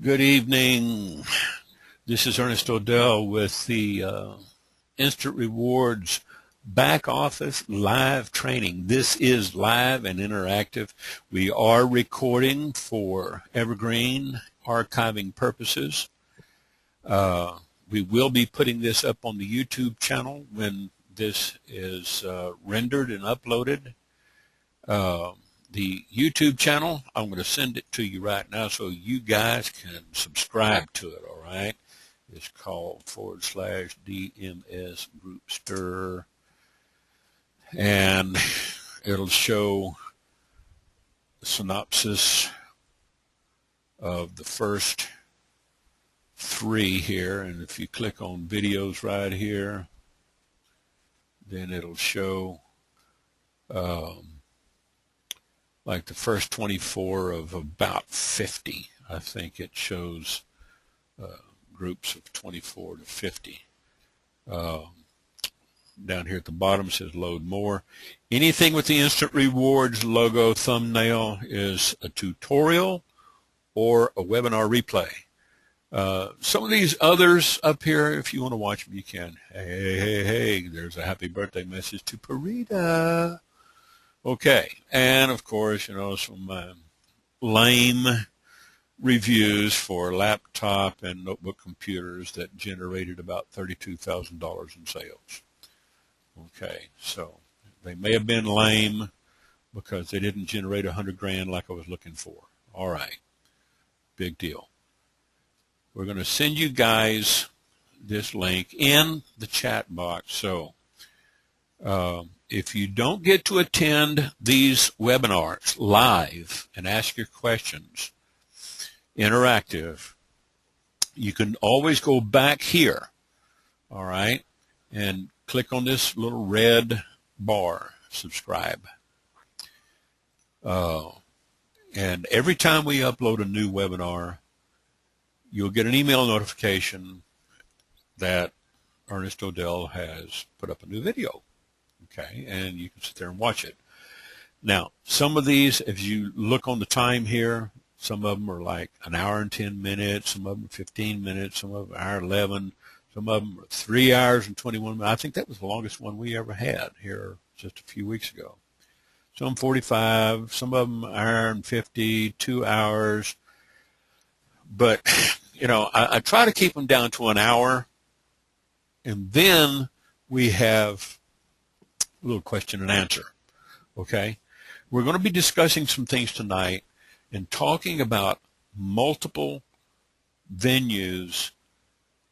Good evening. This is Ernest ODell with the Instant Rewards Back Office Live Training. This is live and interactive. We are recording for evergreen archiving purposes. We will be putting this up on the YouTube channel when this is rendered and uploaded. The YouTube channel, I'm going to send it to you right now so you guys can subscribe to it, all right? It's called /DMS Group Stir, and it'll show the synopsis of the first three here, and if you click on videos right here, then it'll show like the first 24 of about 50. I think it shows groups of 24 to 50. Down here at the bottom it says load more. Anything with the Instant Rewards logo thumbnail is a tutorial or a webinar replay. Some of these others up here, if you want to watch them, you can. Hey, there's a happy birthday message to Parita. Okay, and of course, some lame reviews for laptop and notebook computers that generated about $32,000 in sales. Okay, so they may have been lame because they didn't generate 100 grand like I was looking for. All right, big deal. We're going to send you guys this link in the chat box. So if you don't get to attend these webinars live and ask your questions, interactive, you can always go back here, all right, and click on this little red bar, subscribe. And every time we upload a new webinar, you'll get an email notification that Ernest ODell has put up a new video. Okay, and you can sit there and watch it. Now, some of these, if you look on the time here, some of them are like an hour and 10 minutes, some of them are 15 minutes, some of them are hour 11, some of them are 3 hours and 21 minutes. I think that was the longest one we ever had here just a few weeks ago. Some 45, some of them hour and 50, 2 hours. But, I try to keep them down to an hour, and then we have a little question and answer, okay? We're going to be discussing some things tonight and talking about multiple venues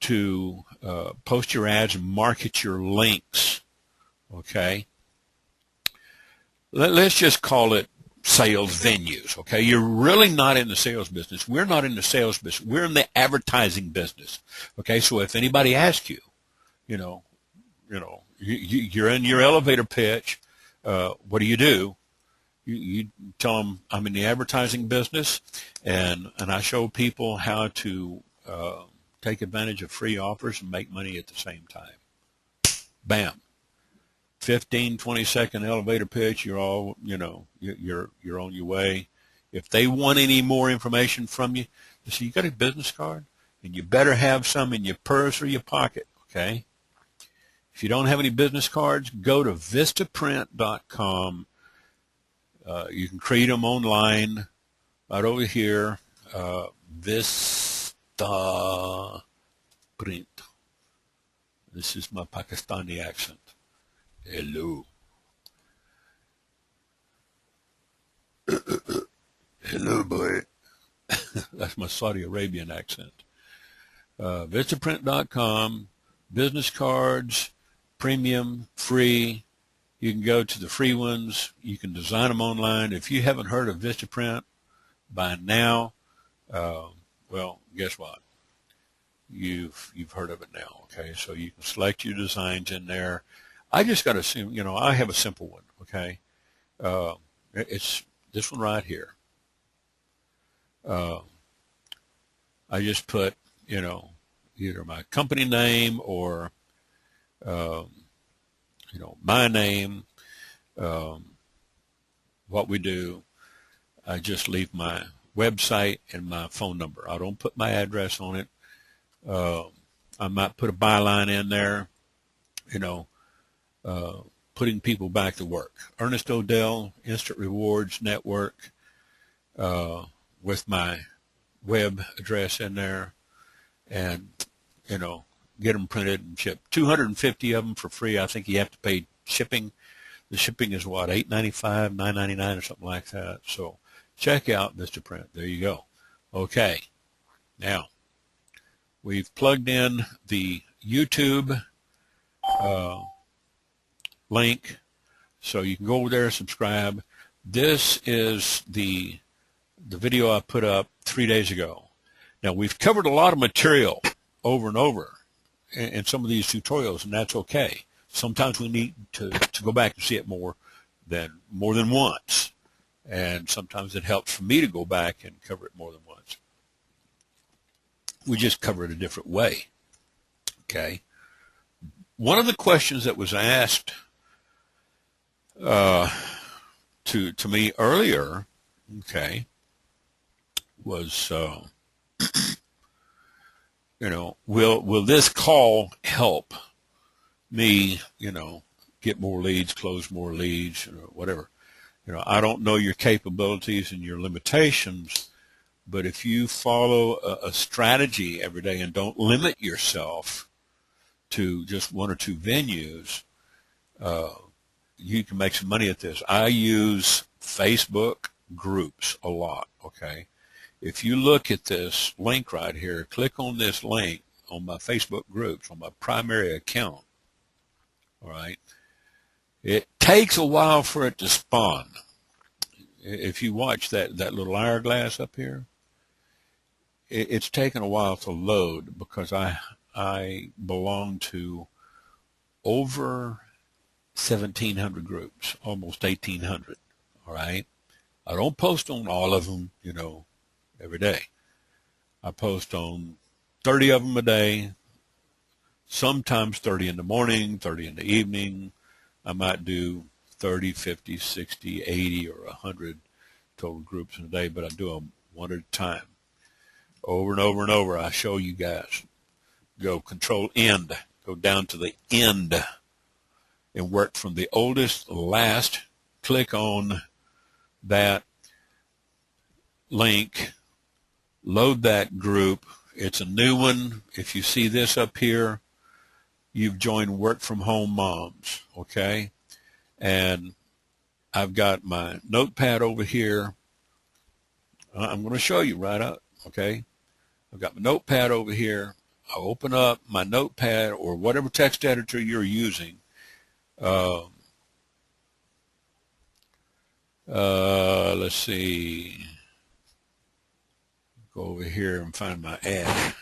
to post your ads and market your links, okay? Let's just call it sales venues, okay? You're really not in the sales business. We're not in the sales business. We're in the advertising business, okay? So if anybody asks you, you're in your elevator pitch, what do? You tell them I'm in the advertising business, and I show people how to take advantage of free offers and make money at the same time. Bam. 15, 20-second elevator pitch, you're all, you're on your way. If they want any more information from you, they say, you got a business card? And you better have some in your purse or your pocket, okay? If you don't have any business cards, go to vistaprint.com. You can create them online right over here. Vista Print. This is my Pakistani accent. Hello. Hello, boy. That's my Saudi Arabian accent. Vistaprint.com, business cards, premium, free. You can go to the free ones. You can design them online. If you haven't heard of Vistaprint by now, well, guess what? You've heard of it now, okay? So you can select your designs in there. I just got to assume, I have a simple one, okay? It's this one right here. I just put, either my company name or my name, what we do. I just leave my website and my phone number. I don't put my address on it. I might put a byline in there, you know, putting people back to work. Ernest ODell, Instant Rewards Network, with my web address in there, and, you know, get them printed and shipped. 250 of them for free. I think you have to pay shipping. The shipping is what, $8.95, $9.99 or something like that. So check out Mr. Print. There you go. Okay. Now, we've plugged in the YouTube link, so you can go over there and subscribe. This is the video I put up 3 days ago. Now, we've covered a lot of material over and over in some of these tutorials, and that's okay. Sometimes we need to go back and see it more than once, and sometimes it helps for me to go back and cover it more than once. We just cover it a different way. Okay. One of the questions that was asked to me earlier, okay, was you know, will this call help me, you know, get more leads, close more leads, or whatever? You know, I don't know your capabilities and your limitations, but if you follow a strategy every day and don't limit yourself to just one or two venues, you can make some money at this. I use Facebook groups a lot, okay? If you look at this link right here, click on this link on my Facebook groups, on my primary account, all right? It takes a while for it to spawn. If you watch that little hourglass up here, it's taken a while to load because I belong to over 1,700 groups, almost 1,800, all right? I don't post on all of them, you know, every day. I post on 30 of them a day, sometimes 30 in the morning, 30 in the evening. I might do 30, 50, 60, 80, or 100 total groups in a day, but I do them one at a time. Over and over and over, I show you guys. Go Control End, go down to the end, and work from the oldest to the last. Click on that link, load that group. It's a new one. If you see this up here, you've joined Work From Home Moms, okay? And I've got my notepad over here. I'm going to show you right up, okay? I've got my notepad over here. I'll open up my notepad or whatever text editor you're using. Let's see. Go over here and find my ad.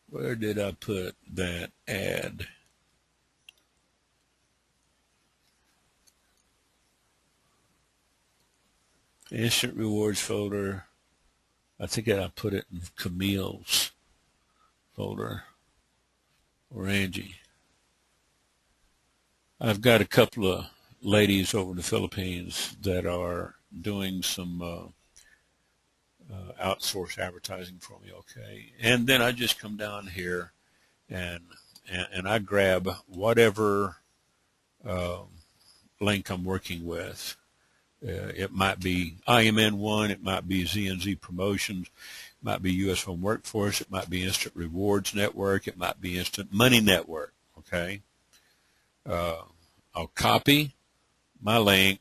Where did I put that ad? Instant rewards folder. I think I put it in Camille's folder or Angie. I've got a couple of ladies over in the Philippines that are doing some outsourced advertising for me, okay? And then I just come down here and I grab whatever link I'm working with. It might be IMN1, it might be ZNZ Promotions, it might be US Home Workforce, it might be Instant Rewards Network, it might be Instant Money Network, okay? I'll copy my link,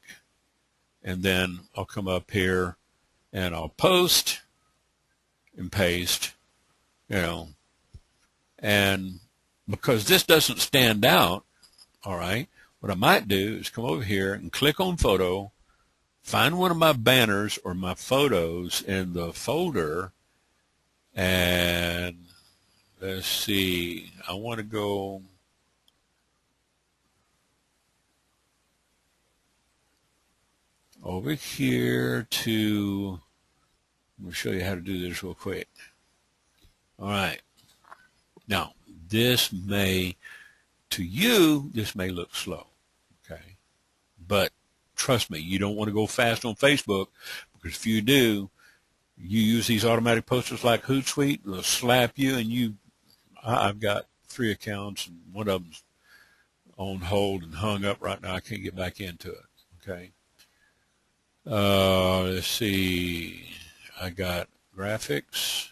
and then I'll come up here and I'll post and paste, you know, and because this doesn't stand out, all right, what I might do is come over here and click on photo, find one of my banners or my photos in the folder, and let's see, I want to go over here to, I'm going to show you how to do this real quick. All right. Now, this may to you, this may look slow, okay? But trust me, you don't want to go fast on Facebook, because if you do, you use these automatic posters like Hootsuite, they'll slap you, and I've got 3 accounts, and one of them's on hold and hung up right now. I can't get back into it, okay? Let's see. I got graphics.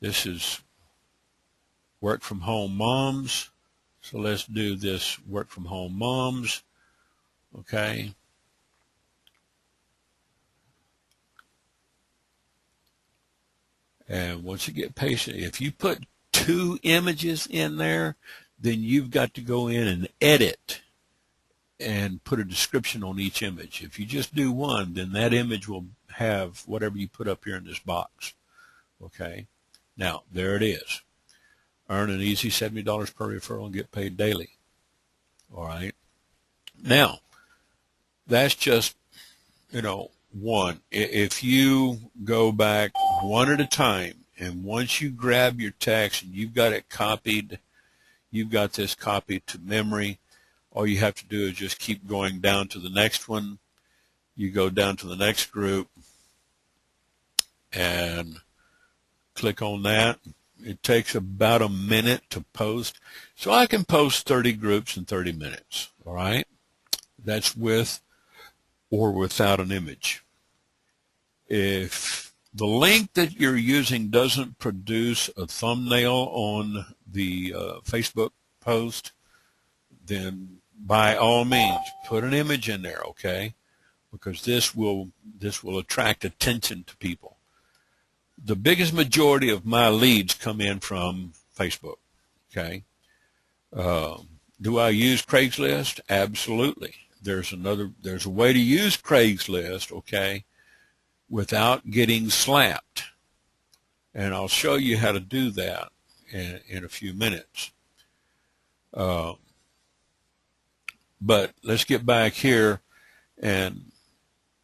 This is work from home moms. So let's do this work from home moms. Okay. And once you get patient, if you put 2 images in there, then you've got to go in and edit and put a description on each image. If you just do 1, then that image will have whatever you put up here in this box. Okay. Now, there it is. Earn an easy $70 per referral and get paid daily. All right. Now, that's just, 1. If you go back one at a time, and once you grab your text and you've got it copied, you've got this copied to memory, all you have to do is just keep going down to the next one. You go down to the next group and click on that. It takes about a minute to post. So I can post 30 groups in 30 minutes. All right. That's with or without an image. If the link that you're using doesn't produce a thumbnail on the Facebook post, then by all means put an image in there, okay? Because this will attract attention to people. The biggest majority of my leads come in from Facebook, okay? Do I use Craigslist? Absolutely. There's a way to use Craigslist, okay, without getting slapped. And I'll show you how to do that in a few minutes. But let's get back here and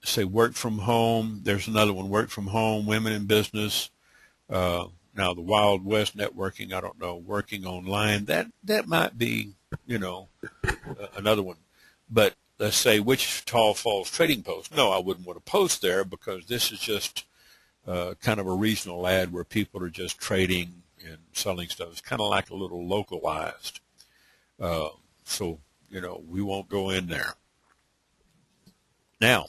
say work from home. There's another one, work from home, women in business. Now the Wild West networking, I don't know, working online, that might be, another one. But let's say Wichita Falls trading post. No, I wouldn't want to post there, because this is just kind of a regional ad where people are just trading and selling stuff. It's kind of like a little localized. So, we won't go in there. Now,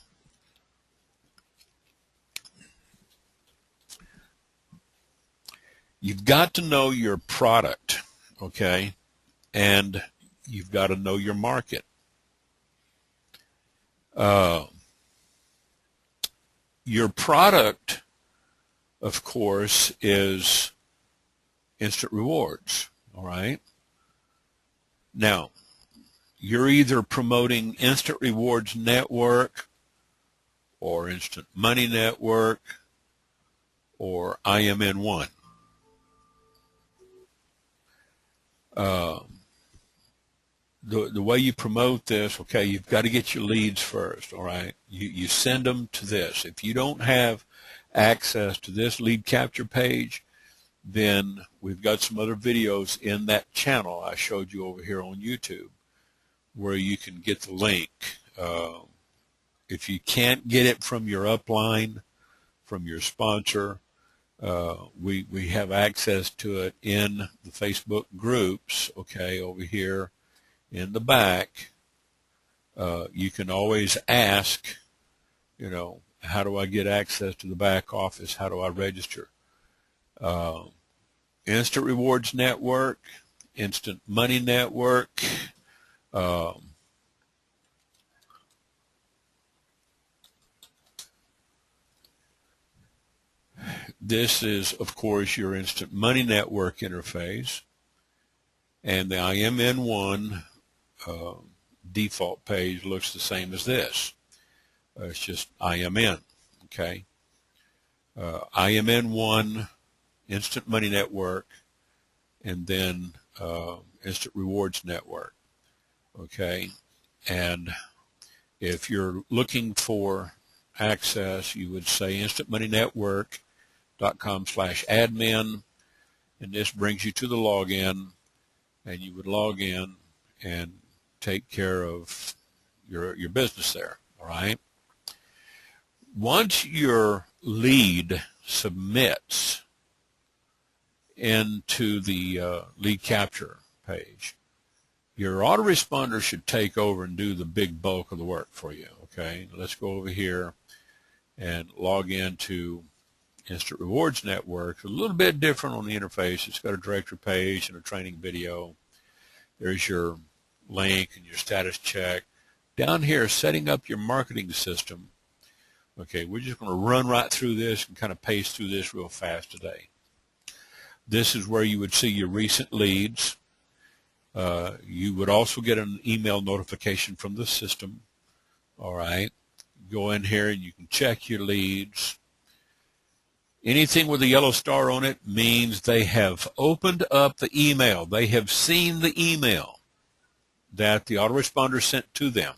you've got to know your product, okay? And you've got to know your market. Your product, of course, is instant rewards, all right? Now, you're either promoting Instant Rewards Network or Instant Money Network or IMN1. The way you promote this, okay, you've got to get your leads first, all right? You send them to this. If you don't have access to this lead capture page, then we've got some other videos in that channel I showed you over here on YouTube where you can get the link. If you can't get it from your upline, from your sponsor, we have access to it in the Facebook groups, okay, over here in the back. You can always ask, how do I get access to the back office? How do I register? Instant Rewards Network, Instant Money Network, this is, of course, your Instant Money Network interface, and the IMN1 default page looks the same as this. It's just IMN, okay? IMN1, Instant Money Network, and then Instant Rewards Network, okay? And if you're looking for access, you would say instantmoneynetwork.com/admin, and this brings you to the login, and you would log in and take care of your business there. All right. Once your lead submits into the lead capture page, your autoresponder should take over and do the big bulk of the work for you. Okay, let's go over here and log into Instant Rewards Network. It's a little bit different on the interface. It's got a directory page and a training video. There's your link and your status check. Down here, setting up your marketing system. Okay, we're just going to run right through this and kind of pace through this real fast today. This is where you would see your recent leads. You would also get an email notification from the system. All right, go in here and you can check your leads. Anything with a yellow star on it means they have opened up the email. They have seen the email that the autoresponder sent to them.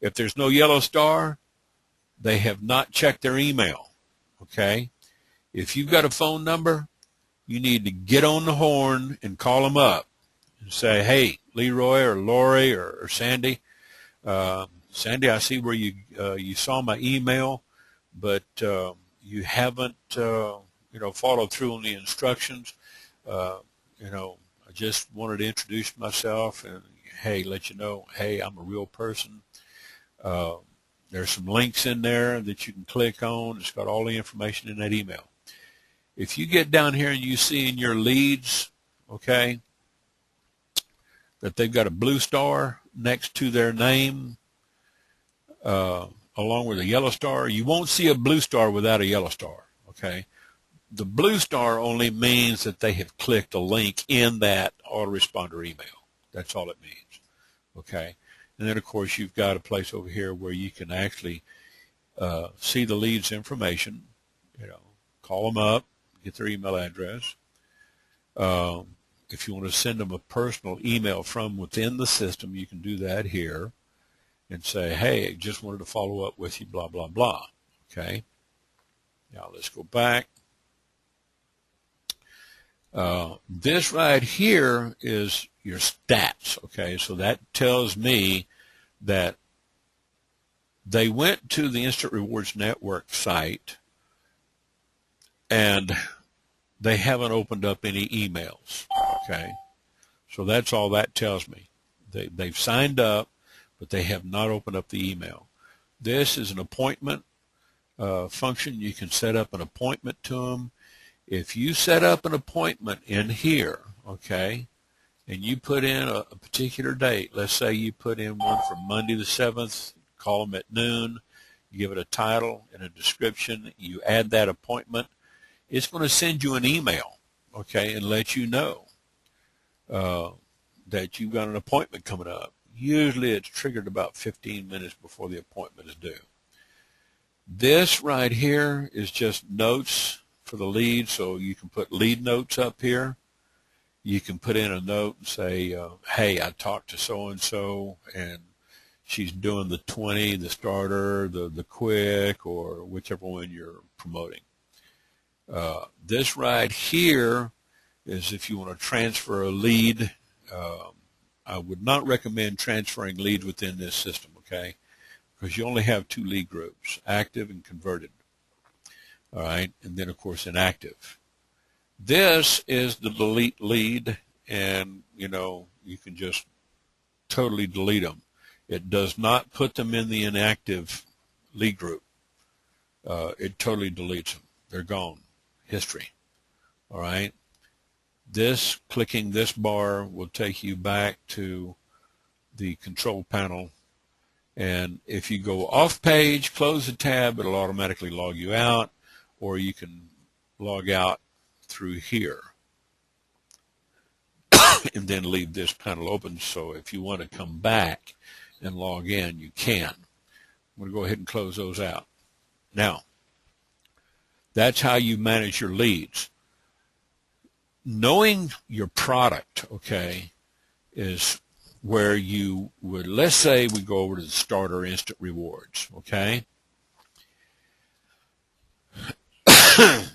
If there's no yellow star, they have not checked their email. Okay? If you've got a phone number, you need to get on the horn and call them up and say, hey, Leroy or Lori or Sandy, Sandy, I see where you saw my email, but you haven't followed through on the instructions. I just wanted to introduce myself and hey, let you know, hey, I'm a real person. There's some links in there that you can click on. It's got all the information in that email. If you get down here and you see in your leads, okay, that they've got a blue star next to their name, along with a yellow star, you won't see a blue star without a yellow star, okay? The blue star only means that they have clicked a link in that autoresponder email. That's all it means, okay? And then, of course, you've got a place over here where you can actually see the lead's information, call them up, get their email address. If you want to send them a personal email from within the system, you can do that here and say, hey, just wanted to follow up with you, blah, blah, blah. Okay. Now let's go back. This right here is your stats. Okay. So that tells me that they went to the Instant Rewards Network site and they haven't opened up any emails. Okay. So that's all that tells me. They've signed up, but they have not opened up the email. This is an appointment function. You can set up an appointment to them. If you set up an appointment in here, okay, and you put in a particular date, let's say you put in one for Monday the 7th, call them at noon, you give it a title and a description, you add that appointment, it's going to send you an email, okay, and let you know that you've got an appointment coming up. Usually it's triggered about 15 minutes before the appointment is due. This right here is just notes for the lead, so you can put lead notes up here. You can put in a note and say, hey, I talked to so-and-so, and she's doing the 20, the starter, the quick, or whichever one you're promoting. This right here is if you want to transfer a lead. I would not recommend transferring leads within this system, okay, because you only have two lead groups, active and converted. All right, and then, of course, inactive. This is the delete lead, and, you can just totally delete them. It does not put them in the inactive lead group. It totally deletes them. They're gone. History. All right. Clicking this bar will take you back to the control panel. And if you go off page, close the tab, it'll automatically log you out, or you can log out through here and then leave this panel open. So if you want to come back and log in, you can. I'm going to go ahead and close those out. Now, that's how you manage your leads. Knowing your product, okay, is where you would, let's say we go over to the starter instant rewards, okay?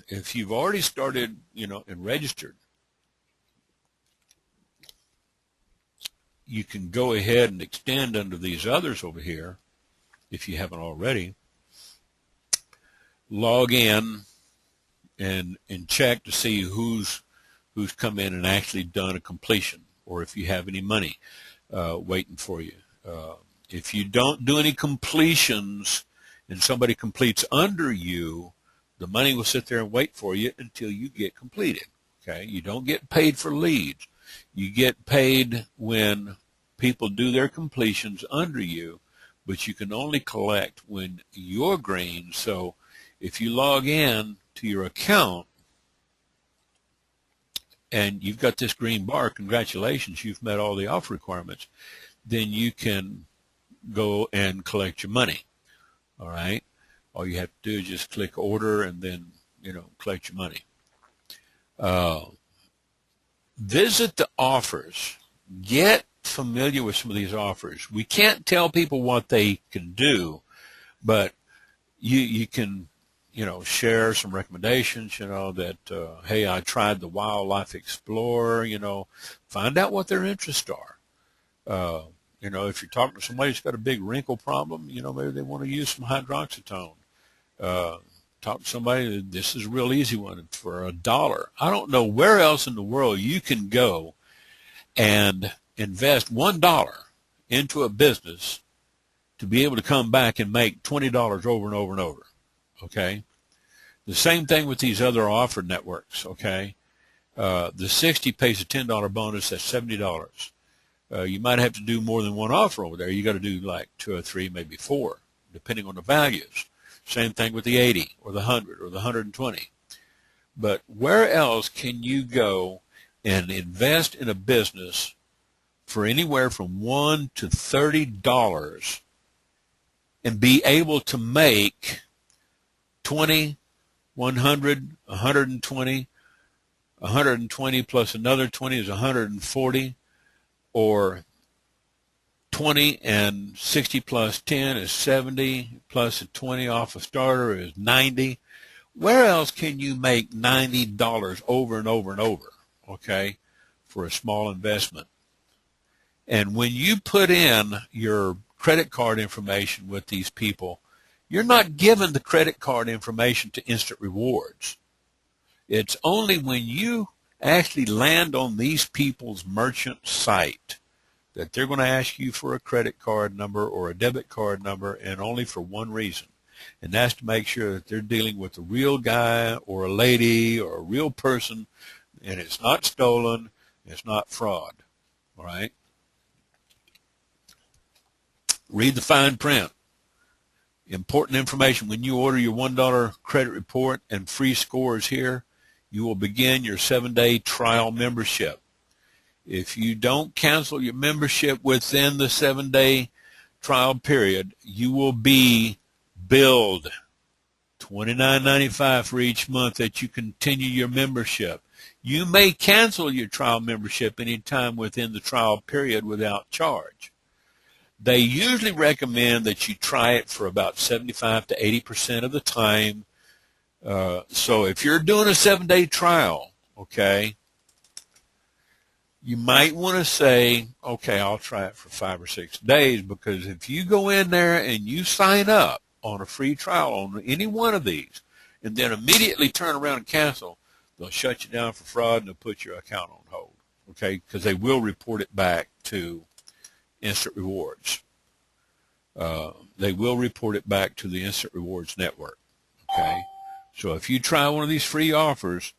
If you've already started, and registered, you can go ahead and extend under these others over here if you haven't already. Log in and check to see who's come in and actually done a completion, or if you have any money waiting for you. If you don't do any completions and somebody completes under you, the money will sit there and wait for you until you get completed. Okay, you don't get paid for leads. You get paid when people do their completions under you, but you can only collect when you're green. So if you log in to your account and you've got this green bar, congratulations, you've met all the offer requirements, then you can go and collect your money. All right, all you have to do is just click order and then, collect your money. Visit the offers. Get familiar with some of these offers. We can't tell people what they can do, but you can, share some recommendations, that, hey, I tried the Wildlife Explorer, find out what their interests are. If you're talking to somebody who's got a big wrinkle problem, maybe they want to use some hydroxytone. Talk to somebody, this is a real easy one for $1. I don't know where else in the world you can go and invest $1 into a business to be able to come back and make $20 over and over and over. Okay. The same thing with these other offer networks. Okay. The 60 pays a $10 bonus. That's $70. You might have to do more than one offer over there. You got to do like 2 or 3, maybe 4, depending on the values. Same thing with the 80 or the 100 or the 120. But where else can you go and invest in a business for anywhere from $1 to $30 and be able to make 20, 100, 120, 120 plus another 20 is 140, or 20 and 60 plus 10 is 70, plus a 20 off a starter is 90. Where else can you make $90 over and over and over, okay, for a small investment? And when you put in your credit card information with these people, you're not giving the credit card information to Instant Rewards. It's only when you actually land on these people's merchant site that they're going to ask you for a credit card number or a debit card number, and only for one reason, and that's to make sure that they're dealing with a real guy or a lady or a real person, and it's not stolen, it's not fraud. All right? Read the fine print. Important information. When you order your $1 credit report and free scores here, you will begin your 7-day trial membership. If you don't cancel your membership within the 7-day trial period, you will be billed $29.95 for each month that you continue your membership. You may cancel your trial membership anytime within the trial period without charge. They usually recommend that you try it for about 75 to 80% of the time. So if you're doing a 7-day trial, okay, you might want to say, okay, I'll try it for 5 or 6 days, because if you go in there and you sign up on a free trial on any one of these and then immediately turn around and cancel, they'll shut you down for fraud and they'll put your account on hold, okay, because they will report it back to Instant Rewards. They will report it back to the Instant Rewards network, okay? So if you try one of these free offers,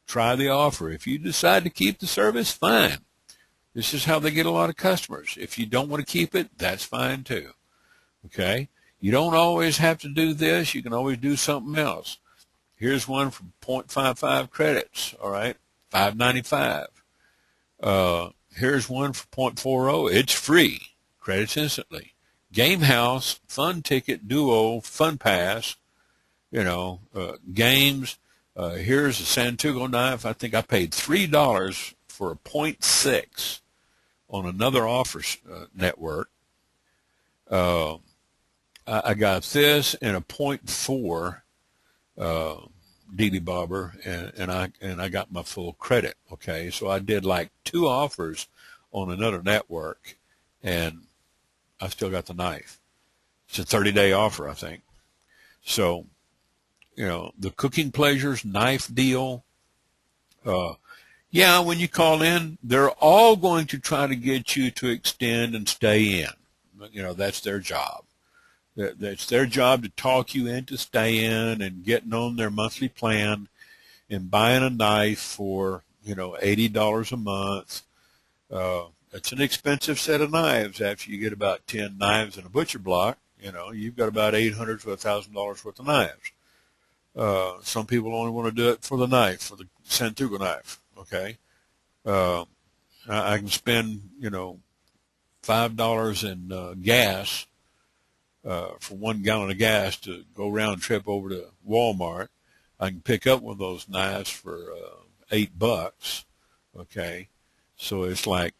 try the offer. If you decide to keep the service, fine. This is how they get a lot of customers. If you don't want to keep it, that's fine too, okay? You don't always have to do this. You can always do something else. Here's one for 0.55 credits, all right, $5.95. Here's one for 0.40. It's free. Credits instantly. Game House, Fun Ticket, Duo, Fun Pass, games. Here's a Santugo knife. I think I paid $3 for a 0.6 on another offer network. I got this and a 0.4 Dealey Bobber, and I got my full credit. Okay, so I did like 2 offers on another network, and I still got the knife. It's a 30-day offer, I think. So, the Cooking Pleasures knife deal, yeah, when you call in, they're all going to try to get you to extend and stay in. That's their job. That's their job to talk you into staying and getting on their monthly plan and buying a knife for, $80 a month. It's an expensive set of knives. After you get about 10 knives in a butcher block, you've got about $800 to $1,000 worth of knives. Some people only want to do it for the knife, for the Santugo knife. Okay. I can spend, $5 in gas for 1 gallon of gas to go round trip over to Walmart. I can pick up one of those knives for $8. Okay. So it's like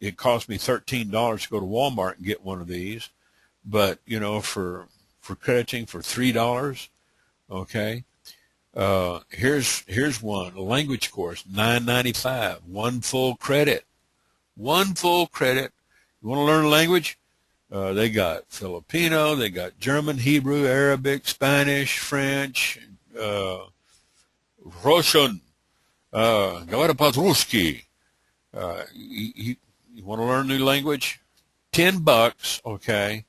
it cost me $13 to go to Walmart and get one of these. But, for crediting for $3, okay. Here's one, a language course, $9.95, one full credit. One full credit. You want to learn a language? They got Filipino, they got German, Hebrew, Arabic, Spanish, French, Russian, Gavada Patrushki. You want to learn a new language? $10, okay,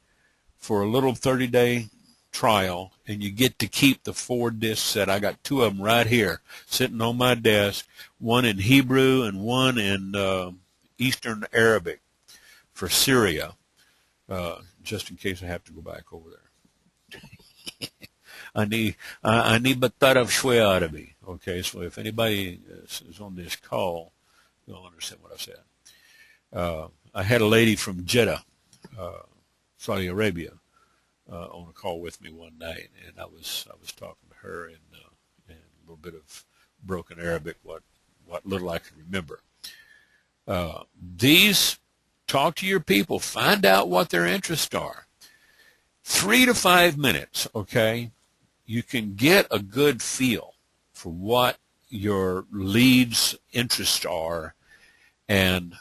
for a little 30-day trial, and you get to keep the 4-disc set. I got 2 of them right here sitting on my desk, one in Hebrew and one in Eastern Arabic for Syria, just in case I have to go back over there. I need Batarav Shwe Arabi. Okay, so if anybody is on this call, you'll understand what I said. I had a lady from Jeddah, Saudi Arabia, on a call with me one night, and I was talking to her in a little bit of broken Arabic, what little I could remember. Talk to your people, find out what their interests are. 3 to 5 minutes, okay? You can get a good feel for what your leads' interests are, and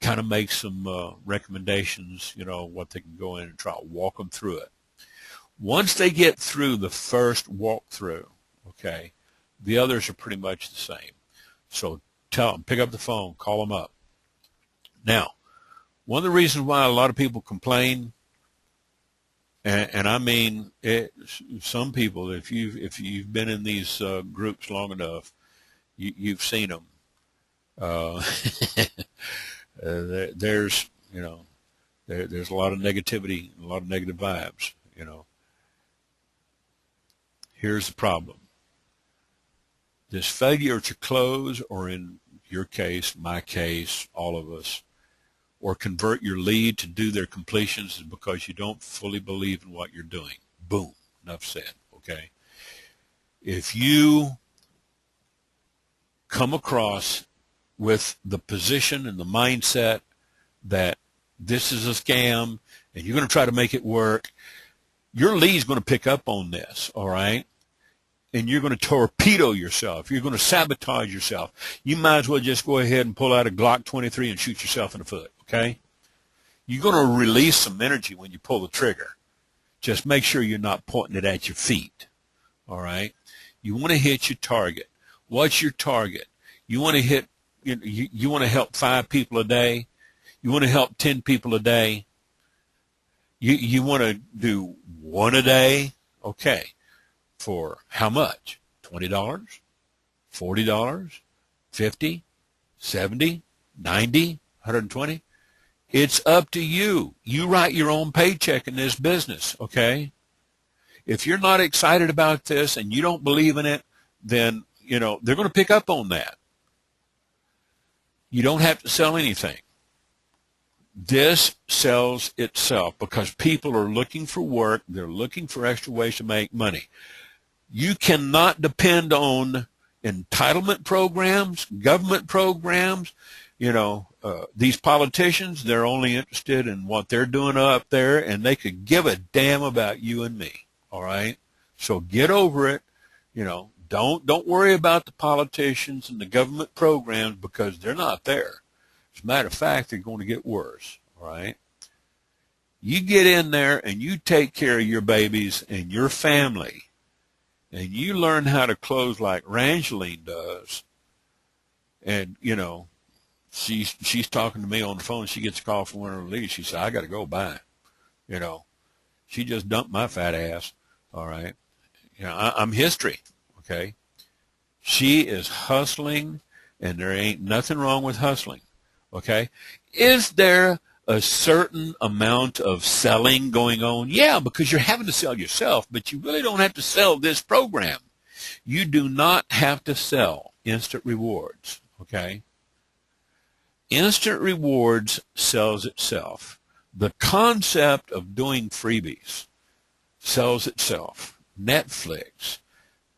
kind of make some recommendations, what they can go in and try to walk them through it. Once they get through the first walkthrough, okay, the others are pretty much the same. So tell them, pick up the phone, call them up. Now, one of the reasons why a lot of people complain, and I mean some people, if you've been in these groups long enough, you've seen them. There's a lot of negativity, a lot of negative vibes. Here's the problem: this failure to close, or in your case, my case, all of us, or convert your lead to do their completions, is because you don't fully believe in what you're doing. Boom, enough said. Okay, if you come across with the position and the mindset that this is a scam and you're going to try to make it work, your lead's going to pick up on this, all right? And you're going to torpedo yourself. You're going to sabotage yourself. You might as well just go ahead and pull out a Glock 23 and shoot yourself in the foot, okay? You're going to release some energy when you pull the trigger. Just make sure you're not pointing it at your feet, all right? You want to hit your target. What's your target? You want to hit You want to help 5 people a day. You want to help 10 people a day. You want to do 1 a day. Okay. For how much? $20, $40, $50, $70, $90, $120. It's up to you. You write your own paycheck in this business, okay? If you're not excited about this and you don't believe in it, then, they're going to pick up on that. You don't have to sell anything. This sells itself because people are looking for work. They're looking for extra ways to make money. You cannot depend on entitlement programs, government programs. These politicians, they're only interested in what they're doing up there, and they could give a damn about you and me. All right? So get over it. Don't worry about the politicians and the government programs, because they're not there. As a matter of fact, they're going to get worse, all right? You get in there and you take care of your babies and your family, and you learn how to close like Rangeline does. And, you know, she's talking to me on the phone. She gets a call from one of her leads. She said, I got to go by. You know, she just dumped my fat ass, all right? You know, I'm history, okay? She is hustling, and there ain't nothing wrong with hustling, okay? Is there a certain amount of selling going on? Yeah, because you're having to sell yourself, but you really don't have to sell this program. You do not have to sell instant rewards, okay? Instant rewards sells itself. The concept of doing freebies sells itself. Netflix,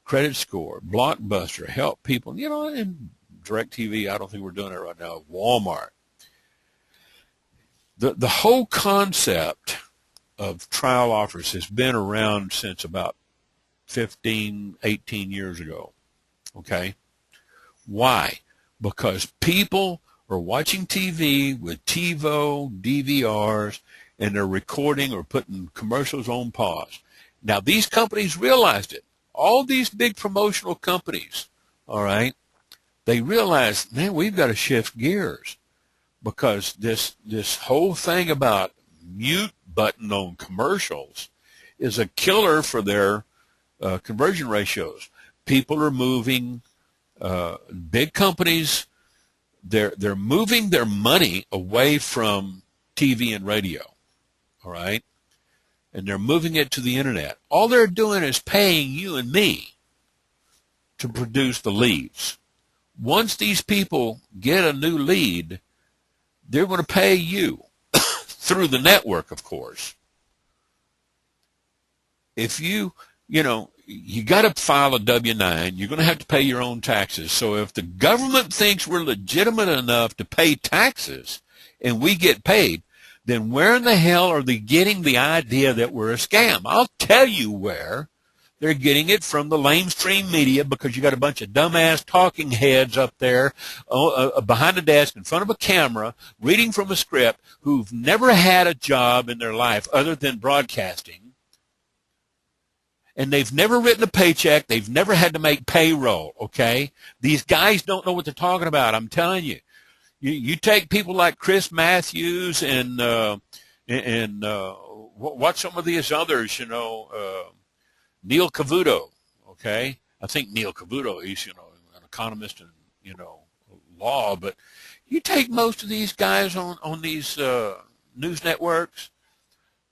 Credit Score, Blockbuster, help people, you know, and DirecTV, I don't think we're doing it right now, Walmart. The whole concept of trial offers has been around since about 15, 18 years ago, okay? Why? Because people are watching TV with TiVo, DVRs, and they're recording or putting commercials on pause. Now, these companies realized it. All these big promotional companies, all right, they realized, man, we've got to shift gears, because this whole thing about mute button on commercials is a killer for their conversion ratios. People are moving, big companies, they're moving their money away from TV and radio, all right? And they're moving it to the internet. All they're doing is paying you and me to produce the leads. Once these people get a new lead, they're going to pay you through the network, of course. If you got to file a W-9, you're going to have to pay your own taxes. So if the government thinks we're legitimate enough to pay taxes and we get paid, then where in the hell are they getting the idea that we're a scam? I'll tell you where. They're getting it from the lamestream media, because you got a bunch of dumbass talking heads up there behind a desk in front of a camera reading from a script who've never had a job in their life other than broadcasting. And they've never written a paycheck. They've never had to make payroll, okay? These guys don't know what they're talking about, I'm telling you. You take people like Chris Matthews and what some of these others, Neil Cavuto, okay? I think Neil Cavuto, he's, an economist in, law, but you take most of these guys on these news networks,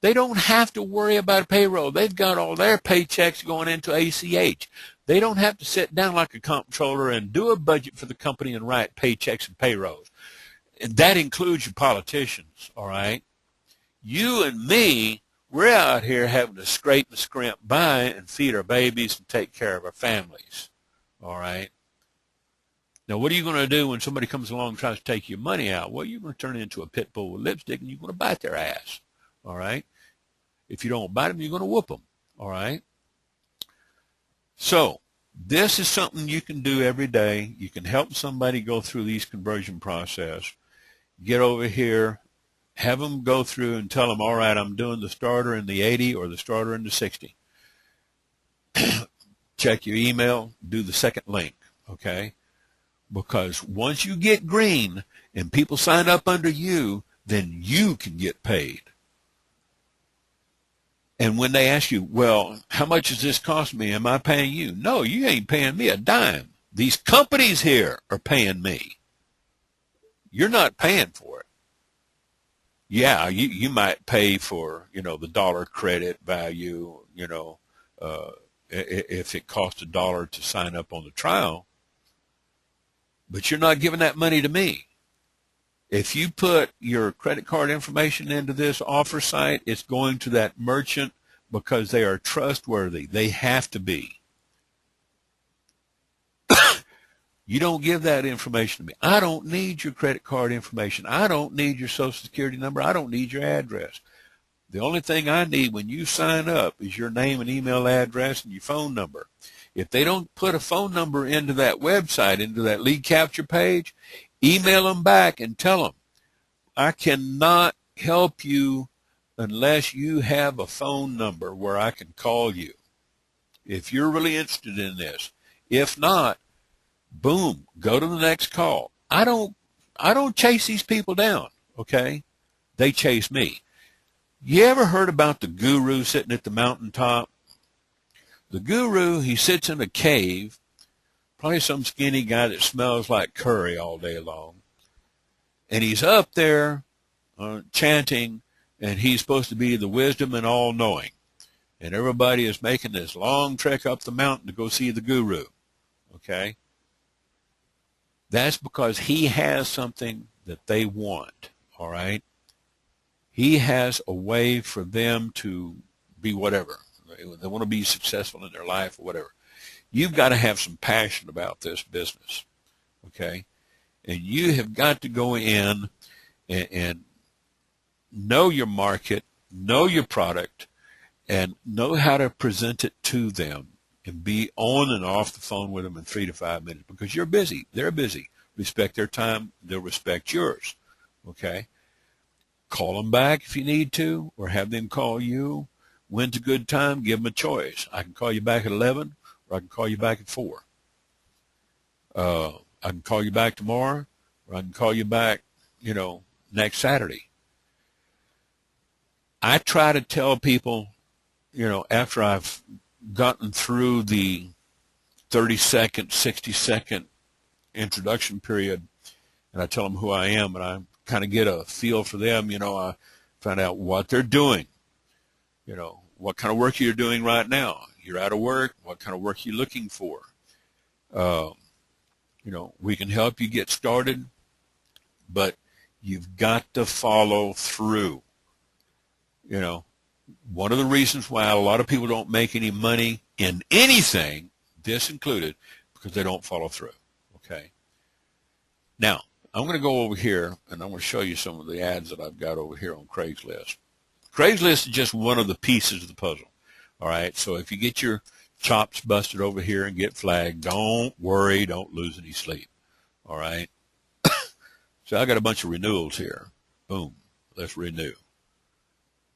they don't have to worry about a payroll. They've got all their paychecks going into ACH. They don't have to sit down like a comptroller and do a budget for the company and write paychecks and payrolls. And that includes your politicians, all right? You and me, we're out here having to scrape and scrimp by and feed our babies and take care of our families, all right? Now, what are you going to do when somebody comes along and tries to take your money out? Well, you're going to turn it into a pit bull with lipstick, and you're going to bite their ass, all right? If you don't bite them, you're going to whoop them, all right? So this is something you can do every day. You can help somebody go through these conversion process. Get over here, have them go through and tell them, all right, I'm doing the starter in the 80 or the starter in the 60. Check your email, do the second link, okay? Because once you get green and people sign up under you, then you can get paid. And when they ask you, well, how much does this cost me? Am I paying you? No, you ain't paying me a dime. These companies here are paying me. You're not paying for it. Yeah, you might pay for, the dollar credit value, if it costs $1 to sign up on the trial. But you're not giving that money to me. If you put your credit card information into this offer site, it's going to that merchant because they are trustworthy. They have to be. You don't give that information to me. I don't need your credit card information. I don't need your social security number. I don't need your address. The only thing I need when you sign up is your name and email address and your phone number. If they don't put a phone number into that website, into that lead capture page, email them back and tell them, I cannot help you unless you have a phone number where I can call you if you're really interested in this. If not, boom, go to the next call. I don't chase these people down, okay? They chase me. You ever heard about the guru sitting at the mountaintop? The guru, he sits in a cave, probably some skinny guy that smells like curry all day long. And he's up there chanting, and he's supposed to be the wisdom and all-knowing. And everybody is making this long trek up the mountain to go see the guru, okay? That's because he has something that they want, all right? He has a way for them to be whatever. They want to be successful in their life or whatever. You've got to have some passion about this business, okay? And you have got to go in and know your market, know your product, and know how to present it to them and be on and off the phone with them in 3 to 5 minutes because you're busy. They're busy. Respect their time. They'll respect yours, okay? Call them back if you need to or have them call you. When's a good time? Give them a choice. I can call you back at 11 or I can call you back at 4. I can call you back tomorrow or I can call you back, next Saturday. I try to tell people, after I've gotten through the 30-second, 60-second introduction period, and I tell them who I am, and I kind of get a feel for them, I find out what they're doing, what kind of work you're doing right now. You're out of work. What kind of work are you looking for? We can help you get started, but you've got to follow through. One of the reasons why a lot of people don't make any money in anything, this included, because they don't follow through, okay? Now, I'm going to go over here, and I'm going to show you some of the ads that I've got over here on Craigslist. Craigslist is just one of the pieces of the puzzle, all right? So if you get your chops busted over here and get flagged, don't worry, don't lose any sleep, all right? So I got a bunch of renewals here. Boom, let's renew.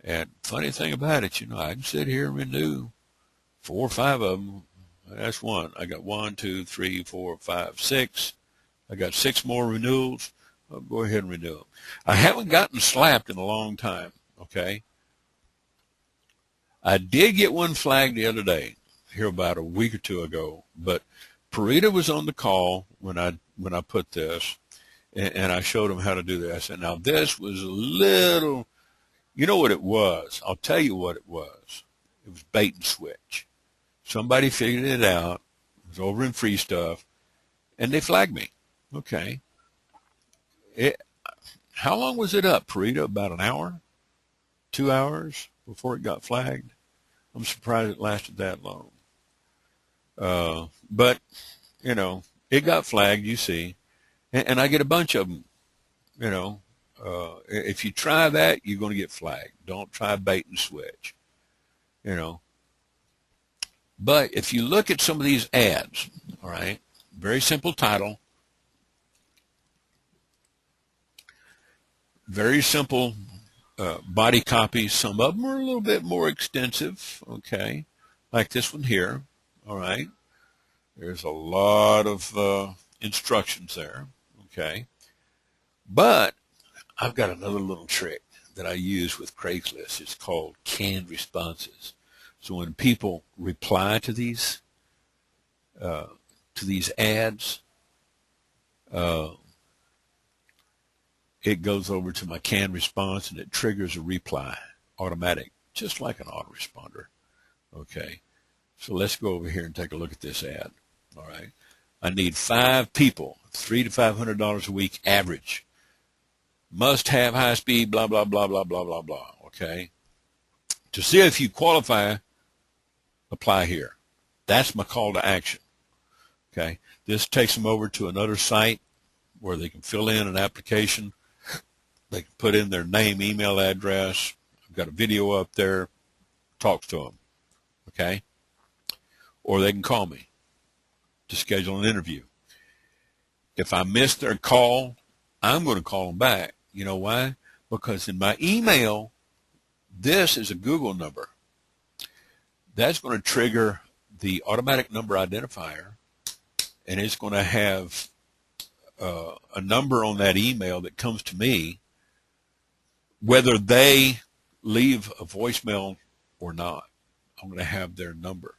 And funny thing about it, I can sit here and renew 4 or 5 of them. That's one. I got 1, 2, 3, 4, 5, 6. I got 6 more renewals. I'll go ahead and renew them. I haven't gotten slapped in a long time, okay? I did get one flagged the other day, here about a week or 2 ago, but Parita was on the call when I put this, and I showed him how to do this. I said, now this was a little... You know what it was? I'll tell you what it was. It was bait and switch. Somebody figured it out. It was over in freestuff, and they flagged me. Okay. How long was it up, Parita? About an hour? 2 hours before it got flagged? I'm surprised it lasted that long. But, it got flagged, you see, and I get a bunch of them, if you try that, you're going to get flagged. Don't try bait and switch, But if you look at some of these ads, all right, very simple title, very simple body copy. Some of them are a little bit more extensive, okay, like this one here, all right. There's a lot of instructions there, okay. But I've got another little trick that I use with Craigslist. It's called canned responses. So when people reply to these ads, it goes over to my canned response and it triggers a reply, automatic, just like an autoresponder. Okay, so let's go over here and take a look at this ad. All right, I need 5 people, $300 to $500 a week average. Must have high speed, blah, blah, blah, blah, blah, blah, blah, okay? To see if you qualify, apply here. That's my call to action, okay? This takes them over to another site where they can fill in an application. They can put in their name, email address. I've got a video up there. Talks to them, okay? Or they can call me to schedule an interview. If I miss their call, I'm going to call them back You know why? Because in my email, this is a Google number. That's going to trigger the automatic number identifier, and it's going to have a number on that email that comes to me, whether they leave a voicemail or not. I'm going to have their number,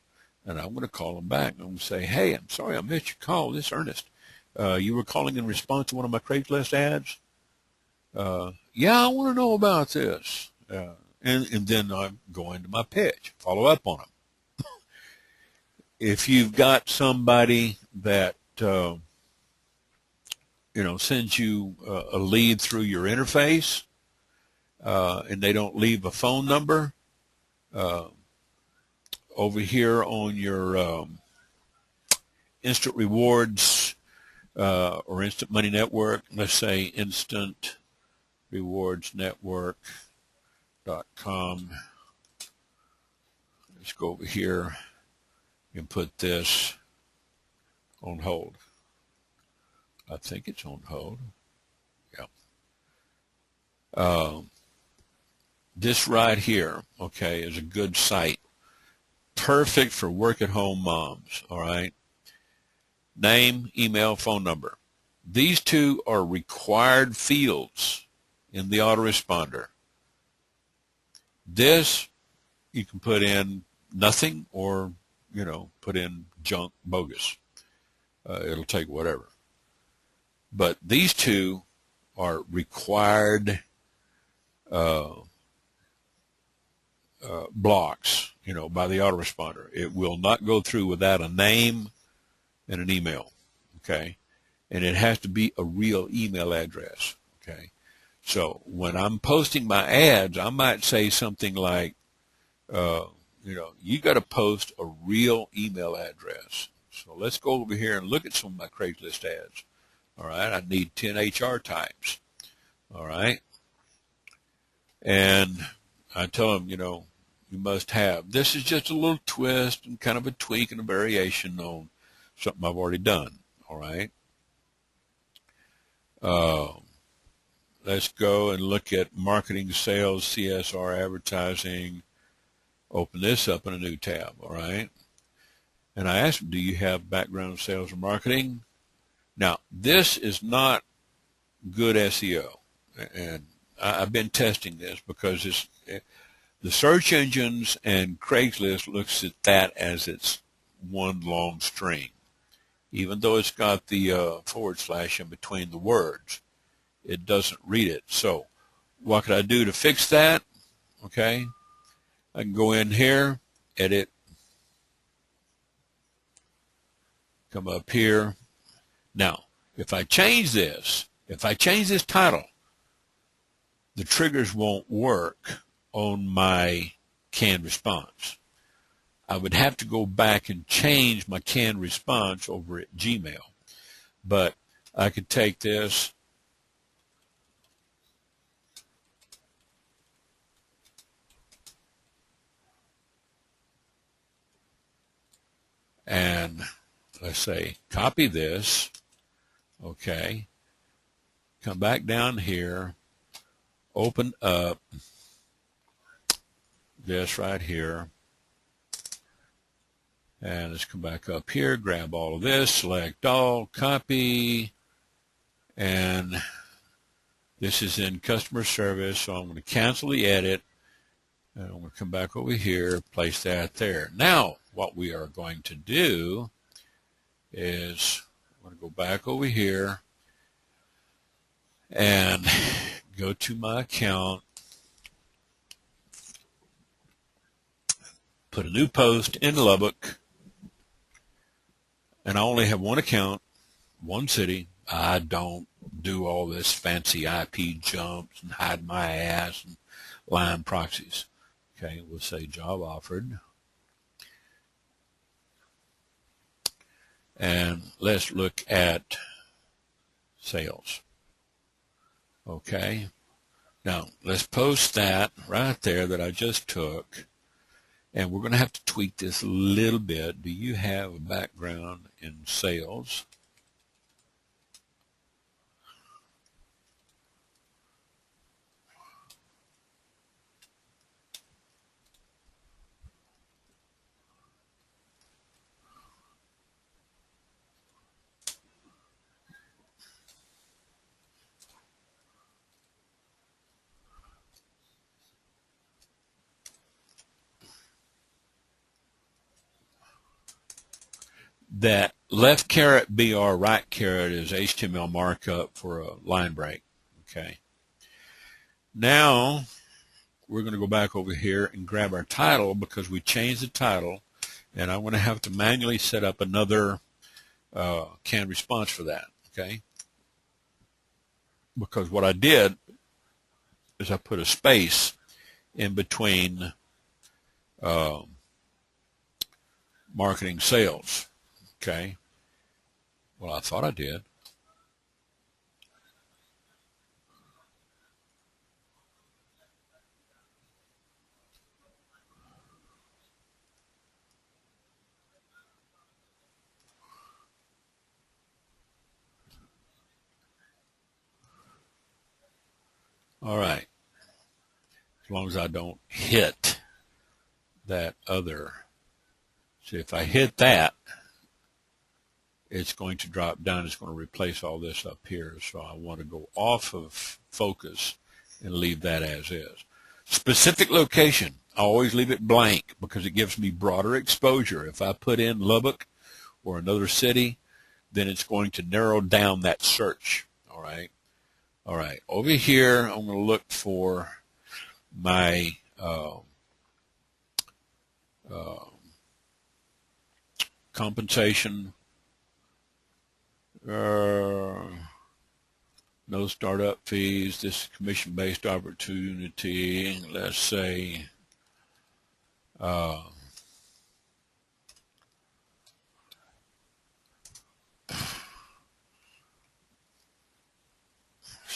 and I'm going to call them back. I'm going to say, hey, I'm sorry I missed your call. This is Ernest. You were calling in response to one of my Craigslist ads? Yeah, I want to know about this. And then I go into my pitch, follow up on them. If you've got somebody that sends you a lead through your interface, and they don't leave a phone number, over here on your Instant Rewards or Instant Money Network, let's say Instant Rewards Network.com. Let's go over here and put this on hold. I think it's on hold. Yeah. This right here, okay, is a good site. Perfect for work-at-home moms, all right? Name, email, phone number. These two are required fields in the autoresponder. This, you can put in nothing or, put in junk, bogus. It'll take whatever. But these two are required blocks, by the autoresponder. It will not go through without a name and an email, okay? And it has to be a real email address, okay? So when I'm posting my ads, I might say something like, you got to post a real email address. So let's go over here and look at some of my Craigslist ads. All right, I need 10 HR types. All right. And I tell them, you must have. This is just a little twist and kind of a tweak and a variation on something I've already done. All right. Let's go and look at marketing, sales, CSR, advertising. Open this up in a new tab. All right. And I asked them, do you have background in sales or marketing? Now, this is not good SEO, and I've been testing this because the search engines and Craigslist looks at that as it's one long string, even though it's got the / in between the words. It doesn't read it. So what could I do to fix that? Okay, I can go in here, edit, come up here. Now, if I change this title, the triggers won't work on my canned response. I would have to go back and change my canned response over at Gmail. But I could take this and let's say copy this. Okay, come back down here, open up this right here, and let's come back up here, grab all of this, select all, copy, and this is in customer service, so I'm going to cancel the edit, and I'm going to come back over here, place that there. Now, what we are going to do is I'm going to go back over here and go to my account, put a new post in Lubbock, and I only have one account, one city. I don't do all this fancy IP jumps and hide my ass and line proxies. Okay, we'll say job offered. And let's look at sales. Okay. Now, let's post that right there that I just took. And we're going to have to tweak this a little bit. Do you have a background in sales? that left caret BR, right caret is HTML markup for a line break. Okay. Now we're going to go back over here and grab our title because we changed the title, and I'm going to have to manually set up another canned response for that. Okay. Because what I did is I put a space in between marketing sales. Okay. Well, I thought I did. All right. As long as I don't hit that other. See, if I hit that, it's going to drop down. It's going to replace all this up here. So I want to go off of focus and leave that as is. Specific location, I always leave it blank because it gives me broader exposure. If I put in Lubbock or another city, then it's going to narrow down that search. All right. All right. Over here, I'm going to look for my compensation. No startup fees. This is commission-based opportunity. Let's say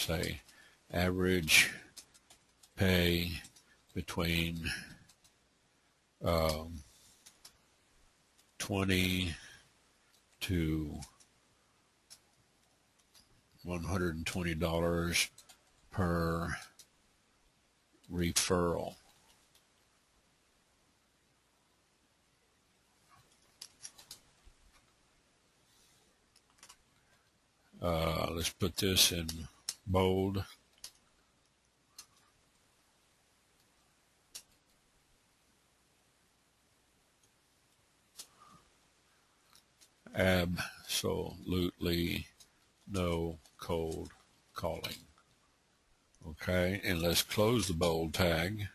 say average pay between 20 to $120 per referral. Let's put this in bold. Absolutely no cold calling. Okay, and let's close the bold tag.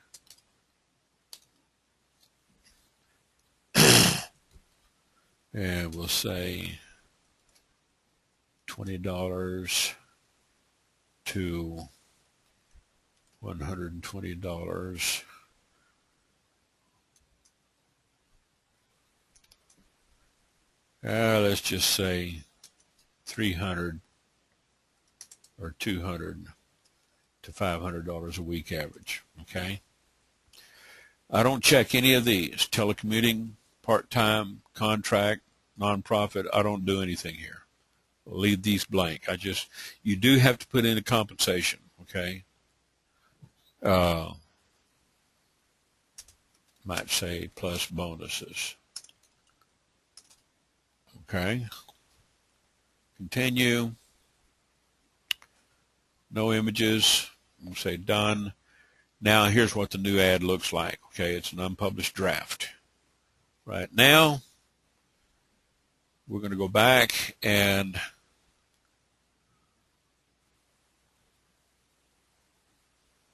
And we'll say $20 to $120. Let's just say 300 or 200 to $500 a week average. Okay. I don't check any of these. Telecommuting, part-time, contract, nonprofit. I don't do anything here. Leave these blank. You do have to put in a compensation. Okay. Might say plus bonuses. Okay. Continue. No images. We'll say done. Now here's what the new ad looks like. Okay, it's an unpublished draft. Right now, we're going to go back and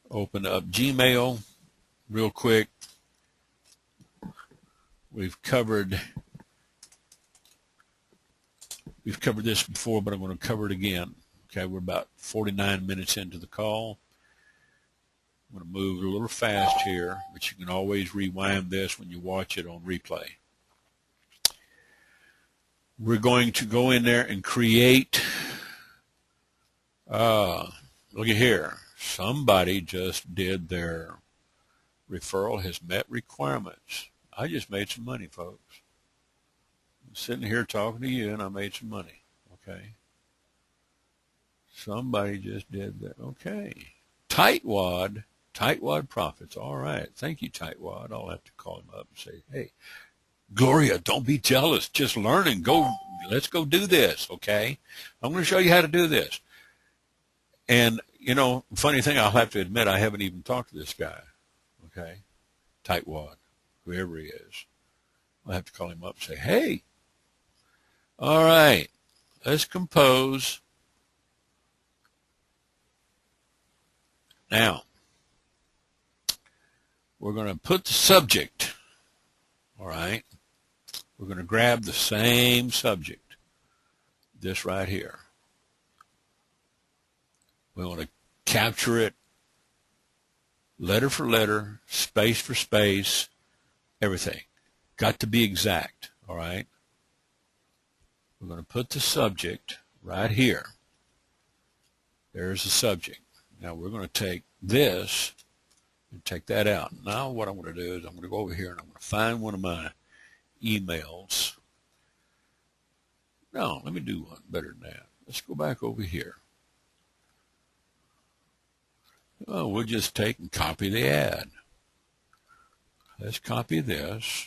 open up Gmail real quick. We've covered this before, but I'm going to cover it again. Okay, we're about 49 minutes into the call. I'm going to move a little fast here, but you can always rewind this when you watch it on replay. We're going to go in there and create, look at here. Somebody just did their referral has met requirements. I just made some money, folks. I'm sitting here talking to you, and I made some money. Okay. Somebody just did that. Okay. Tightwad Profits. All right. Thank you, Tightwad. I'll have to call him up and say, hey, Gloria, don't be jealous. Just learn and go. Let's go do this. Okay. I'm going to show you how to do this. And, you know, funny thing, I'll have to admit, I haven't even talked to this guy. Okay. Tightwad, whoever he is. I'll have to call him up and say, hey, All right, let's compose. Now, we're going to put the subject, all right? We're going to grab the same subject, this right here. We want to capture it letter for letter, space for space, everything. Got to be exact, all right? We're going to put the subject right here. There's the subject. Now we're going to take this and take that out. Now what I'm going to do is I'm going to go over here and I'm going to find one of my emails. No, let me do one better than that. Let's go back over here. Oh, we'll just take and copy the ad. Let's copy this.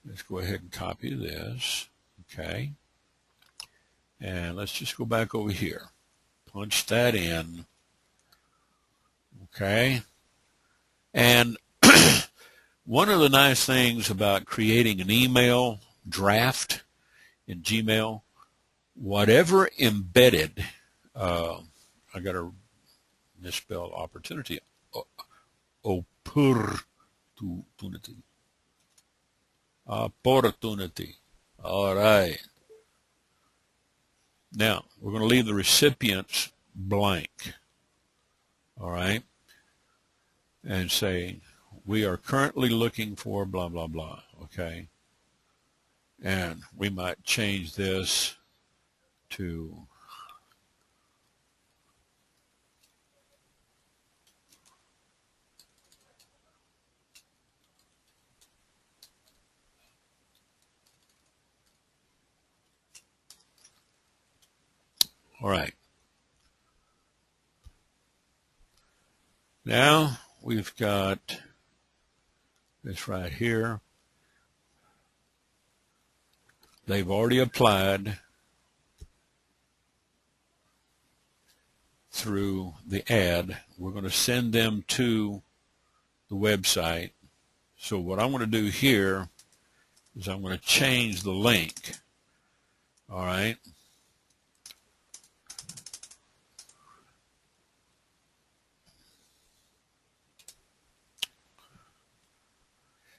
Let's go ahead and copy this. Okay. And let's just go back over here. Punch that in. Okay. And one of the nice things about creating an email draft in Gmail, whatever embedded, I got to misspell opportunity. Opportunity. Opportunity. All right. Now, we're going to leave the recipients blank. All right. And say, we are currently looking for blah, blah, blah. Okay. And we might change this to all right. Now we've got this right here. They've already applied through the ad. We're going to send them to the website. So what I'm going to do here is I'm going to change the link. All right.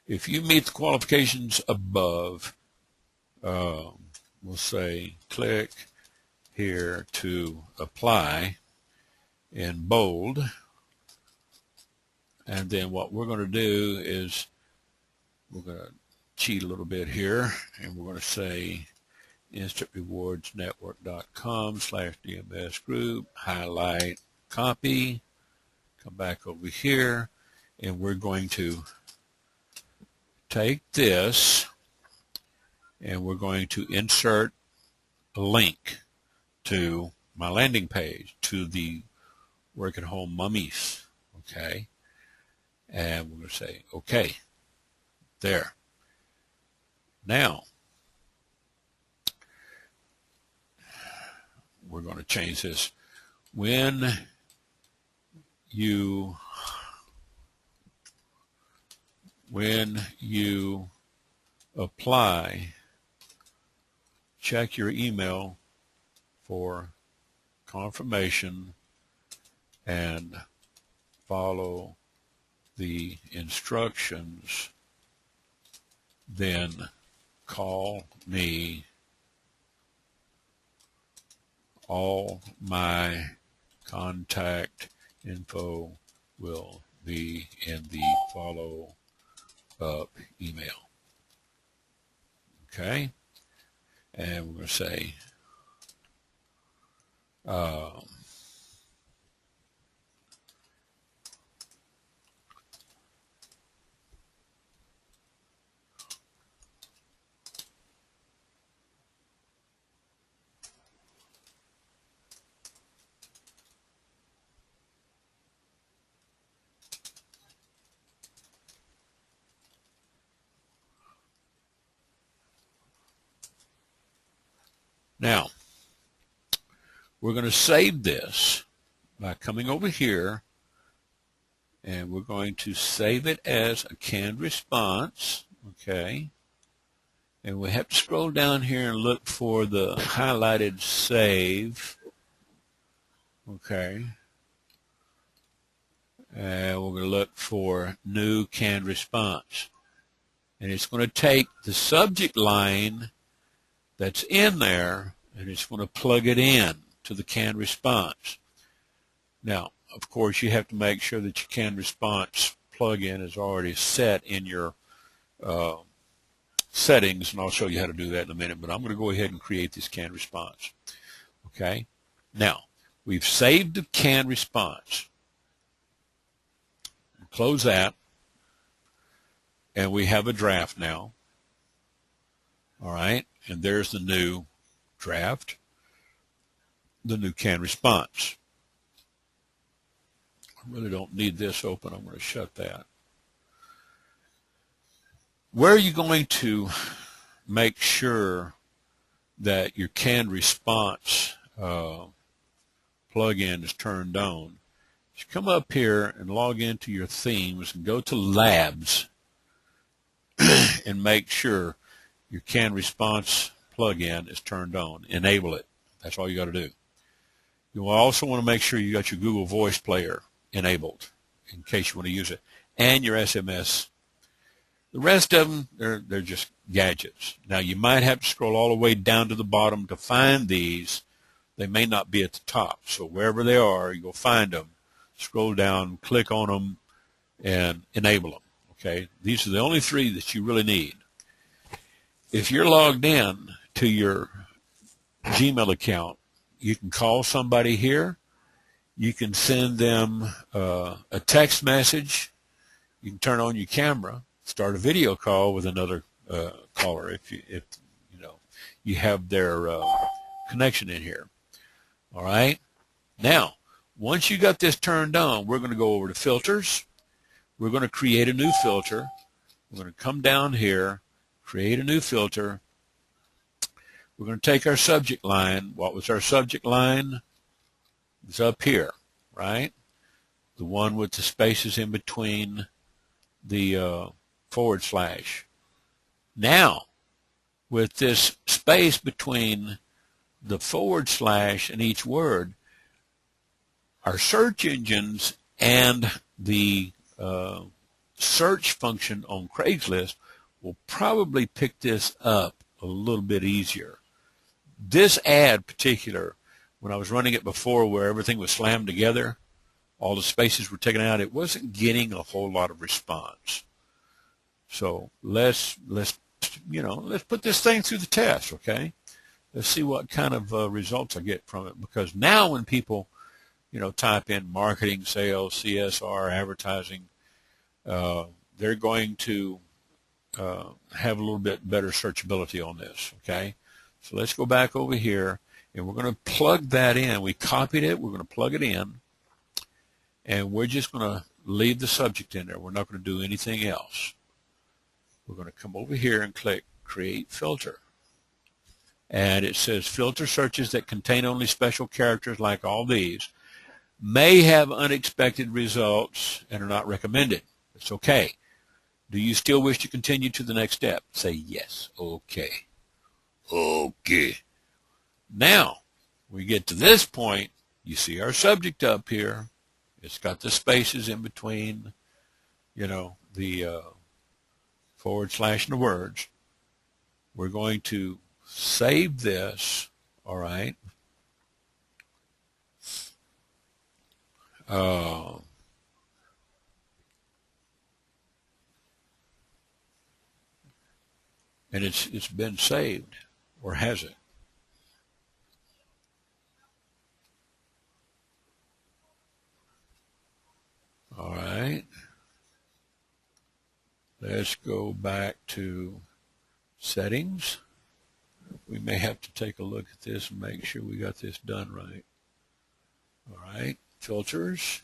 If you meet the qualifications above, we'll say click here to apply in bold. And then what we're going to do is we're going to cheat a little bit here, and we're going to say instantrewardsnetwork.com/DMS group, highlight, copy, come back over here, and we're going to take this and we're going to insert a link to my landing page, to the Work at Home Mummies. Okay. And we're going to say, okay, there. Now, we're going to change this. When you apply, check your email for confirmation and follow the instructions, then call me. All my contact info will be in the follow-up email. Okay? And we're going to say, now, We're going to save this by coming over here, and we're going to save it as a canned response, okay? And we have to scroll down here and look for the highlighted save, okay? And we're going to look for new canned response. And it's going to take the subject line that's in there, and it's going to plug it in to the canned response. Now, of course, you have to make sure that your canned response plugin is already set in your settings, and I'll show you how to do that in a minute, but I'm going to go ahead and create this canned response. Okay? Now, we've saved the canned response. Close that, and we have a draft now. All right? And there's the new draft, the new canned response. I really don't need this open. I'm going to shut that. Where are you going to make sure that your canned response plugin is turned on? Just come up here and log into your themes and go to Labs and make sure your canned response plugin is turned on. Enable it. That's all you got to do. You also want to make sure you got your Google Voice Player enabled in case you want to use it, and your SMS. The rest of them, they're just gadgets. Now, you might have to scroll all the way down to the bottom to find these. They may not be at the top. So wherever they are, you go find them, scroll down, click on them, and enable them. Okay? These are the only three that you really need. If you're logged in to your Gmail account, you can call somebody here. You can send them a text message. You can turn on your camera, start a video call with another caller if you know you have their connection in here. All right. Now, once you got this turned on, we're going to go over to filters. We're going to create a new filter. We're going to come down here, create a new filter. We're going to take our subject line. What was our subject line? It's up here, right? The one with the spaces in between the forward slash. Now, with this space between the forward slash and each word, our search engines and the search function on Craigslist will probably pick this up a little bit easier. This ad particular, when I was running it before where everything was slammed together, all the spaces were taken out, it wasn't getting a whole lot of response. So let's put this thing through the test, okay? Let's see what kind of results I get from it, because now when people, type in marketing, sales, CSR, advertising, they're going to have a little bit better searchability on this, okay? So let's go back over here, and we're going to plug that in. We copied it. We're going to plug it in, and we're just going to leave the subject in there. We're not going to do anything else. We're going to come over here and click Create Filter. And it says filter searches that contain only special characters like all these may have unexpected results and are not recommended. It's okay. Do you still wish to continue to the next step? Say yes. Okay. Okay. Now, we get to this point, you see our subject up here. It's got the spaces in between, the forward slash and the words. We're going to save this, all right. And it's been saved, or has it? All right. Let's go back to settings. We may have to take a look at this and make sure we got this done right. All right. Filters.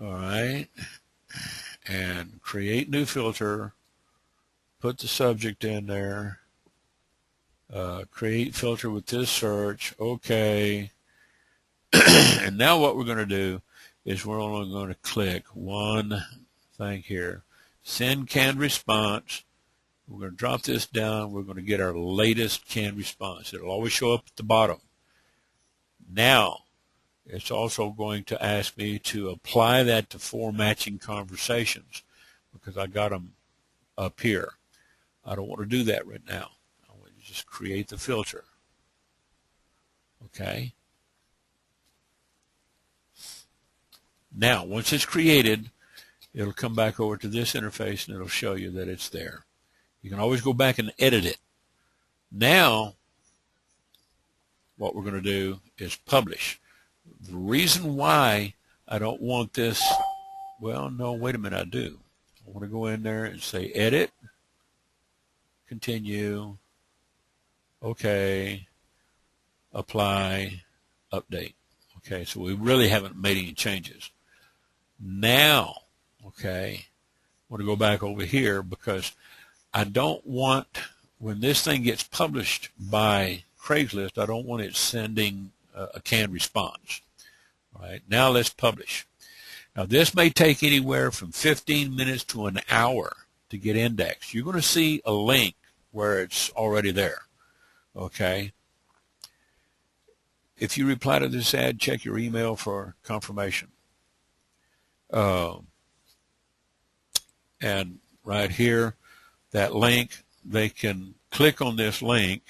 All right. And create new filter. Put the subject in there. Create filter with this search. Okay. And now what we're going to do is we're only going to click one thing here. Send canned response. We're going to drop this down. We're going to get our latest canned response. It'll always show up at the bottom. Now, it's also going to ask me to apply that to 4 matching conversations because I got them up here. I don't want to do that right now. I want to just create the filter. Okay. Now, once it's created, it'll come back over to this interface and it'll show you that it's there. You can always go back and edit it. Now, what we're going to do is publish. The reason why I don't want this, well, no, wait a minute, I do. I want to go in there and say edit, continue, okay, apply, update. Okay, so we really haven't made any changes. Now, okay, I want to go back over here because I don't want, when this thing gets published by Craigslist, I don't want it sending a canned response. All right, now let's publish. Now this may take anywhere from 15 minutes to an hour to get indexed. You're going to see a link where it's already there. Okay. If you reply to this ad, check your email for confirmation. And right here, that link, they can click on this link,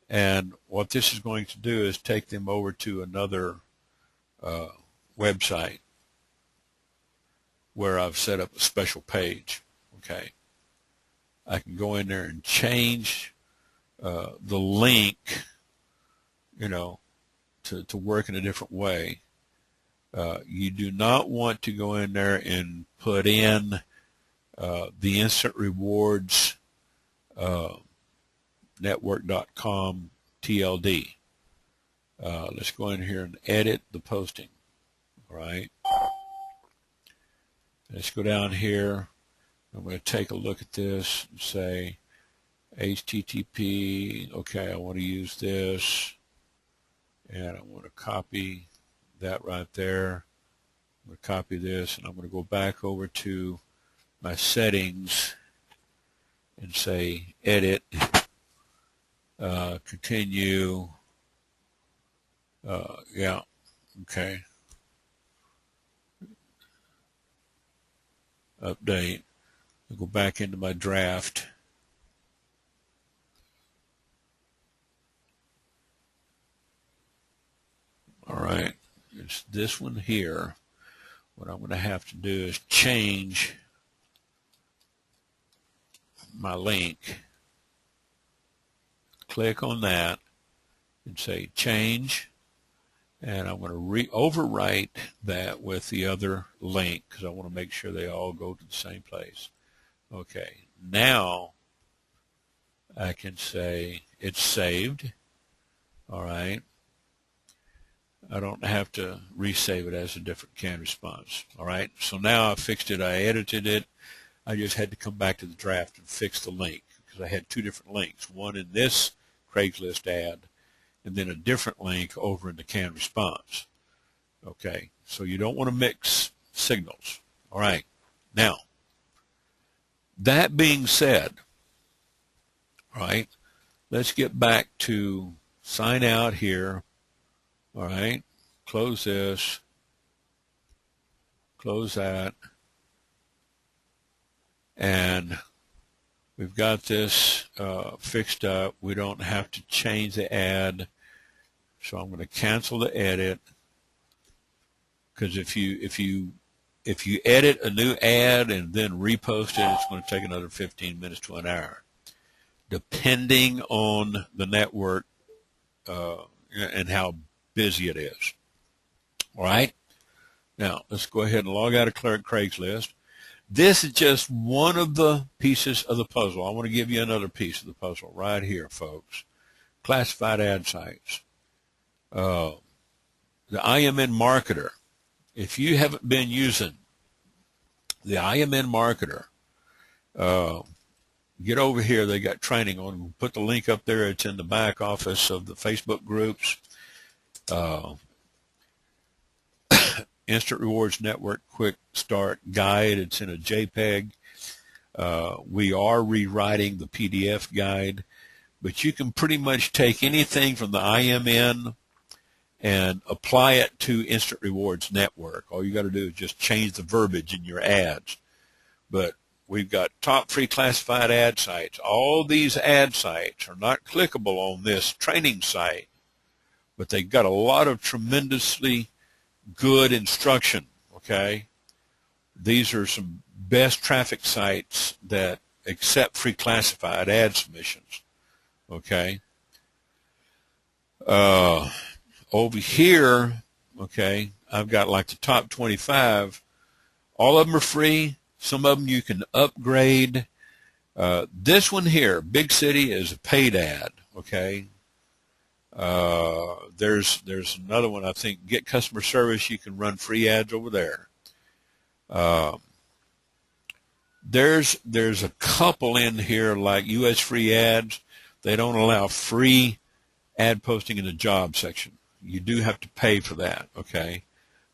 and what this is going to do is take them over to another website where I've set up a special page. Okay, I can go in there and change the link, you know, to work in a different way. You do not want to go in there and put in the instant rewards network.com TLD. Let's go in here and edit the posting. All right. Let's go down here. I'm going to take a look at this and say HTTP. Okay, I want to use this. And I want to copy that right there. I'm going to copy this, and I'm going to go back over to my settings and say edit, continue. Yeah, okay. Update. I'll go back into my draft. All right, it's this one here. What I'm going to have to do is change my link. Click on that and say change, and I'm going to overwrite that with the other link because I want to make sure they all go to the same place. Okay, now I can say it's saved. All right. I don't have to resave it as a different canned response. All right, so now I fixed it. I edited it. I just had to come back to the draft and fix the link because I had 2 different links, one in this Craigslist ad and then a different link over in the canned response. Okay, so you don't want to mix signals. All right, now, that being said, all right, let's get back to sign out here. All right, close this, close that, and we've got this fixed up. We don't have to change the ad, so I'm going to cancel the edit because if you edit a new ad and then repost it, it's going to take another 15 minutes to an hour, depending on the network and how busy it is. All right. Now let's go ahead and log out of Craigslist. This is just one of the pieces of the puzzle. I want to give you another piece of the puzzle right here, folks. Classified ad sites. The IMN Marketer. If you haven't been using the IMN Marketer, get over here. They got training on. We'll put the link up there. It's in the back office of the Facebook groups. Instant Rewards Network Quick Start Guide. It's in a JPEG. We are rewriting the PDF guide, but you can pretty much take anything from the IMN and apply it to Instant Rewards Network. All you got to do is just change the verbiage in your ads. But we've got top free classified ad sites. All these ad sites are not clickable on this training site, but they've got a lot of tremendously good instruction, okay? These are some best traffic sites that accept free classified ad submissions, okay? Over here, okay, I've got like the top 25. All of them are free. Some of them you can upgrade. This one here, Big City, is a paid ad, okay? There's another one, I think, Get Customer Service. You can run free ads over there. There's a couple in here like U.S. Free Ads. They don't allow free ad posting in the job section. You do have to pay for that, okay?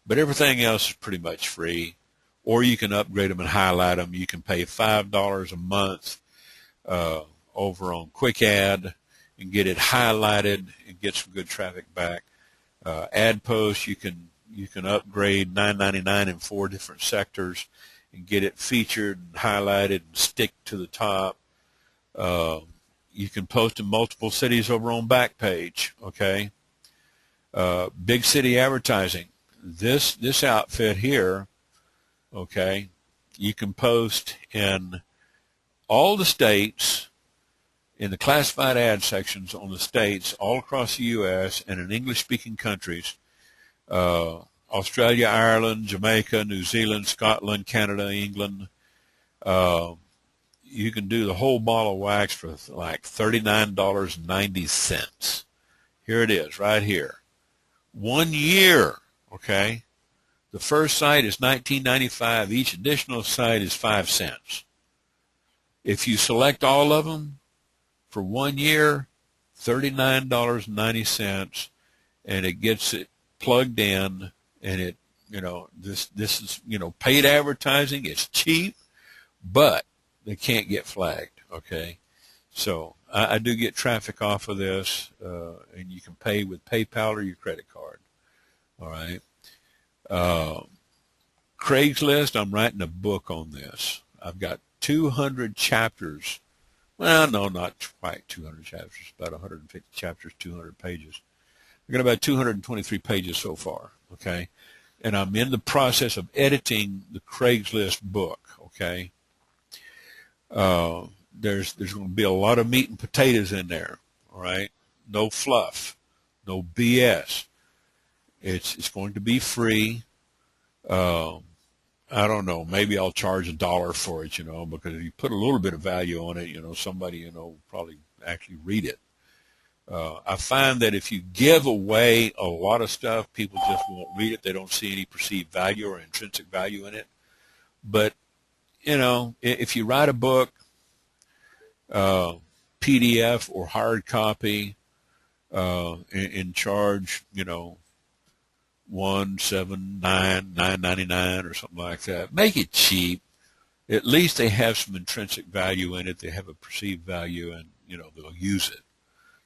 But everything else is pretty much free. Or you can upgrade them and highlight them. You can pay $5 a month over on Quick Ad and get it highlighted and get some good traffic back. Ad posts, you can upgrade $9.99 in 4 different sectors and get it featured and highlighted and stick to the top. You can post in multiple cities over on Backpage, okay? Big City Advertising. This outfit here, okay, you can post in all the states, in the classified ad sections on the states all across the U.S. and in English-speaking countries, Australia, Ireland, Jamaica, New Zealand, Scotland, Canada, England. You can do the whole ball of wax for like $39.90. Here it is, right here. 1 year, okay? The first site is $19.95. Each additional site is 5 cents. If you select all of them for 1 year, $39.90, and it gets it plugged in, and it, this is, paid advertising. It's cheap, but they can't get flagged, okay? So I do get traffic off of this, and you can pay with PayPal or your credit card, all right? Craigslist, I'm writing a book on this. I've got 200 chapters. Well, no, not quite 200 chapters, about 150 chapters, 200 pages. I've got about 223 pages so far, okay? And I'm in the process of editing the Craigslist book, okay? There's going to be a lot of meat and potatoes in there, all right? No fluff, no BS. It's going to be free. I don't know, maybe I'll charge $1 for it, because if you put a little bit of value on it, somebody, will probably actually read it. I find that if you give away a lot of stuff, people just won't read it. They don't see any perceived value or intrinsic value in it. But, if you write a book, PDF or hard copy, and charge, $179.999 or something like that. Make it cheap. At least they have some intrinsic value in it. They have a perceived value, and they'll use it.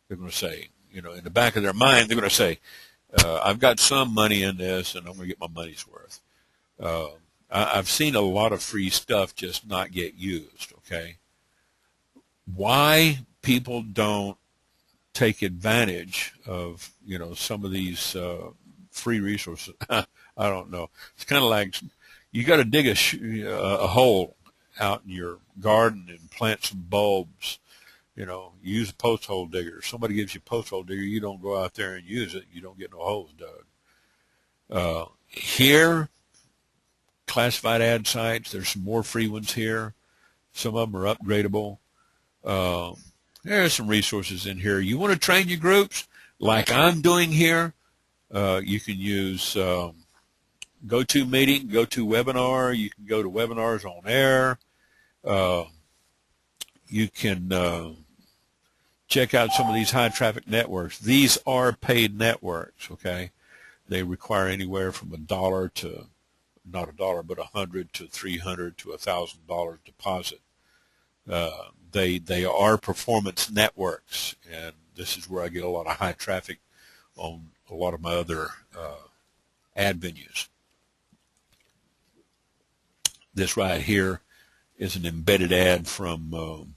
They're going to say, in the back of their mind, they're going to say, "I've got some money in this, and I'm going to get my money's worth." I've seen a lot of free stuff just not get used. Okay, why people don't take advantage of some of these free resources, I don't know. It's kind of like you got to dig a hole out in your garden and plant some bulbs. Use a post hole digger. Somebody gives you a post hole digger, you don't go out there and use it. You don't get no holes dug. Here, classified ad sites, there's some more free ones here. Some of them are upgradable. There's some resources in here. You want to train your groups like I'm doing here? You can use GoToMeeting, GoToWebinar. You can go to Webinars on Air. you can check out some of these high traffic networks. These are paid networks, okay? They require anywhere from $1 to, not $1, but $100 to $300 to $1,000 deposit. They are performance networks, and this is where I get a lot of high traffic on a lot of my other ad venues. This right here is an embedded ad from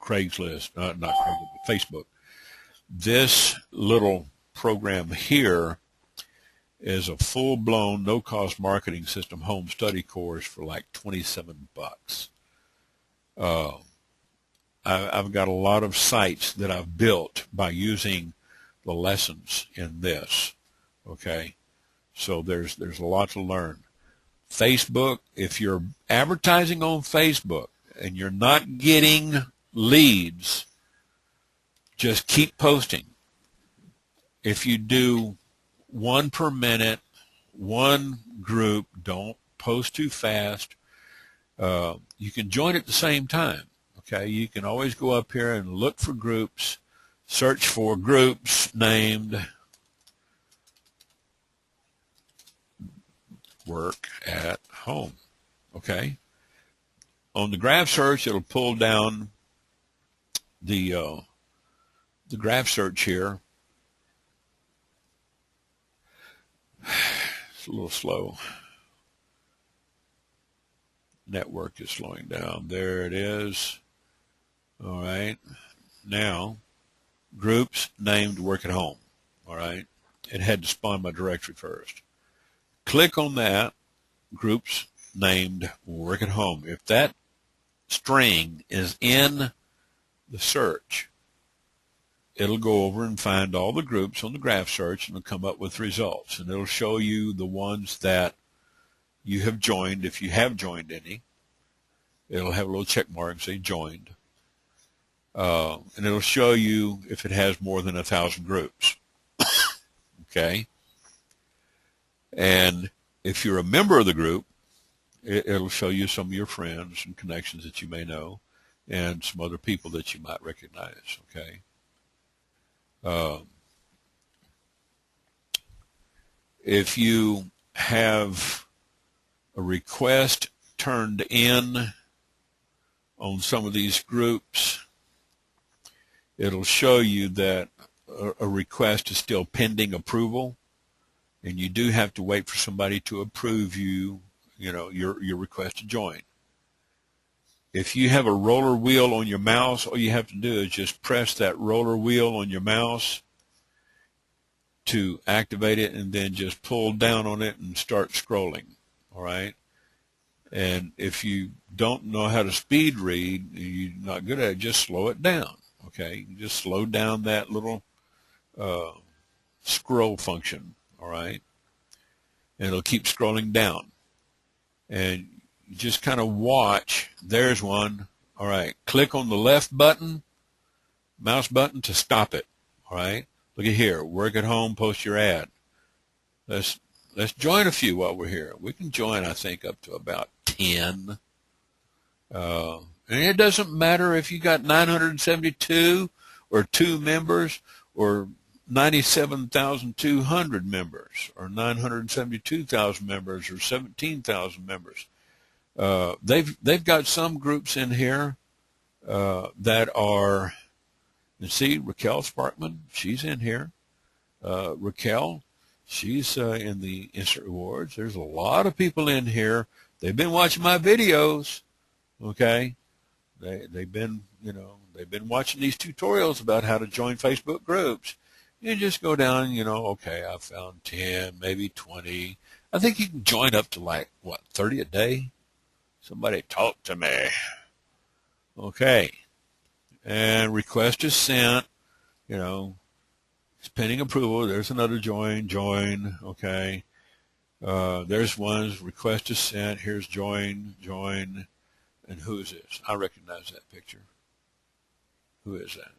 Craigslist, not Craigslist, but Facebook. This little program here is a full-blown, no-cost marketing system home study course for like 27 bucks. I've got a lot of sites that I've built by using the lessons in this. Okay, so there's a lot to learn. Facebook, if you're advertising on Facebook and you're not getting leads, just keep posting. If you do one per minute, one group, don't post too fast. You can join at the same time. Okay, you can always go up here and look for groups, search for groups named Work at Home. Okay, on the graph search, it'll pull down the graph search here. It's a little slow. Network is slowing down. There it is. All right. Now, groups named Work at Home. All right. It had to spawn my directory first. Click on that. Groups named Work at Home. If that string is in the search, it'll go over and find all the groups on the graph search and it'll come up with results. And it'll show you the ones that you have joined, if you have joined any. It'll have a little check mark and say joined. And it'll show you if it has more than 1,000 groups. Okay? And if you're a member of the group, it'll show you some of your friends and connections that you may know and some other people that you might recognize. Okay? If you have a request turned in on some of these groups, it'll show you that a request is still pending approval, and you do have to wait for somebody to approve your request to join. If you have a roller wheel on your mouse, all you have to do is just press that roller wheel on your mouse to activate it, and then just pull down on it and start scrolling. All right? And if you don't know how to speed read, you're not good at it, just slow it down. Okay? You just slow down that little scroll function. All right? And it'll keep scrolling down. And you just kind of watch. There's one. All right. Click on the left button, mouse button, to stop it. All right. Look at here. Work at home. Post your ad. Let's join a few while we're here. We can join, I think, up to about 10. And it doesn't matter if you got 972 or 2 members or 97,200 members or 972,000 members or 17,000 members. They've got some groups in here that are, you see, Raquel Sparkman, she's in here. Raquel, she's in the Instant Rewards. There's a lot of people in here. They've been watching my videos. Okay, they've been watching these tutorials about how to join Facebook groups. You just go down, okay, I found 10, maybe 20. I think you can join up to 30 a day? Somebody talk to me. Okay. And request is sent. It's pending approval. There's another join. Okay. There's one's request is sent. Here's join. And who is this? I recognize that picture. Who is that?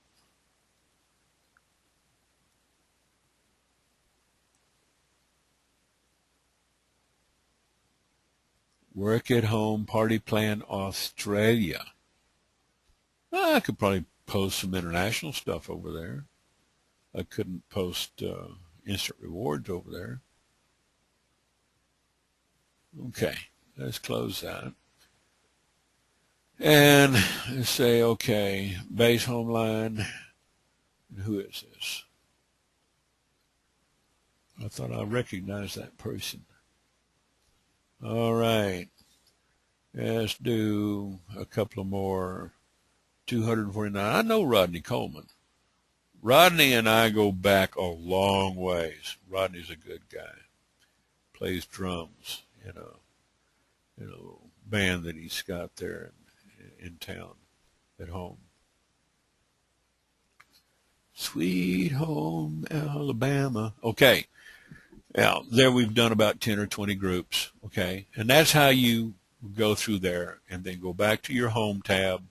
Work at Home Party Plan Australia. I could probably post some international stuff over there. I couldn't post instant rewards over there. Okay, let's close that. And let's say, okay, base home line. Who is this? I thought I recognized that person. All right. Let's do a couple of more. 249. I know Rodney Coleman. Rodney and I go back a long ways. Rodney's a good guy. Plays drums in a band that he's got there in town at home. Sweet home Alabama. Okay. Now, there we've done about 10 or 20 groups. Okay. And that's how you go through there and then go back to your home tab.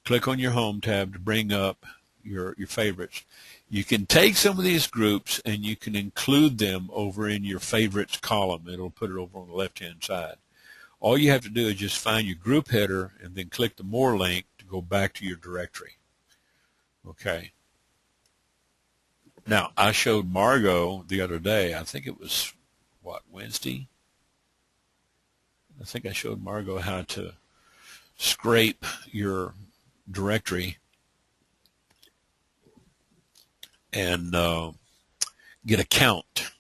Click on your home tab to bring up your favorites. You can take some of these groups and you can include them over in your favorites column. It'll put it over on the left-hand side. All you have to do is just find your group header and then click the More link to go back to your directory. Okay. Now, I showed Margot the other day. I think it was, Wednesday? I think I showed Margot how to scrape your directory and get a count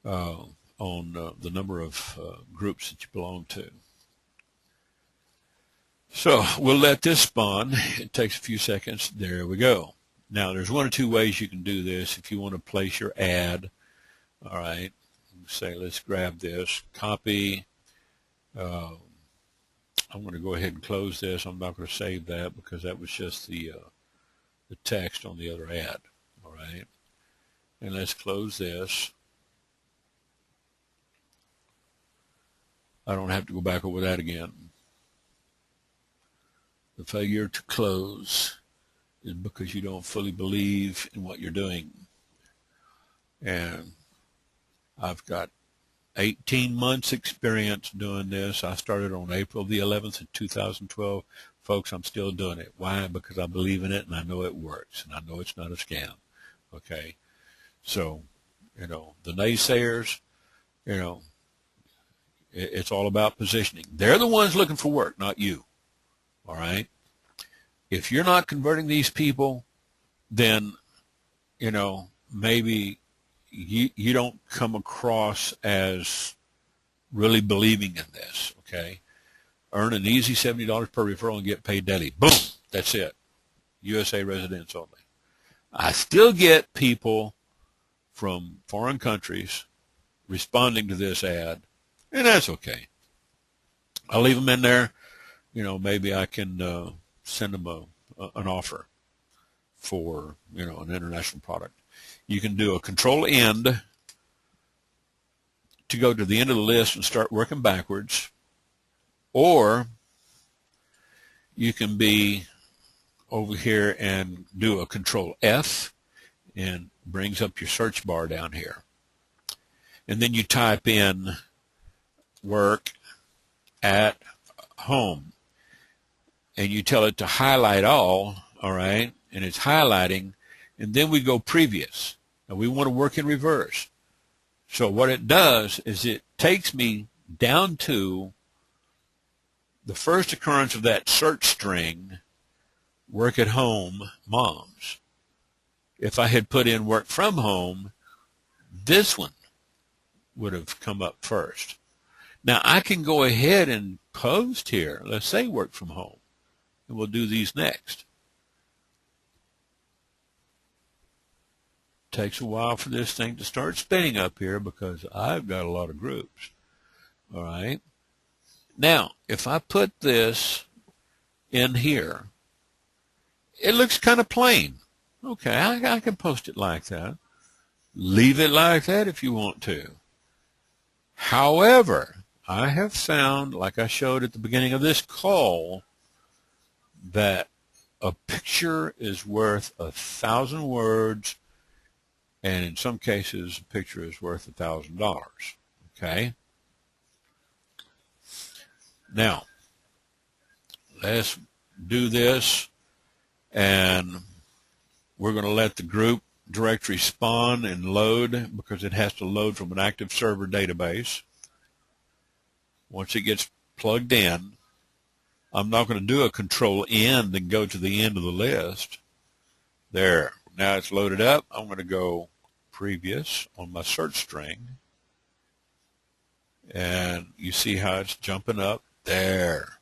on the number of groups that you belong to. So we'll let this spawn. It takes a few seconds. There we go. Now there's one or two ways you can do this if you want to place your ad. All right. Say, let's grab this, copy. I'm going to go ahead and close this. I'm not going to save that because that was just the text on the other ad. All right. And let's close this. I don't have to go back over that again. The failure to close is because you don't fully believe in what you're doing. And I've got 18 months experience doing this. I started on April the 11th of 2012. Folks, I'm still doing it. Why? Because I believe in it and I know it works and I know it's not a scam. Okay. So, the naysayers, it's all about positioning. They're the ones looking for work, not you. All right. If you're not converting these people, then, maybe you don't come across as really believing in this, okay? Earn an easy $70 per referral and get paid daily. Boom, that's it. USA residents only. I still get people from foreign countries responding to this ad, and that's okay. I'll leave them in there. Maybe I can send them an offer for, an international product. You can do a control end to go to the end of the list and start working backwards, or you can be over here and do a control F and brings up your search bar down here. And then you type in work at home and you tell it to highlight all right, and it's highlighting, and then we go previous. Now we want to work in reverse. So what it does is it takes me down to the first occurrence of that search string, work at home moms. If I had put in work from home, this one would have come up first. Now I can go ahead and post here. Let's say work from home, and we'll do these next. Takes a while for this thing to start spinning up here because I've got a lot of groups. All right. Now, if I put this in here, it looks kind of plain. Okay, I can post it like that. Leave it like that if you want to. However, I have found, like I showed at the beginning of this call, that a picture is worth 1,000 words, and in some cases, a picture is worth $1,000. Okay? Now, let's do this, and we're going to let the group directory spawn and load, because it has to load from an active server database. Once it gets plugged in, I'm not going to do a control end and go to the end of the list. There. Now it's loaded up. I'm going to go previous on my search string. And you see how it's jumping up there.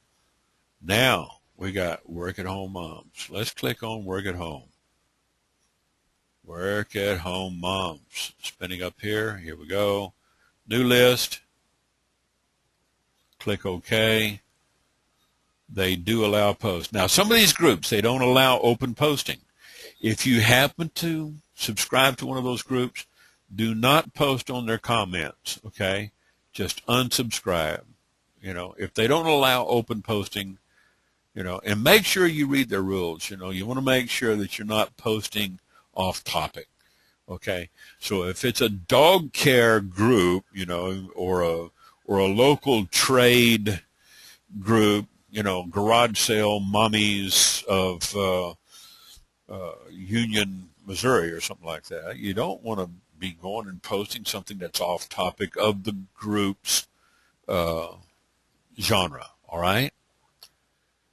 Now we got work at home moms. Let's click on work at home. Work at home moms. Spinning up here. Here we go. New list. Click OK. They do allow posts. Now, some of these groups, they don't allow open posting. If you happen to subscribe to one of those groups, do not post on their comments, okay? Just unsubscribe. You know, if they don't allow open posting, you know, and make sure you read their rules. You know, you want to make sure that you're not posting off topic, okay? So if it's a dog care group, you know, or a local trade group, you know, garage sale mommies of Union, Missouri or something like that, you don't want to be going and posting something that's off topic of the group's genre, all right?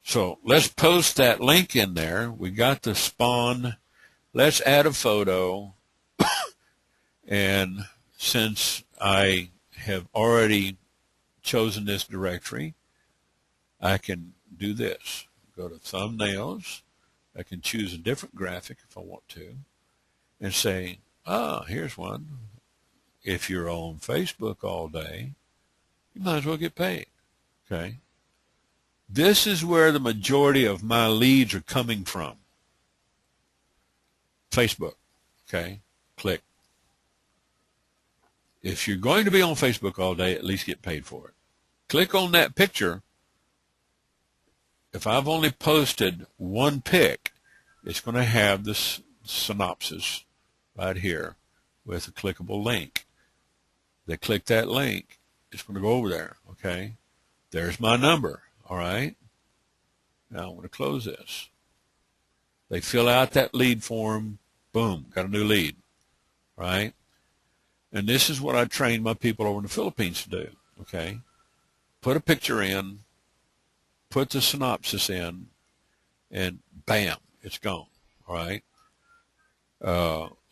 So let's post that link in there. We got the spawn. Let's add a photo. And since I have already chosen this directory, I can do this. Go to thumbnails. I can choose a different graphic if I want to and say, here's one. If you're on Facebook all day, you might as well get paid. Okay. This is where the majority of my leads are coming from. Facebook. Okay. Click. If you're going to be on Facebook all day, at least get paid for it. Click on that picture. If I've only posted one pic, it's going to have this synopsis right here with a clickable link. They click that link, it's going to go over there, okay? There's my number, all right? Now I'm going to close this. They fill out that lead form, boom, got a new lead, right? And this is what I train my people over in the Philippines to do, okay? Put a picture in, put the synopsis in, and bam, it's gone. All right.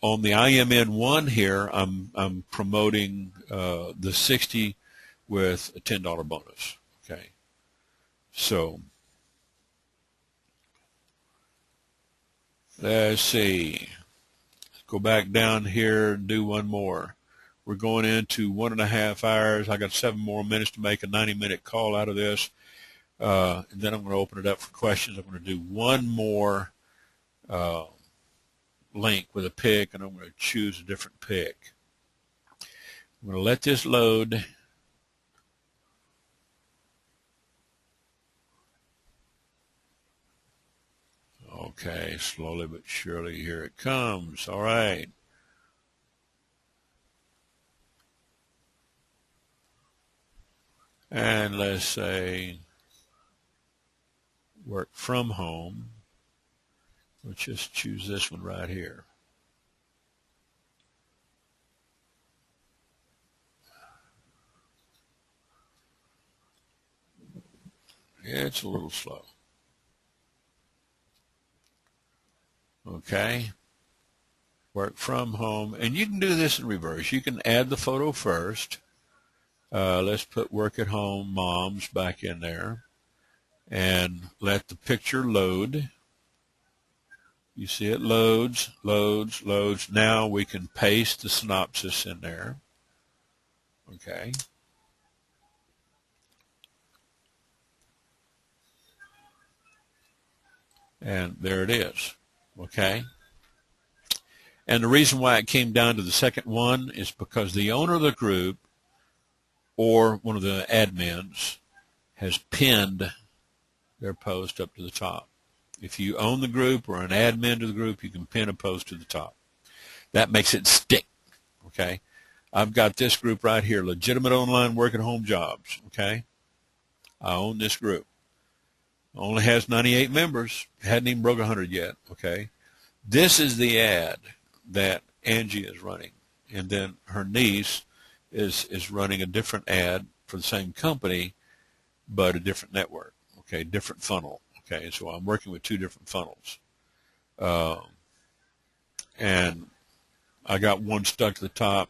On the IMN1 here, I'm promoting the 60 with a $10 bonus. Okay. So let's see. Let's go back down here and do one more. We're going into 1.5 hours. I got 7 more minutes to make a 90-minute call out of this. And then I'm going to open it up for questions. I'm going to do one more link with a pic, and I'm going to choose a different pic. I'm going to let this load. Okay, slowly but surely, here it comes. All right. And let's say work from home. Let's just choose this one right here. Yeah, it's a little slow. Okay. Work from home. And you can do this in reverse. You can add the photo first. Let's put work at home moms back in there and let the picture load. You see it loads, loads, loads. Now we can paste the synopsis in there. Okay. And there it is. Okay. And the reason why it came down to the second one is because the owner of the group or one of the admins has pinned their post up to the top. If you own the group or an admin to the group, you can pin a post to the top. That makes it stick, okay? I've got this group right here, Legitimate Online Work at Home Jobs, okay? I own this group. Only has 98 members. Hadn't even broke 100 yet. Okay. This is the ad that Angie is running. And then her niece is running a different ad for the same company, but a different network. Okay. Different funnel. Okay. So I'm working with two different funnels. And I got one stuck to the top,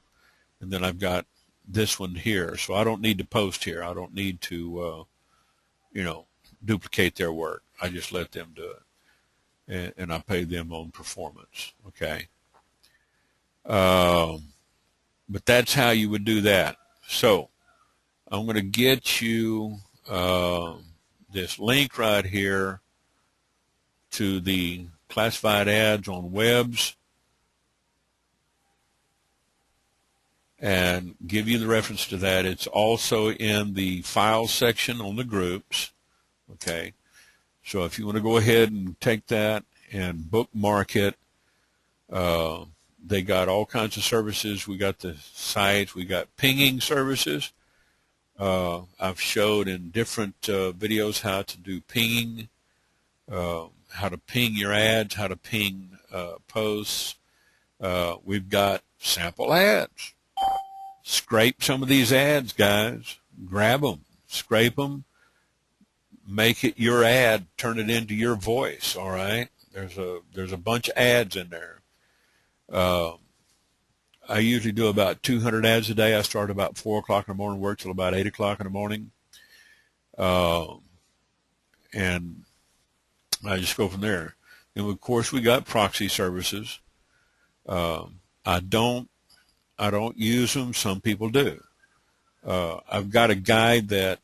and then I've got this one here. So I don't need to post here. I don't need to, duplicate their work. I just let them do it, and I pay them on performance. Okay. But that's how you would do that. So I'm going to get you this link right here to the classified ads on webs, and give you the reference to that. It's also in the files section on the groups. Okay, so if you want to go ahead and take that and bookmark it, they got all kinds of services. We got the sites. We got pinging services. I've showed in different videos how to do pinging, how to ping your ads, how to ping posts. We've got sample ads. Scrape some of these ads, guys. Grab them, scrape them, make it your ad, turn it into your voice. All right. There's a bunch of ads in there. I usually do about 200 ads a day. I start about 4 o'clock in the morning, work till about 8 o'clock in the morning. And I just go from there. And of course we got proxy services. I don't use them. Some people do. I've got a guy that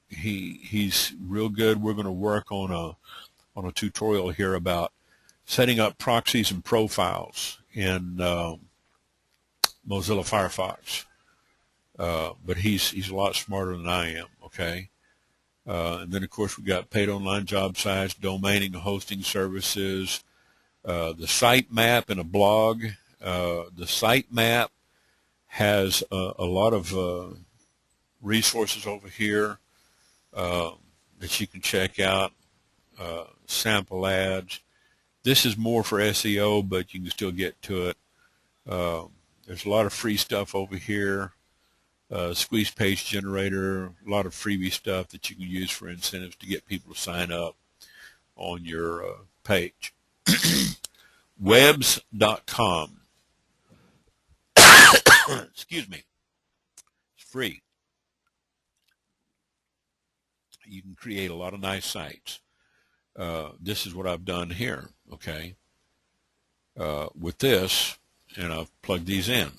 he's real good. We're going to work on a tutorial here about setting up proxies and profiles in Mozilla Firefox. But he's a lot smarter than I am. Okay. And then of course we got paid online job sites, domaining and hosting services, the site map and a blog. The site map has a lot of resources over here that you can check out, sample ads. This is more for SEO, but you can still get to it. There's a lot of free stuff over here, squeeze page generator, a lot of freebie stuff that you can use for incentives to get people to sign up on your page. Webs.com. Excuse me. It's free. You can create a lot of nice sites. This is what I've done here, okay, with this, and I've plugged these in.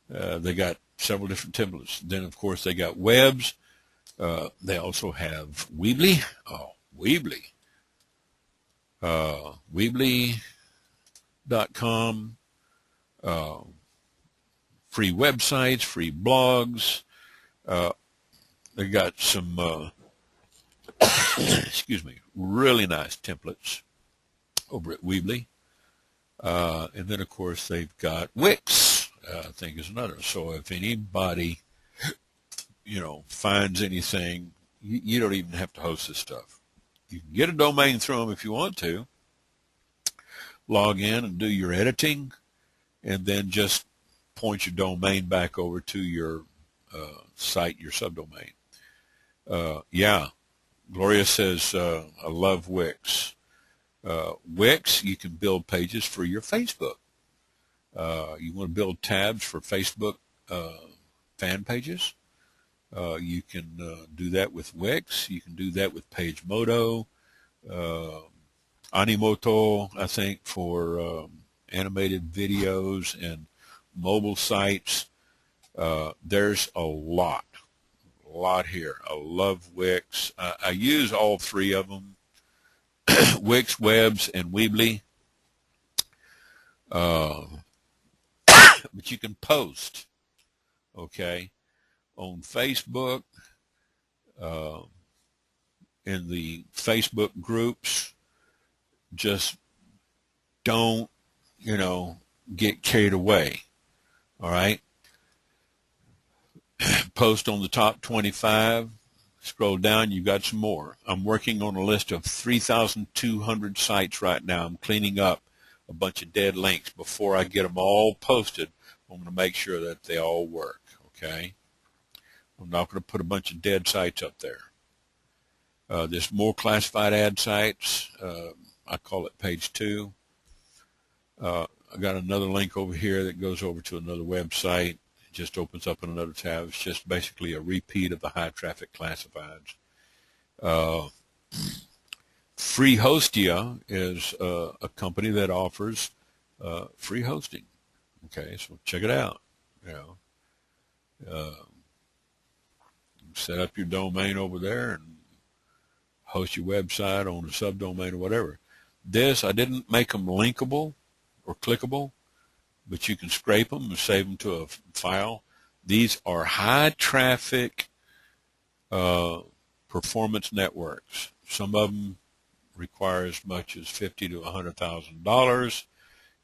They got several different templates. Then, of course, they got webs. They also have Weebly. Oh, Weebly. Weebly.com. Free websites, free blogs. They got some, excuse me, really nice templates over at Weebly. And then, of course, they've got Wix, I think is another. So if anybody, finds anything, you don't even have to host this stuff. You can get a domain through them if you want to. Log in and do your editing, and then just point your domain back over to your site, your subdomain. Yeah, Gloria says, I love Wix. Wix, you can build pages for your Facebook. You want to build tabs for Facebook fan pages. You can do that with Wix. You can do that with PageModo, Animoto, I think, for animated videos and mobile sites. There's a lot here. I love Wix. I use all three of them, Wix, Webs, and Weebly. But you can post, okay, on Facebook, in the Facebook groups. Just don't, get carried away, all right? Post on the top 25, Scroll down, you've got some more. I'm working on a list of 3,200 sites right now. I'm cleaning up a bunch of dead links. Before I get them all posted, I'm going to make sure that they all work, okay? I'm not going to put a bunch of dead sites up there. There's more classified ad sites. I call it page 2. I got another link over here that goes over to another website. It just opens up in another tab. It's just basically a repeat of the high traffic classifieds. Freehostia is a company that offers free hosting. Okay, so check it out. You know, set up your domain over there and host your website on a subdomain or whatever. This, I didn't make them linkable or clickable, but you can scrape them and save them to a file. These are high traffic performance networks. Some of them require as much as $50,000 to $100,000.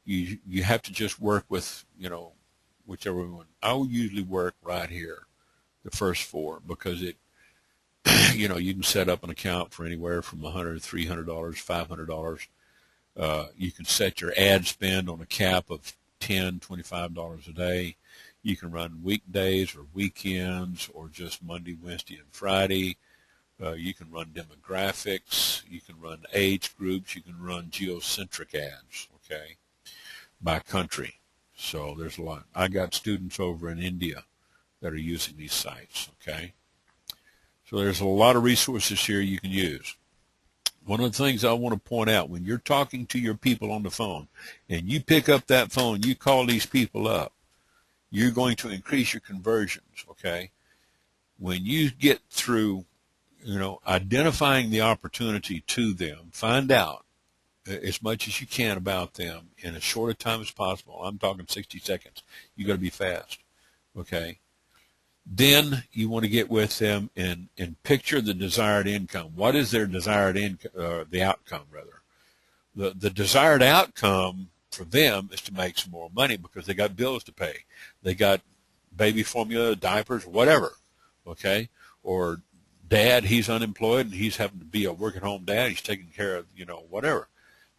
You have to just work with, you know, whichever one. I will usually work right here, the first 4, because it, you know, you can set up an account for anywhere from $100, $300, $500. You can set your ad spend on a cap of $10, $25 a day. You can run weekdays or weekends or just Monday, Wednesday, and Friday. You can run demographics. You can run age groups. You can run geocentric ads, okay, by country. So there's a lot. I got students over in India that are using these sites, okay? So there's a lot of resources here you can use. One of the things I want to point out, when you're talking to your people on the phone and you pick up that phone, you call these people up, you're going to increase your conversions, okay? When you get through, you know, identifying the opportunity to them, find out as much as you can about them in as short a time as possible. I'm talking 60 seconds. You got to be fast, okay? Then you want to get with them and picture the desired income. What is their desired income, the outcome rather? The desired outcome for them is to make some more money because they got bills to pay. They got baby formula, diapers, whatever, okay? Or dad, he's unemployed and he's having to be a work-at-home dad. He's taking care of, you know, whatever.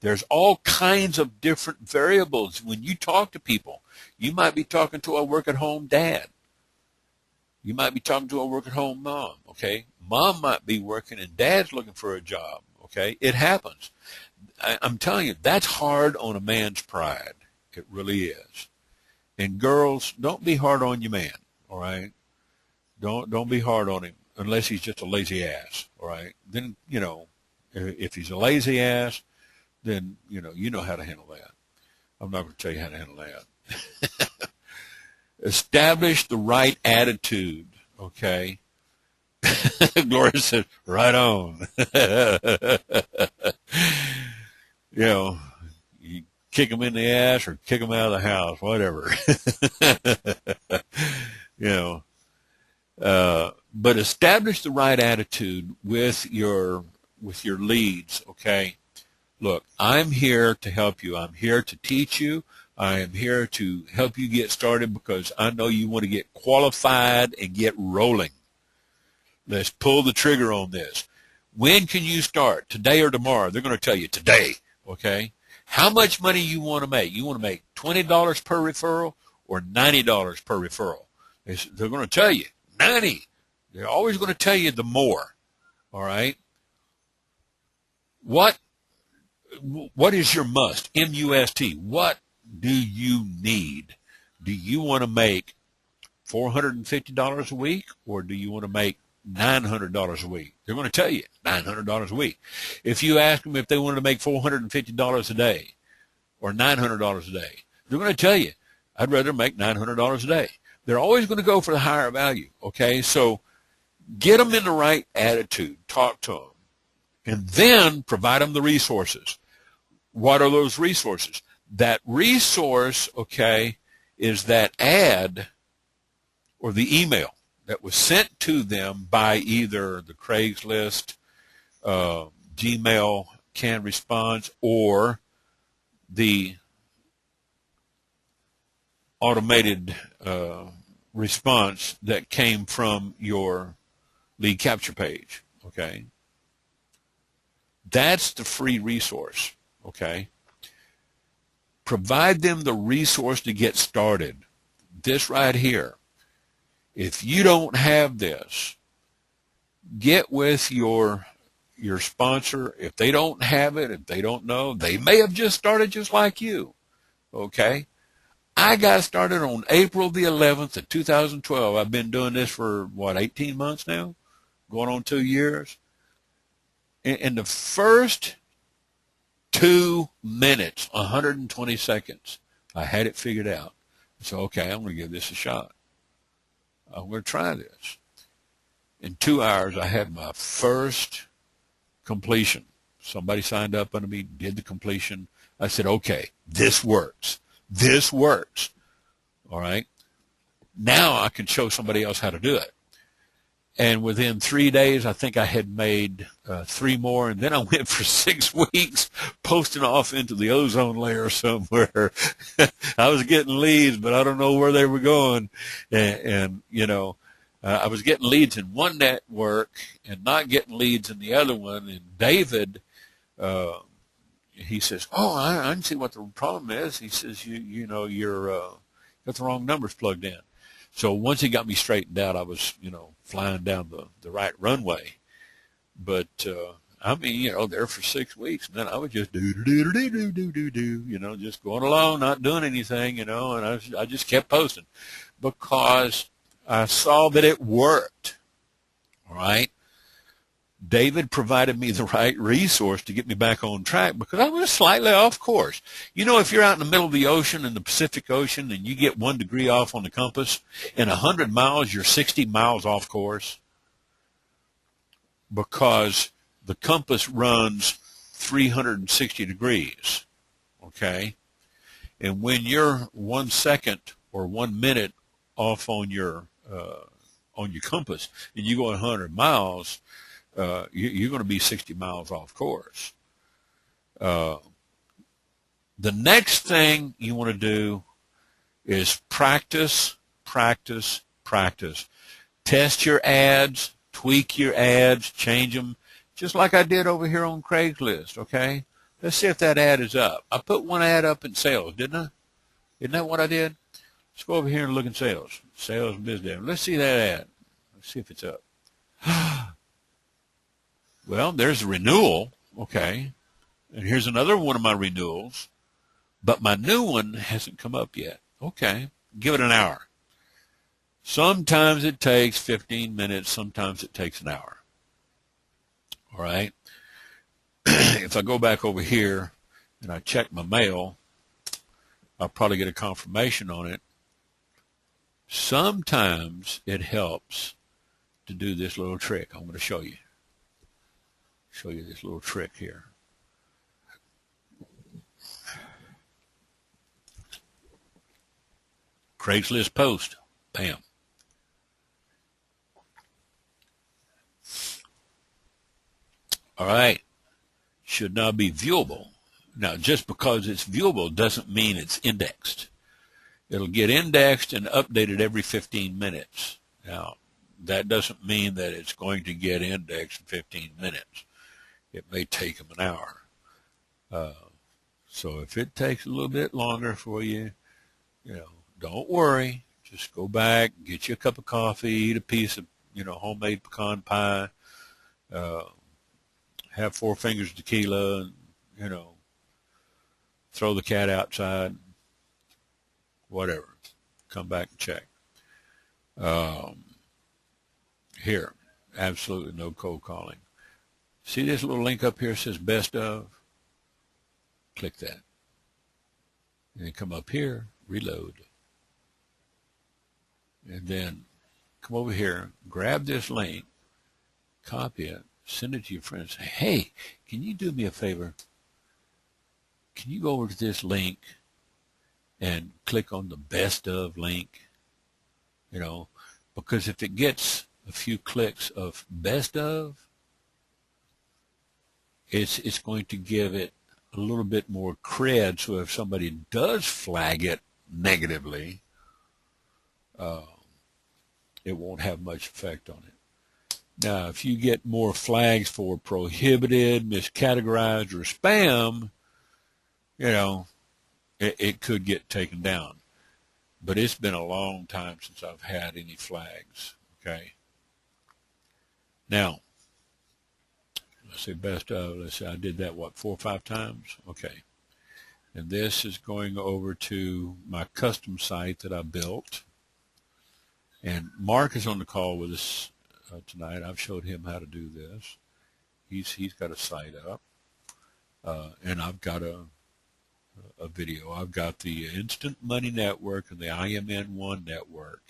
There's all kinds of different variables. When you talk to people, you might be talking to a work-at-home dad. You might be talking to a work-at-home mom, okay? Mom might be working and dad's looking for a job, okay? It happens. I'm telling you, that's hard on a man's pride. It really is. And girls, don't be hard on your man, all right? Don't be hard on him unless he's just a lazy ass, all right? Then, you know, if he's a lazy ass, then, you know how to handle that. I'm not going to tell you how to handle that. Establish the right attitude, okay? Gloria said, right on. You know, you kick them in the ass or kick them out of the house, whatever. You know, but establish the right attitude with your leads, okay? Look, I'm here to help you. I'm here to teach you. I am here to help you get started because I know you want to get qualified and get rolling. Let's pull the trigger on this. When can you start? Today or tomorrow? They're going to tell you today, okay? How much money you want to make? You want to make $20 per referral or $90 per referral? They're going to tell you 90. They're always going to tell you the more, all right? What is your must? M-U-S-T. What do you need? Do you want to make $450 a week or do you want to make $900 a week? They're going to tell you $900 a week. If you ask them if they wanted to make $450 a day or $900 a day, they're going to tell you, I'd rather make $900 a day. They're always going to go for the higher value, okay? So get them in the right attitude. Talk to them. And then provide them the resources. What are those resources? That resource, okay, is that ad or the email that was sent to them by either the Craigslist, Gmail canned response, or the automated response that came from your lead capture page, okay? That's the free resource, okay? Provide them the resource to get started. This right here. If you don't have this, get with your sponsor. If they don't have it, if they don't know, they may have just started just like you, okay? I got started on April the 11th of 2012. I've been doing this for, 18 months now? Going on 2 years. In the first 2 minutes, 120 seconds, I had it figured out. So, okay, I'm going to give this a shot. I'm going to try this. In 2 hours, I had my first completion. Somebody signed up under me, did the completion. I said, okay, this works. This works. All right. Now I can show somebody else how to do it. And within 3 days, I think I had made 3 more. And then I went for 6 weeks posting off into the ozone layer somewhere. I was getting leads, but I don't know where they were going. And I was getting leads in one network and not getting leads in the other one. And David, he says, oh, I can see what the problem is. He says, you're got the wrong numbers plugged in. So once he got me straightened out, I was, flying down the right runway. But, there for 6 weeks, and then I would just just going along, not doing anything, and I just kept posting because I saw that it worked. All right. David provided me the right resource to get me back on track because I was slightly off course. If you're out in the middle of the ocean, in the Pacific Ocean, and you get 1 degree off on the compass, in 100 miles, you're 60 miles off course because the compass runs 360 degrees, okay? And when you're 1 second or 1 minute off on your compass and you go 100 miles, you're going to be 60 miles off course. The next thing you want to do is practice, practice, practice. Test your ads, tweak your ads, change them, just like I did over here on Craigslist, okay? Let's see if that ad is up. I put one ad up in sales, didn't I? Isn't that what I did? Let's go over here and look in sales. Sales and business. Let's see that ad. Let's see if it's up. Well, there's a renewal, okay, and here's another one of my renewals, but my new one hasn't come up yet. Okay, give it an hour. Sometimes it takes 15 minutes, sometimes it takes an hour. All right, if I go back over here and I check my mail, I'll probably get a confirmation on it. Sometimes it helps to do this little trick. I'm going to show you this little trick here. Craigslist post. Bam. All right. Should now be viewable. Now, just because it's viewable doesn't mean it's indexed. It'll get indexed and updated every 15 minutes. Now, that doesn't mean that it's going to get indexed in 15 minutes. It may take them an hour. So if it takes a little bit longer for you, don't worry. Just go back, get you a cup of coffee, eat a piece of, homemade pecan pie, have 4 fingers of tequila, and, throw the cat outside, whatever. Come back and check. Here, absolutely no cold calling. See this little link up here says best of? Click that. And then come up here, reload. And then come over here, grab this link, copy it, send it to your friends. Say, hey, can you do me a favor? Can you go over to this link and click on the best of link? Because if it gets a few clicks of best of, it's going to give it a little bit more cred. So if somebody does flag it negatively, it won't have much effect on it. Now, if you get more flags for prohibited, miscategorized, or spam, it could get taken down. But it's been a long time since I've had any flags, okay? Now, let's say let's say I did that, 4 or 5 times? Okay. And this is going over to my custom site that I built. And Mark is on the call with us tonight. I've showed him how to do this. He's got a site up. And I've got a video. I've got the Instant Money Network and the IMN1 Network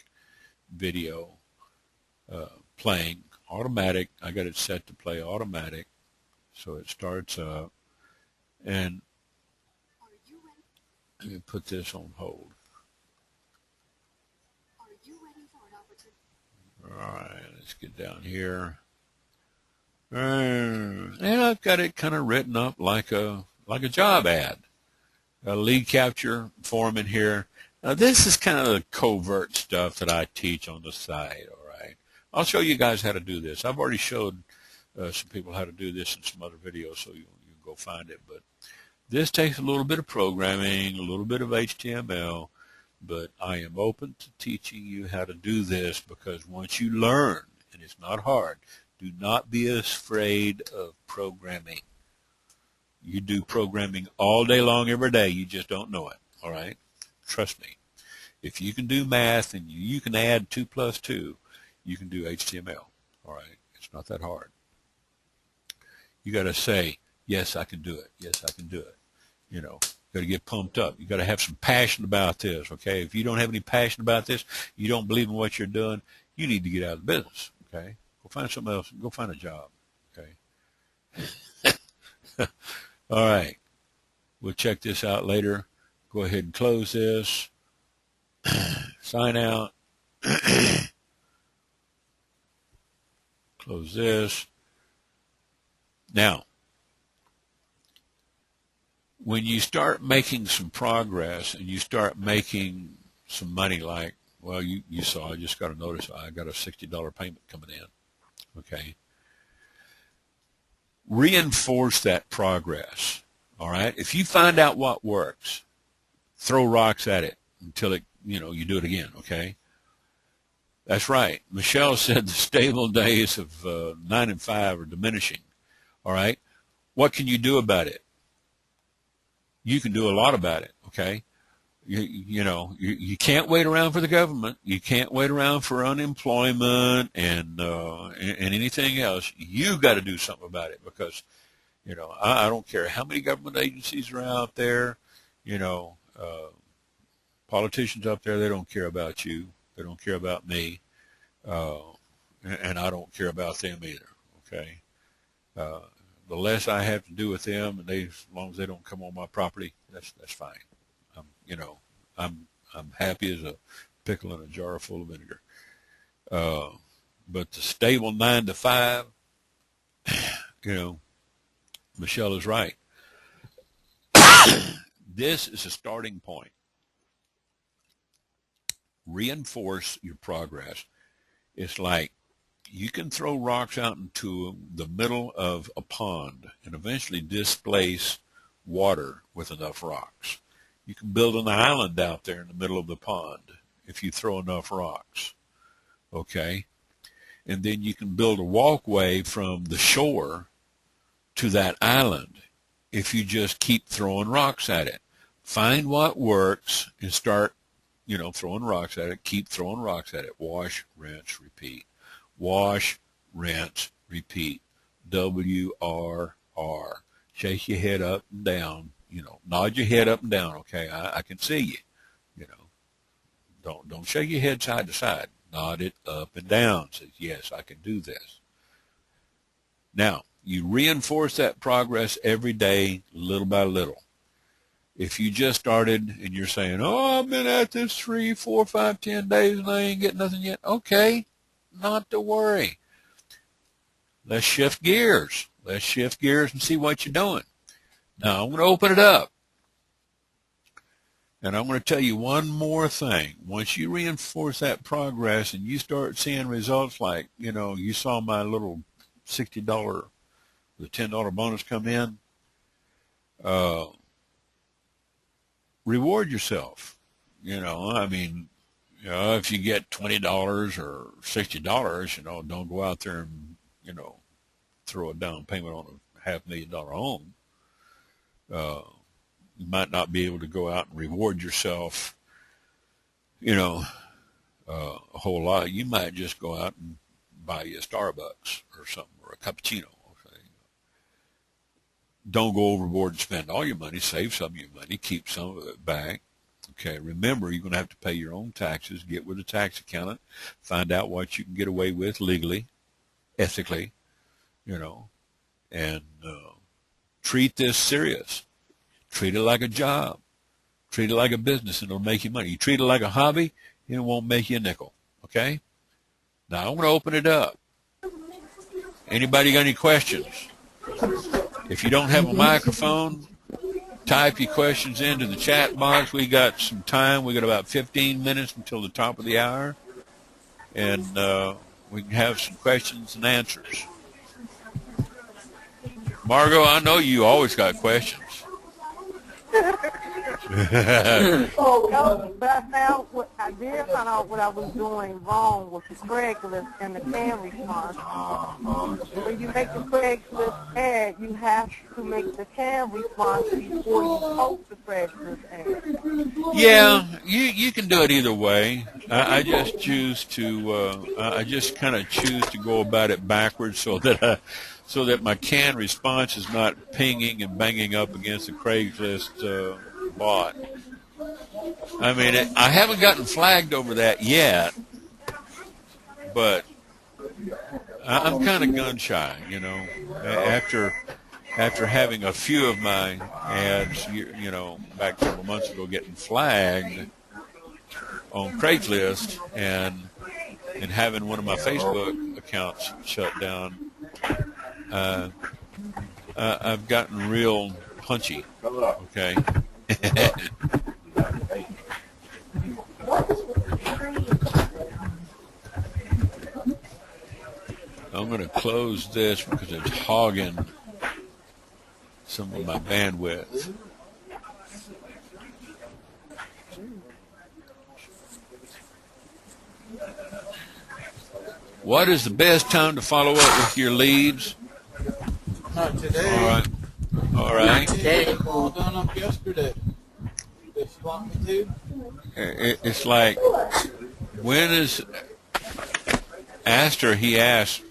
video playing automatic. I got it set to play automatic, so it starts up. And let me put this on hold. All right, let's get down here. And I've got it kind of written up like a job ad. A lead capture form in here. Now, this is kind of the covert stuff that I teach on the site, all right? I'll show you guys how to do this. I've already showed some people how to do this in some other videos, so you can go find it. But this takes a little bit of programming, a little bit of HTML, but I am open to teaching you how to do this, because once you learn, and it's not hard, do not be afraid of programming. You do programming all day long, every day. You just don't know it, all right? Trust me. If you can do math and you can add 2 plus 2, you can do HTML, all right? It's not that hard. You got to say, yes, I can do it. Yes, I can do it. You got to get pumped up. You got to have some passion about this, okay? If you don't have any passion about this, you don't believe in what you're doing, you need to get out of the business, okay? Go find something else. Go find a job, okay? All right. We'll check this out later. Go ahead and close this. Sign out. Close this. Now, when you start making some progress and you start making some money, like, well, you saw, I just got a notice, I got a $60 payment coming in, okay? Reinforce that progress, all right? If you find out what works, throw rocks at it until you do it again, okay? That's right. Michelle said the stable days of 9 and 5 are diminishing, all right? What can you do about it? You can do a lot about it, okay? You can't wait around for the government. You can't wait around for unemployment and anything else. You got to do something about it, because, I don't care how many government agencies are out there, politicians up there, they don't care about you. They don't care about me. And I don't care about them either, okay? The less I have to do with them, and as long as they don't come on my property, that's fine. I'm happy as a pickle in a jar full of vinegar. But the stable 9 to 5, Michelle is right. This is a starting point. Reinforce your progress. It's like you can throw rocks out into the middle of a pond and eventually displace water with enough rocks. You can build an island out there in the middle of the pond if you throw enough rocks, okay? And then you can build a walkway from the shore to that island if you just keep throwing rocks at it. Find what works and start, throwing rocks at it. Keep throwing rocks at it. Wash, rinse, repeat. Wash, rinse, repeat. WRR. Shake your head up and down. Nod your head up and down, okay? I can see you. Don't shake your head side to side. Nod it up and down. Says, yes, I can do this. Now, you reinforce that progress every day, little by little. If you just started and you're saying, oh, I've been at this 3, 4, 5, 10 days and I ain't getting nothing yet. Okay, not to worry. Let's shift gears. Let's shift gears and see what you're doing. Now, I'm going to open it up. And I'm going to tell you one more thing. Once you reinforce that progress and you start seeing results like, you saw my little $60 with a $10 bonus come in, reward yourself. If you get $20 or $60, don't go out there and, throw a down payment on a $500,000 home. You might not be able to go out and reward yourself, a whole lot. You might just go out and buy you a Starbucks or something, or a cappuccino. Okay? Don't go overboard and spend all your money. Save some of your money. Keep some of it back. Okay, remember, you're going to have to pay your own taxes. Get with a tax accountant. Find out what you can get away with legally, ethically, and treat this serious. Treat it like a job. Treat it like a business, and it'll make you money. You treat it like a hobby, and it won't make you a nickel. Okay? Now, I'm going to open it up. Anybody got any questions? If you don't have a microphone, type your questions into the chat box. We got some time. We got about 15 minutes until the top of the hour, and we can have some questions and answers. Margot, I know you always got questions. But I did find out what I was doing wrong with the Craigslist and the can response. When you make the Craigslist ad, you have to make the can response before you post the Craigslist ad. Yeah, you can do it either way. I just choose to I just kind of choose to go about it backwards so that my can response is not pinging and banging up against the Craigslist bot. I mean, I haven't gotten flagged over that yet, but I'm kind of gun shy, After having a few of my ads, back several months ago, getting flagged on Craigslist and having one of my Facebook accounts shut down, I've gotten real punchy. Okay. I'm going to close this because it's hogging some of my bandwidth. What is the best time to follow up with your leads? Not today. All right. Today. All done up yesterday. If you want me to. It's like, when is, Astor, he asked,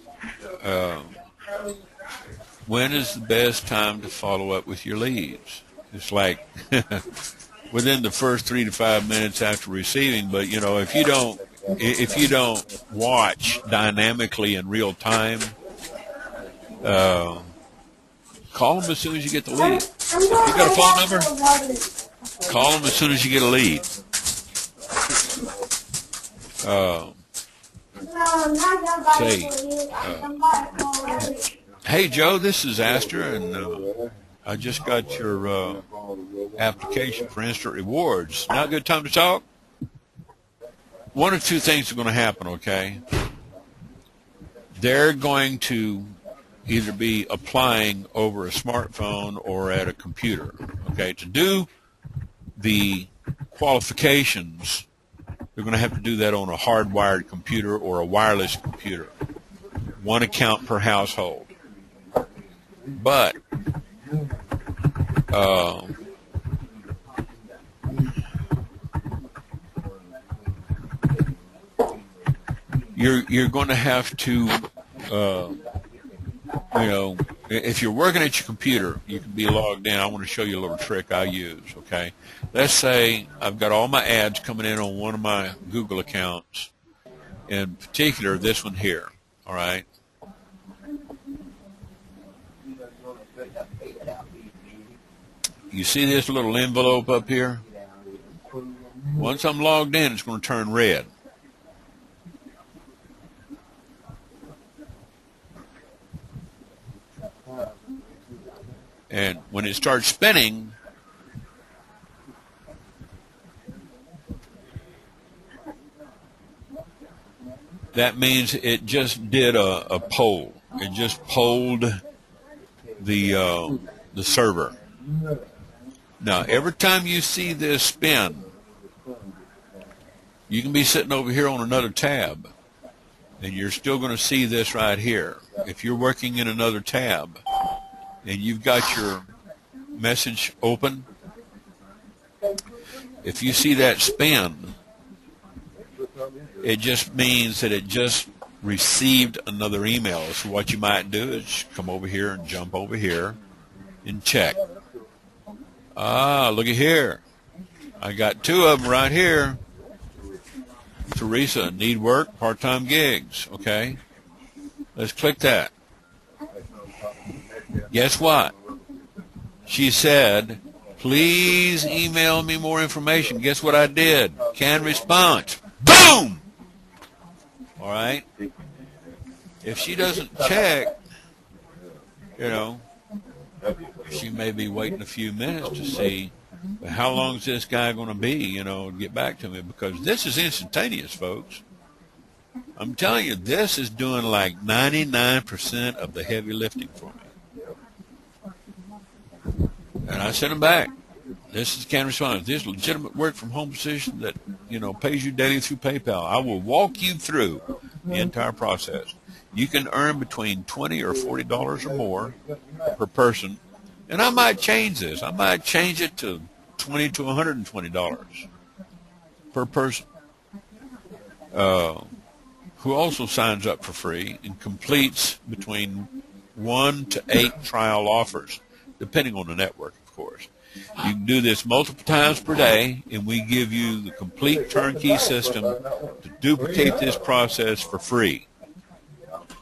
when is the best time to follow up with your leads? It's like within the first 3 to 5 minutes after receiving, but if you don't watch dynamically in real time, call them as soon as you get the lead. If you got a phone number, call them as soon as you get a lead. Hey Joe, this is Astor, and I just got your application for instant rewards. Now a good time to talk? One of two things are going to happen, okay? They're going to either be applying over a smartphone or at a computer, okay? To do the qualifications, they're going to have to do that on a hardwired computer or a wireless computer. One account per household. But you're going to have to, if you're working at your computer, you can be logged in. I want to show you a little trick I use, okay? Let's say I've got all my ads coming in on one of my Google accounts, in particular this one here, all right? You see this little envelope up here? Once I'm logged in, it's going to turn red. And when it starts spinning, that means it just did a poll. It just polled the server. Now, every time you see this spin, you can be sitting over here on another tab, and you're still going to see this right here. If you're working in another tab, and you've got your message open, if you see that spin, it just means that it just received another email. So what you might do is come over here and jump over here and check. Look at here. I got 2 of them right here. Teresa, need work, part-time gigs. Okay. Let's click that. Guess what? She said, please email me more information. Guess what I did? Canned response. Boom! All right? If she doesn't check, you know, she may be waiting a few minutes to see how long is this guy going to be, you know, to get back to me, because this is instantaneous, folks. I'm telling you, this is doing like 99% of the heavy lifting for me. And I sent them back. This is canned response. This legitimate work from home position that, you know, pays you daily through PayPal. I will walk you through the entire process. You can earn between $20 or $40 or more per person. And I might change this. I might change it to $20 to $120 per person, who also signs up for free and completes between 1 to 8 trial offers, depending on the network, of course. You can do this multiple times per day, and we give you the complete turnkey system to duplicate this process for free.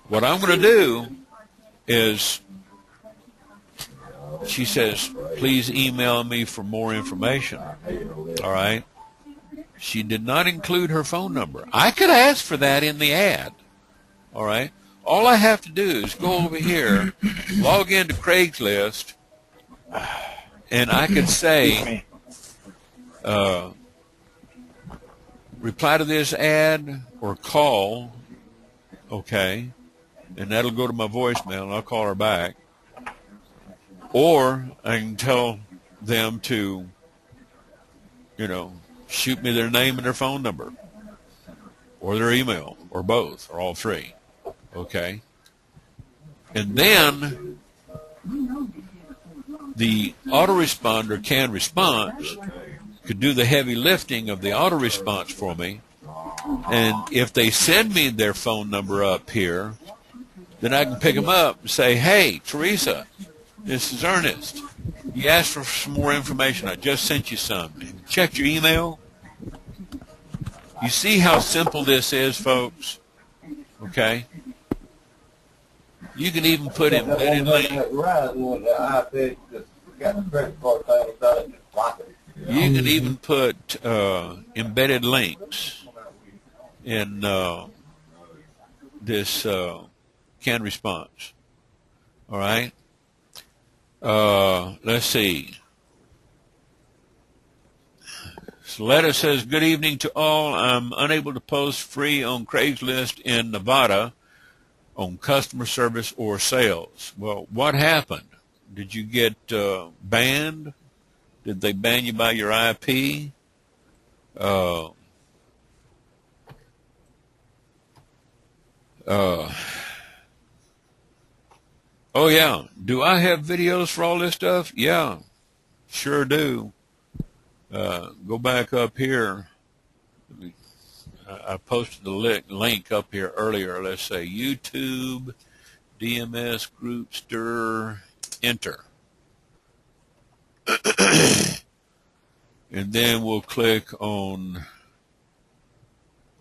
What I'm going to do is, she says, please email me for more information. All right? She did not include her phone number. I could ask for that in the ad. All right? All I have to do is go over here, log into Craigslist, and I could say, reply to this ad or call, okay, and that'll go to my voicemail, and I'll call her back. Or I can tell them to, you know, shoot me their name and their phone number, or their email, or both, or all three, okay? And then the autoresponder canned response could do the heavy lifting of the autoresponse for me. And if they send me their phone number up here, then I can pick them up and say, hey, Teresa, this is Ernest. You asked for some more information. I just sent you some. Check your email. You see how simple this is, folks? Okay? You can even put embedded links. You can even put embedded links in this canned response. All right? Let's see. Soletta says, good evening to all. I'm unable to post free on Craigslist in Nevada on customer service or sales. Well, what happened? Did you get banned? Did they ban you by your IP? Oh, yeah. Do I have videos for all this stuff? Yeah, sure do. Go back up here. I posted the link up here earlier. Let's say YouTube, DMS, Groupster, enter. And then we'll click on,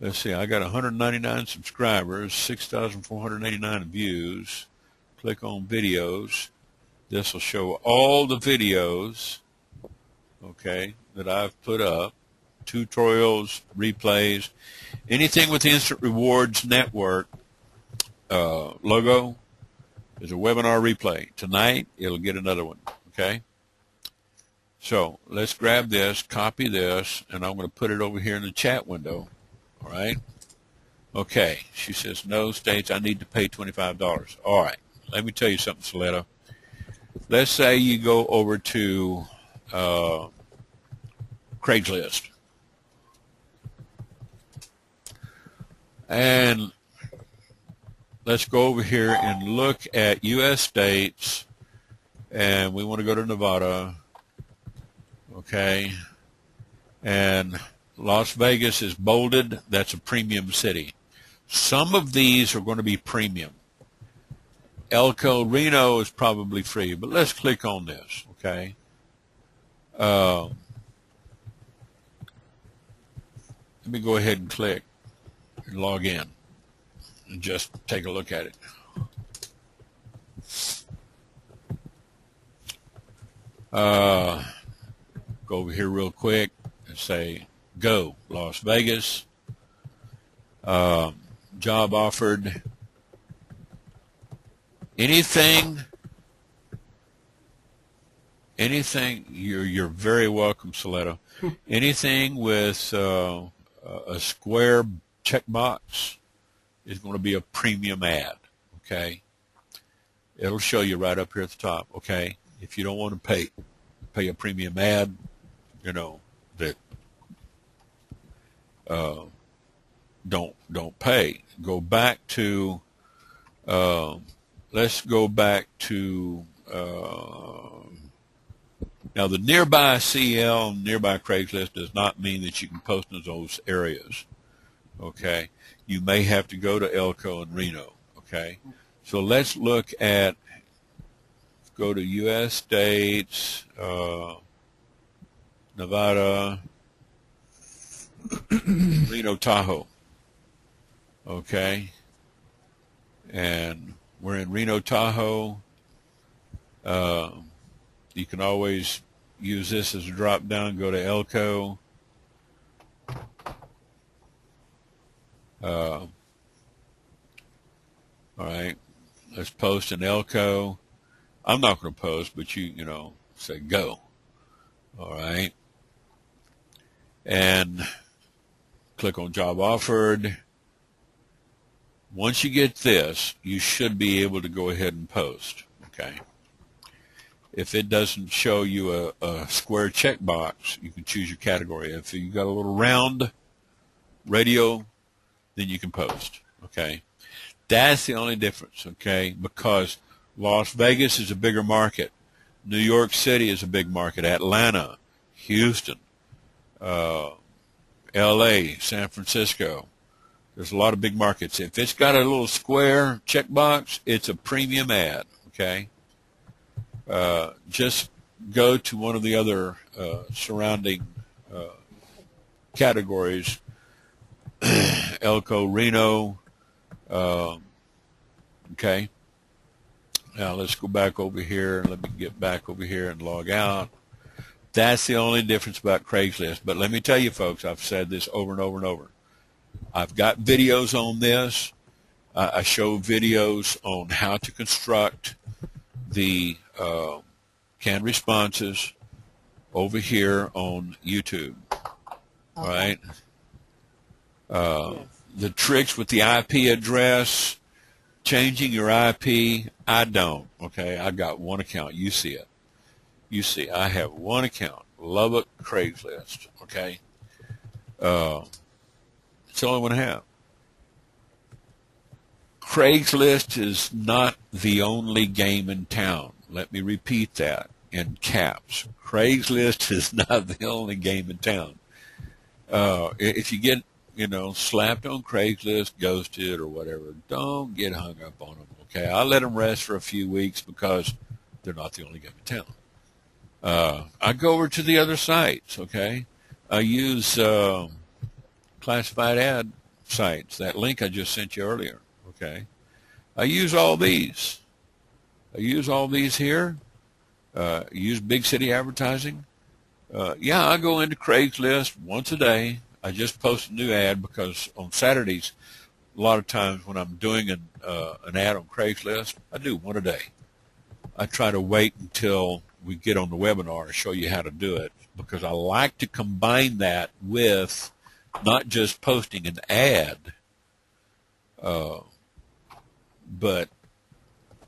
let's see, I got 199 subscribers, 6,489 views. Click on videos. This will show all the videos, okay, that I've put up, tutorials, replays, anything with the Instant Rewards Network logo is a webinar replay. Tonight, it'll get another one, okay? So let's grab this, copy this, and I'm going to put it over here in the chat window, all right? Okay, she says, no, states I need to pay $25. All right, let me tell you something, Soletta. Let's say you go over to Craigslist. And let's go over here and look at U.S. states, and we want to go to Nevada, okay, and Las Vegas is bolded. That's a premium city. Some of these are going to be premium. Elko, Reno is probably free, but let's click on this, okay. Let me go ahead and click and log in and just take a look at it. Go over here real quick and say go Las Vegas. Job offered. Anything, you're very welcome, Soletta. Anything with a square checkbox is going to be a premium ad, okay? It'll show you right up here at the top, okay? If you don't want to pay a premium ad, you know, that don't pay. Go back to let's go back to now the nearby CL, nearby Craigslist does not mean that you can post in those areas. Okay, you may have to go to Elko and Reno. Okay, so let's look at, go to U.S. states, Nevada, Reno, Tahoe. Okay, and we're in Reno, Tahoe. You can always use this as a drop down. Go to Elko. All right, let's post in Elko. I'm not going to post, but you know, say go. All right, and click on job offered. Once you get this, you should be able to go ahead and post, okay? If it doesn't show you a square checkbox, you can choose your category. If you got a little round radio, then you can post, okay? That's the only difference, okay? Because Las Vegas is a bigger market. New York City is a big market. Atlanta, Houston, L.A., San Francisco. There's a lot of big markets. If it's got a little square checkbox, it's a premium ad, okay? Just go to one of the other surrounding categories, Elko, Reno, okay? Now let's go back over here. Let me get back over here and log out. That's the only difference about Craigslist. But let me tell you, folks, I've said this over and over and over. I've got videos on this. I show videos on how to construct the canned responses over here on YouTube. All right. The tricks with the IP address, changing your IP, I don't. Okay, I got one account. You see it. You see, I have one account. Lubbock Craigslist. Okay. It's the only one I have. Craigslist is not the only game in town. Let me repeat that in caps. Craigslist is not the only game in town. If you get, you know, slapped on Craigslist, ghosted or whatever, don't get hung up on them, okay? I let them rest for a few weeks because they're not the only game in town. I go over to the other sites, okay? I use classified ad sites, that link I just sent you earlier, okay? I use all these. I use all these here. Use big city advertising. Yeah, I go into Craigslist once a day. I just post a new ad because on Saturdays, a lot of times when I'm doing an ad on Craigslist, I do one a day. I try to wait until we get on the webinar to show you how to do it because I like to combine that with not just posting an ad, but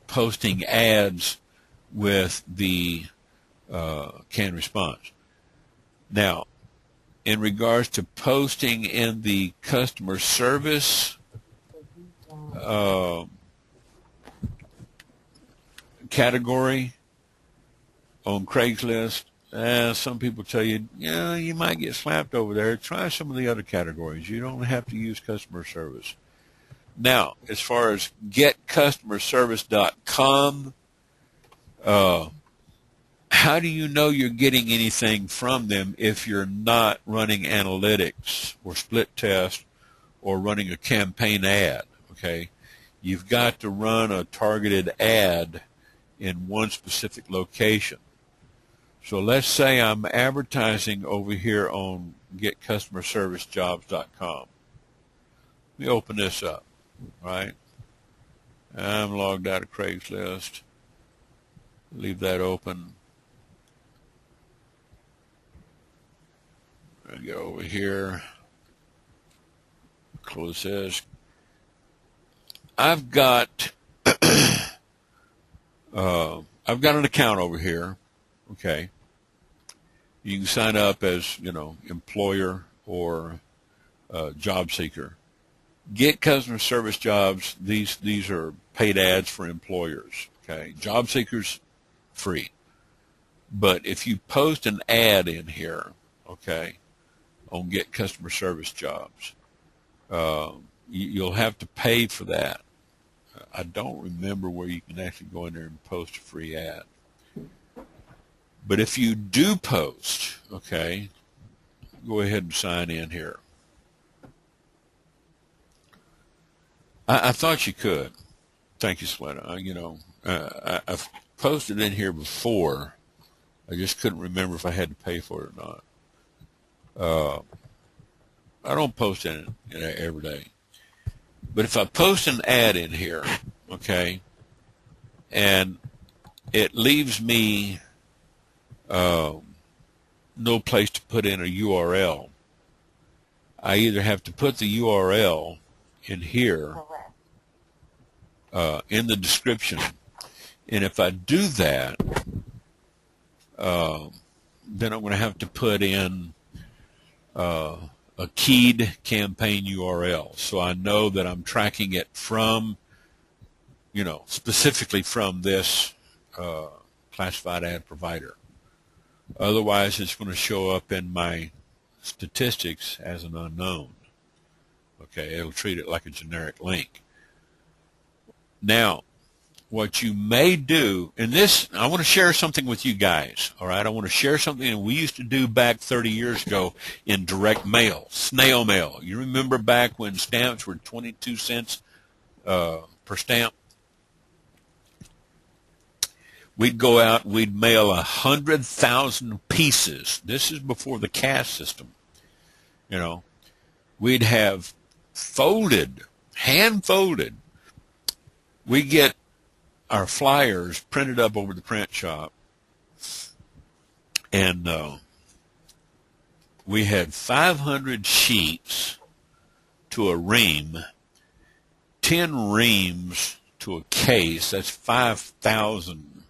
posting ads with the canned response. Now, in regards to posting in the customer service category on Craigslist, some people tell you, yeah, you might get slapped over there. Try some of the other categories. You don't have to use customer service. Now, as far as getcustomerservice.com, how do you know you're getting anything from them if you're not running analytics or split test or running a campaign ad? Okay, you've got to run a targeted ad in one specific location. So let's say I'm advertising over here on getcustomerservicejobs.com. Let me open this up, right? I'm logged out of Craigslist. Leave that open. I get over here. Close this. I've got an account over here. Okay. You can sign up as, employer or job seeker. Get customer service jobs. These are paid ads for employers. Okay. Job seekers, free. But if you post an ad in here, okay, on Get Customer Service Jobs, you'll have to pay for that. I don't remember where you can actually go in there and post a free ad. But if you do post, okay, go ahead and sign in here. I thought you could. Thank you, Selena. I've posted in here before. I just couldn't remember if I had to pay for it or not. I don't post in it every day. But if I post an ad in here, okay, and it leaves me no place to put in a URL, I either have to put the URL in here in the description, and if I do that, then I'm going to have to put in a keyed campaign URL, so I know that I'm tracking it from, specifically from this classified ad provider. Otherwise, it's going to show up in my statistics as an unknown. Okay, it'll treat it like a generic link. Now, what you may do, and this, I want to share something with you guys, all right? I want to share something that we used to do back 30 years ago in direct mail, snail mail. You remember back when stamps were 22 cents per stamp? We'd go out, we'd mail 100,000 pieces. This is before the cash system. We'd have folded, hand-folded. We get our flyers printed up over the print shop, and we had 500 sheets to a ream, 10 reams to a case. That's 5,000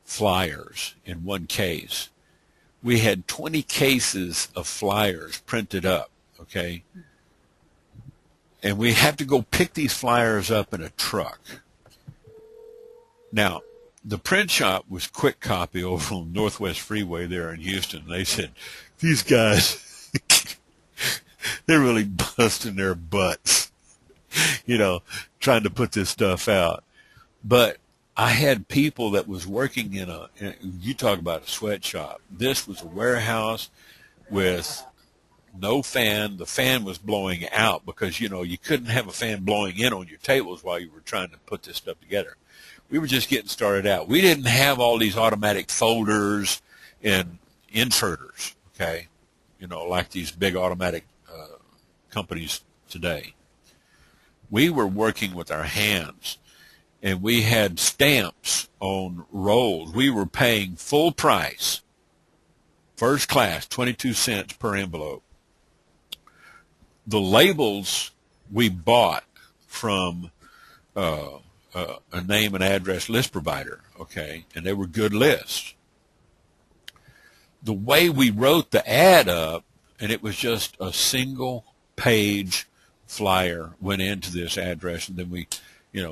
flyers in one case. We had 20 cases of flyers printed up, okay? And we have to go pick these flyers up in a truck. Now, the print shop was Quick Copy over on Northwest Freeway there in Houston. They said, these guys, they're really busting their butts, trying to put this stuff out. But I had people that was working you talk about a sweatshop. This was a warehouse with no fan. The fan was blowing out because, you couldn't have a fan blowing in on your tables while you were trying to put this stuff together. We were just getting started out. We didn't have all these automatic folders and inserters, okay, like these big automatic companies today. We were working with our hands, and we had stamps on rolls. We were paying full price, first class, 22 cents per envelope. The labels we bought from a name and address list provider, okay, and they were good lists. The way we wrote the ad up, and it was just a single page flyer went into this address, and then we,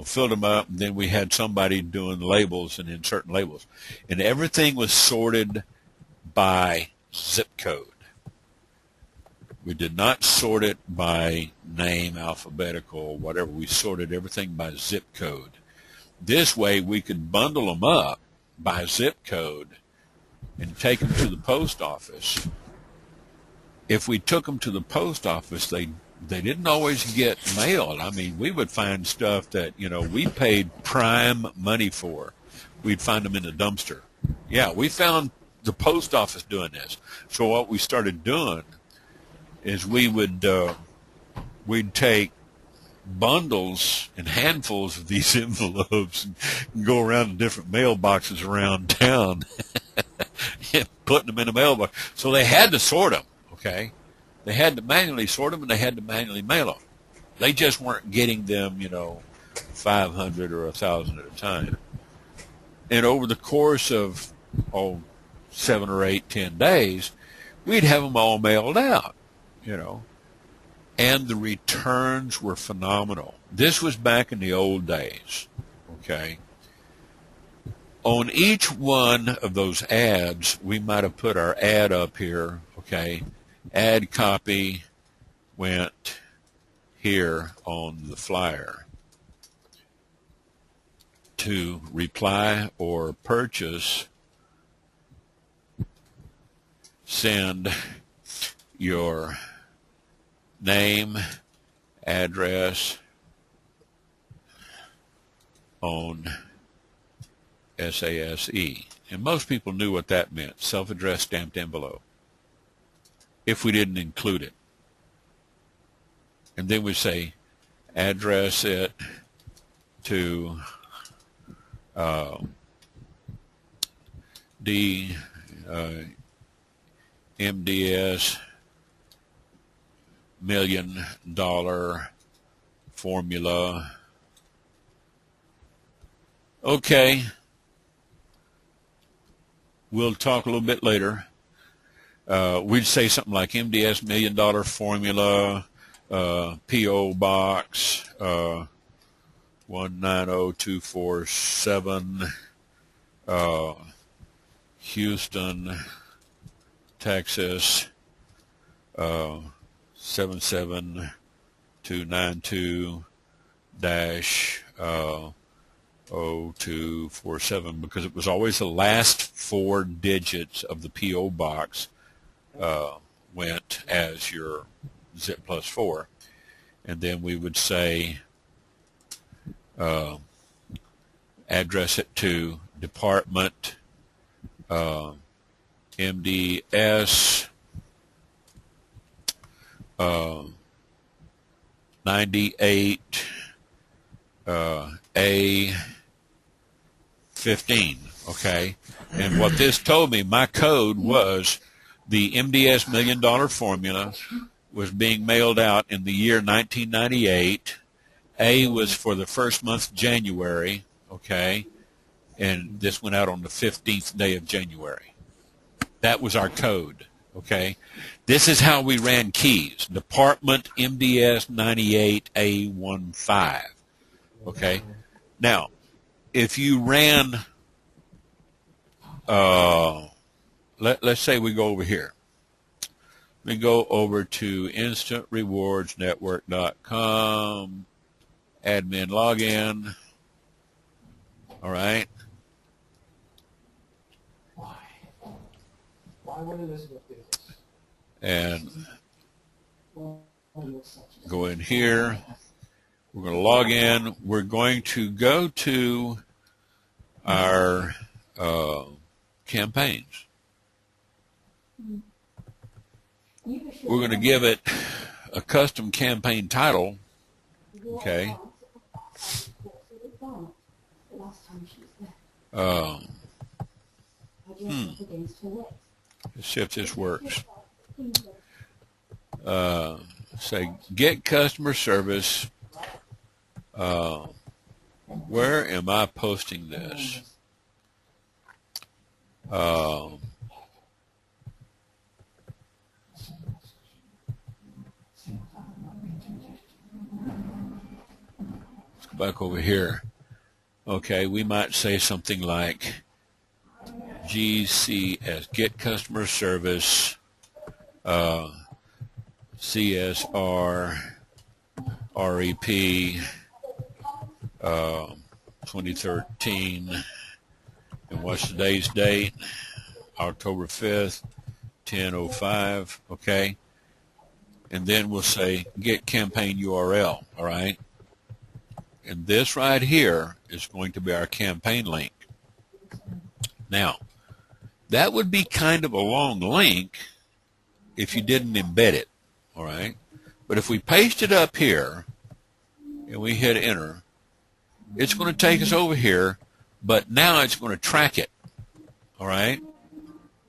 filled them up, and then we had somebody doing labels and inserting labels, and everything was sorted by zip code. We did not sort it by name, alphabetical, whatever. We sorted everything by zip code. This way we could bundle them up by zip code and take them to the post office. If we took them to the post office, they didn't always get mailed. I mean, we would find stuff that, we paid prime money for. We'd find them in the dumpster. Yeah, we found the post office doing this. So what we started doing is we'd take bundles and handfuls of these envelopes and go around to different mailboxes around town and putting them in a mailbox. So they had to sort them, okay? They had to manually sort them, and they had to manually mail them. They just weren't getting them, 500 or 1,000 at a time. And over the course of, 7 or 8, 10 days, we'd have them all mailed out, and the returns were phenomenal. This was back in the old days, okay? On each one of those ads, we might have put our ad up here, okay? Ad copy went here on the flyer. To reply or purchase, send your name, address on SASE. And most people knew what that meant, self-addressed stamped envelope, if we didn't include it. And then we say, address it to MDS $1 million formula. Okay. We'll talk a little bit later. We'd say something like MDS $1 million formula, P.O. Box 190247, Houston, Texas 772-0247, because it was always the last 4 digits of the P.O. Box went as your zip plus 4. And then we would say address it to department MDS 98 A 15, okay? And what this told me, my code was the MDS $1 million formula was being mailed out in the year 1998. A was for the first month, January, okay? And this went out on the 15th day of January. That was our code, okay? This is how we ran keys. Department MDS 98A15, okay? Now, if you ran, let's say we go over here. We go over to instantrewardsnetwork.com, admin login, all right? Why would Elizabeth do this? And go in here. We're going to log in. We're going to go to our campaigns. We're going to give it a custom campaign title. Okay. Let's see if this works. say get customer service. Where am I posting this? Let's go back over here. Okay, we might say something like GCS, get customer service, CSR, REP, 2013, and what's today's date? October 5th, 10:05, okay? And then we'll say get campaign URL, all right? And this right here is going to be our campaign link. Now, that would be kind of a long link if you didn't embed it, all right? But if we paste it up here and we hit enter, it's going to take us over here, but now it's going to track it, all right?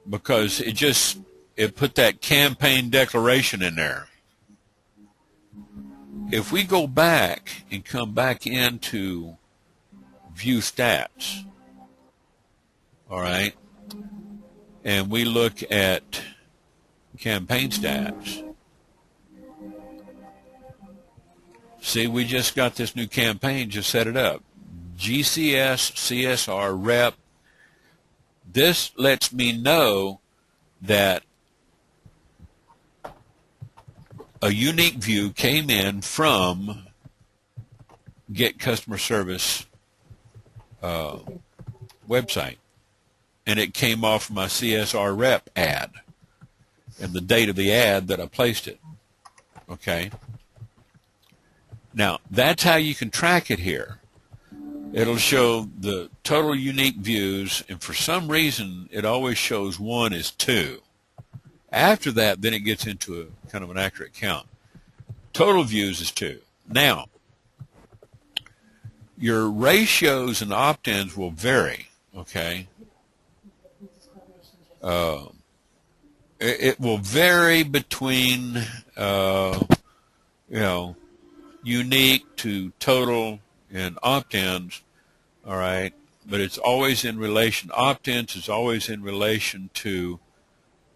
Because it put that campaign declaration in there. If we go back and come back into view stats, all right, and we look at campaign stats, see, we just got this new campaign, just set it up. GCS, CSR, rep. This lets me know that a unique view came in from Get Customer Service website. And it came off my CSR rep ad and the date of the ad that I placed it. Okay. Now, that's how you can track it here. It'll show the total unique views, and for some reason, it always shows 1 is 2. After that, then it gets into a kind of an accurate count. Total views is 2. Now, your ratios and opt-ins will vary, okay? It will vary between, unique to total and opt-ins, all right? But it's always in relation, opt-ins is always in relation to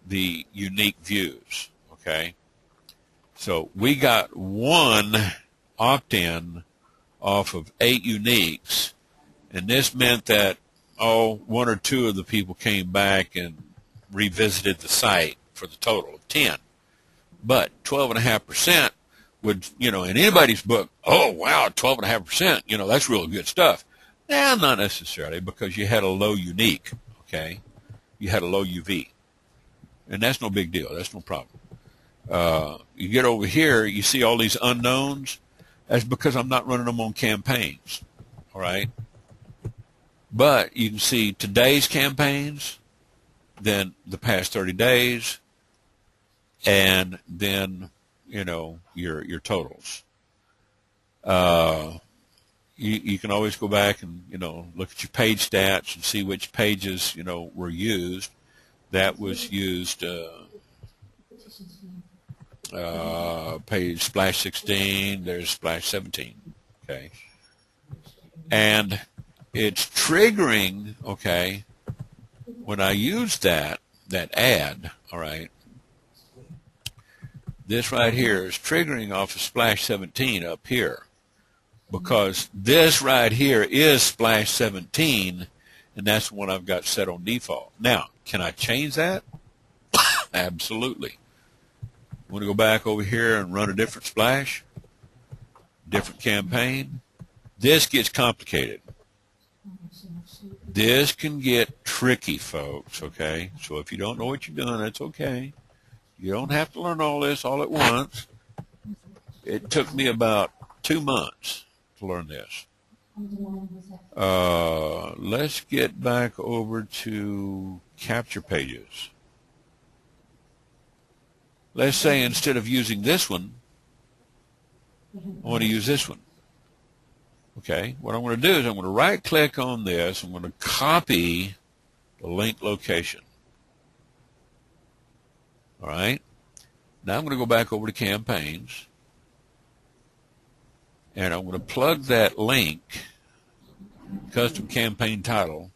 the unique views, okay? So we got 1 opt-in off of 8 uniques, and this meant that, 1 or 2 of the people came back and revisited the site for the total of 10. But 12.5% would, in anybody's book, oh, wow, 12.5%, that's really good stuff. Nah, not necessarily, because you had a low unique, okay? You had a low UV. And that's no big deal. That's no problem. You get over here, you see all these unknowns. That's because I'm not running them on campaigns, all right? But you can see today's campaigns, then the past 30 days, and then, your totals. You can always go back and, look at your page stats and see which pages, were used. That was used, page splash 16, there's splash 17, okay? And it's triggering, okay, when I use that ad, all right, this right here is triggering off of splash 17 up here, because this right here is splash 17, and that's the one I've got set on default. Now, can I change that? Absolutely. Want to go back over here and run a different splash, different campaign? This gets complicated. This can get tricky, folks, okay? So if you don't know what you're doing, that's okay. You don't have to learn all this all at once. It took me about 2 months to learn this. Let's get back over to capture pages. Let's say instead of using this one, I want to use this one. Okay, what I'm going to do is I'm going to right-click on this. I'm going to copy the link location. All right. Now I'm going to go back over to campaigns, and I'm going to plug that link, custom campaign title,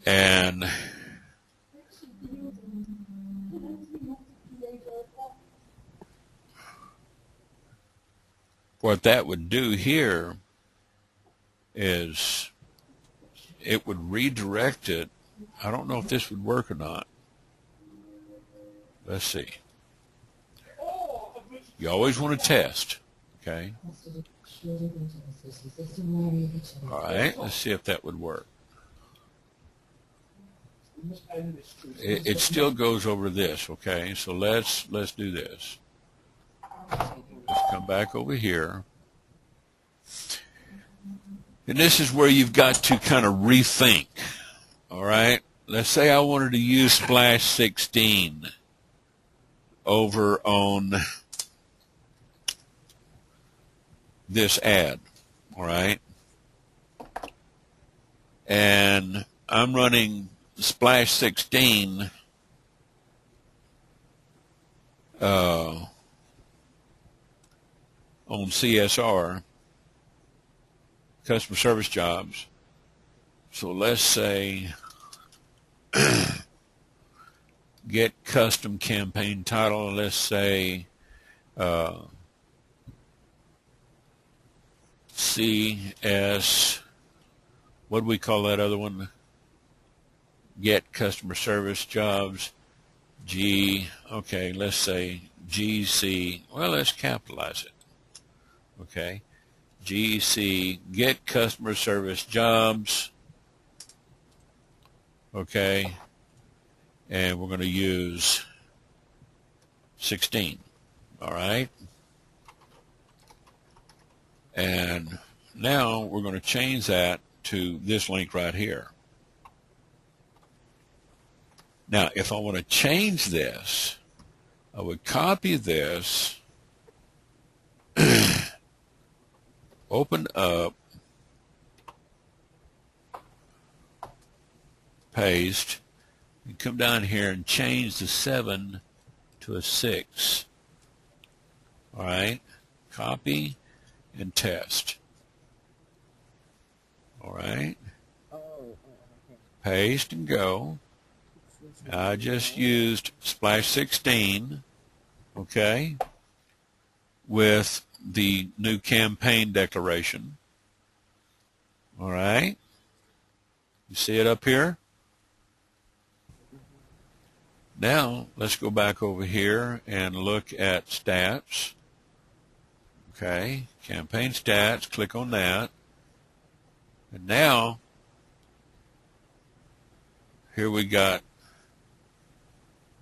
and what that would do here is it would redirect it. I don't know if this would work or not. Let's see. You always want to test, okay? All right, let's see if that would work. It still goes over this, okay? So let's do this. Let's come back over here. And this is where you've got to kind of rethink, all right? Let's say I wanted to use Splash 16 over on this ad, all right? And I'm running Splash 16 on CSR, customer service jobs. So let's say get custom campaign title. Let's say CS, what do we call that other one? Get customer service jobs. G, okay, let's say GC. Well, let's capitalize it. Okay. GC, get customer service jobs. Okay. And we're going to use 16. All right. And now we're going to change that to this link right here. Now, if I want to change this, I would copy this, open up, paste, and come down here and change the 7 to a 6. All right, copy and test. All right, paste and go. I just used Splash 16, okay, with the new campaign declaration. All right. You see it up here? Now, let's go back over here and look at stats. Okay, campaign stats, click on that. And now, here we got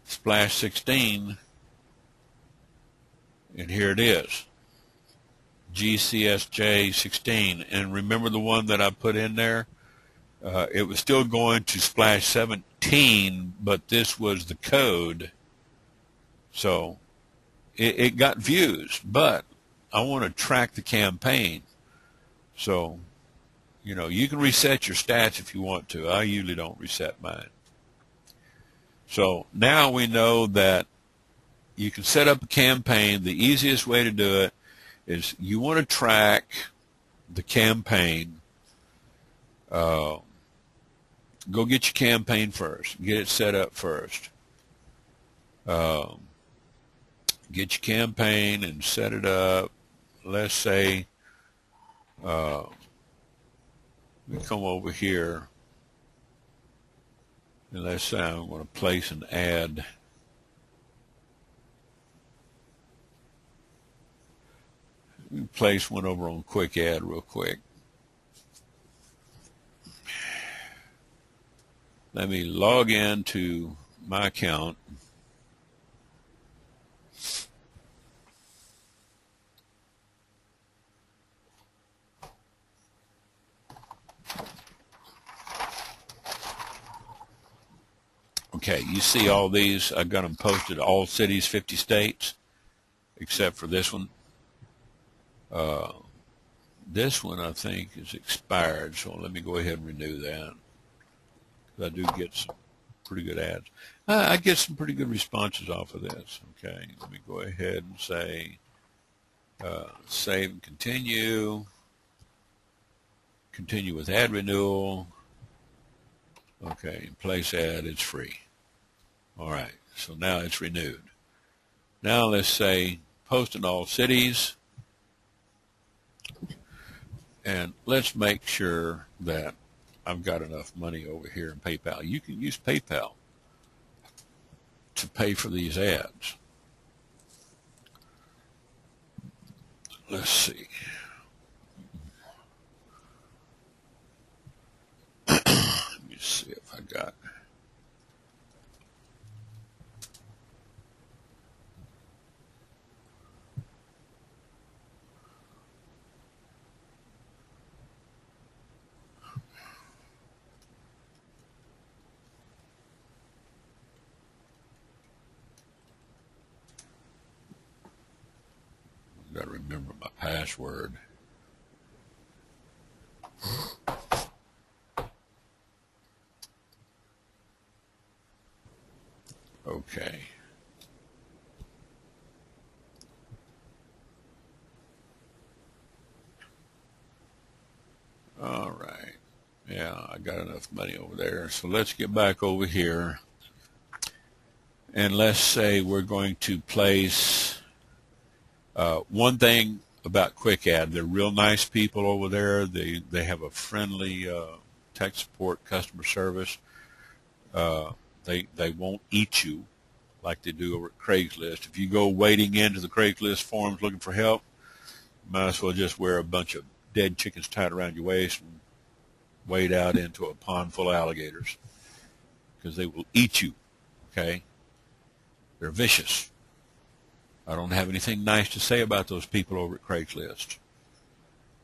Splash 16, and here it is, GCSJ 16. And remember the one that I put in there? It was still going to Splash 17, but this was the code. So it got views, but I want to track the campaign. So, you know, you can reset your stats if you want to. I usually don't reset mine. So now we know that you can set up a campaign. The easiest way to do it is you want to track the campaign. Go get your campaign first. Get it set up first. Get your campaign and set it up. Let's say we come over here. And let's say I'm going to place an ad. Let me place one over on Quick Ad real quick. Let me log in to my account. Okay, you see all these. I've got them posted, all cities, 50 states, except for this one. This one, I think, is expired, so let me go ahead and renew that. I do get some pretty good ads. I get some pretty good responses off of this. Okay, let me go ahead and say save and continue. Continue with ad renewal. Okay, place ad, it's free. All right, so now it's renewed. Now let's say post in all cities. And let's make sure that I've got enough money over here in PayPal. You can use PayPal to pay for these ads. Let's see. Let me see if I got. I've got to remember my password. Okay. All right. Yeah, I got enough money over there. So let's get back over here. And let's say we're going to place one thing about Quick Add. They're real nice people over there. They have a friendly tech support customer service. They won't eat you like they do over at Craigslist. If you go wading into the Craigslist forums looking for help, you might as well just wear a bunch of dead chickens tied around your waist and wade out into a pond full of alligators, because they will eat you, okay? They're vicious. I don't have anything nice to say about those people over at Craigslist.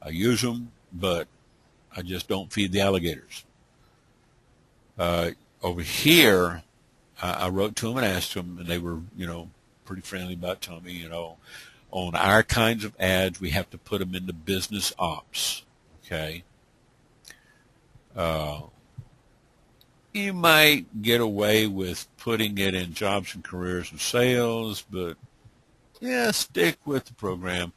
I use them, but I just don't feed the alligators. Over here, I wrote to them and asked them, and they were, pretty friendly about telling me, on our kinds of ads, we have to put them into business ops, okay? You might get away with putting it in jobs and careers and sales, but yeah, stick with the program.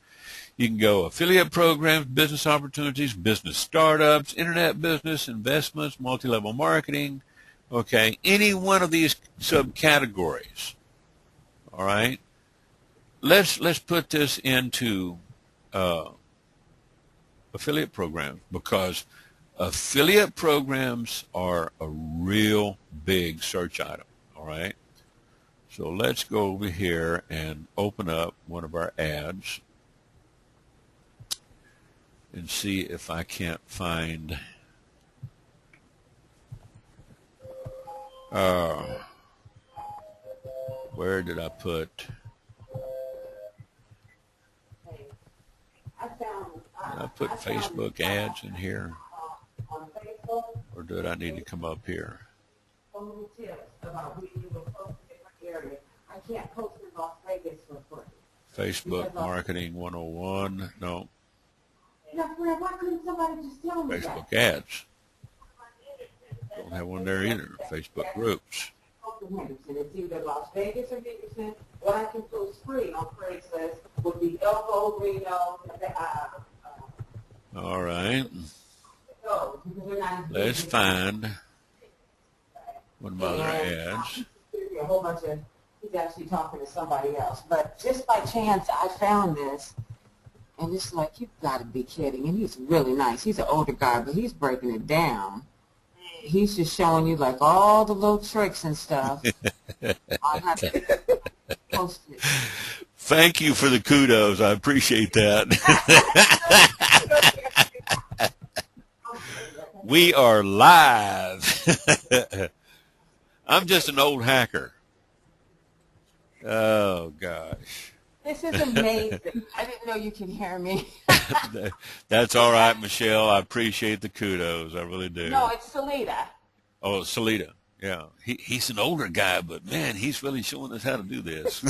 You can go affiliate programs, business opportunities, business startups, internet business, investments, multi-level marketing. Okay, any one of these subcategories. All right, let's put this into affiliate programs, because affiliate programs are a real big search item. All right, so let's go over here and open up one of our ads and see if I can't find where did I put? Did I put Facebook ads in here? Or did I need to come up here? Facebook Marketing 101. No. Facebook ads. Don't have one there either. Facebook groups. It's either Las Vegas or Henderson. What I can post free on Craigslist would be Elko, Reno. All right. Let's find one of other ads. A whole bunch of, he's actually talking to somebody else. But just by chance, I found this. And it's like, you've got to be kidding. And he's really nice. He's an older guy, but he's breaking it down. He's just showing you, like, all the little tricks and stuff. I'll have to post it. Thank you for the kudos. I appreciate that. We are live. I'm just an old hacker. Oh, gosh. This is amazing. I didn't know you could hear me. That's all right, Michelle. I appreciate the kudos. I really do. No, it's Salida. Oh, Salida. Yeah. He's an older guy, but, man, he's really showing us how to do this.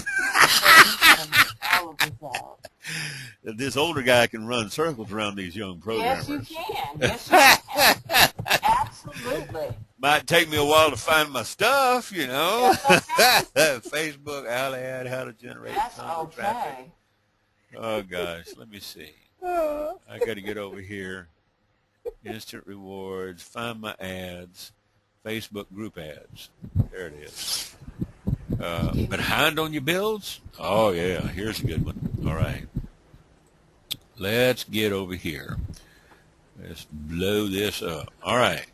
This older guy can run circles around these young programmers. Yes, you can. Yes, you can. Absolutely. Might take me a while to find my stuff, you know. Facebook, ad, how to generate That's tons of traffic. okay. Oh, gosh, let me see. I got to get over here. Instant rewards, find my ads, Facebook group ads. There it is. Behind on your bills? Oh, yeah, here's a good one. All right. Let's get over here. Let's blow this up. All right.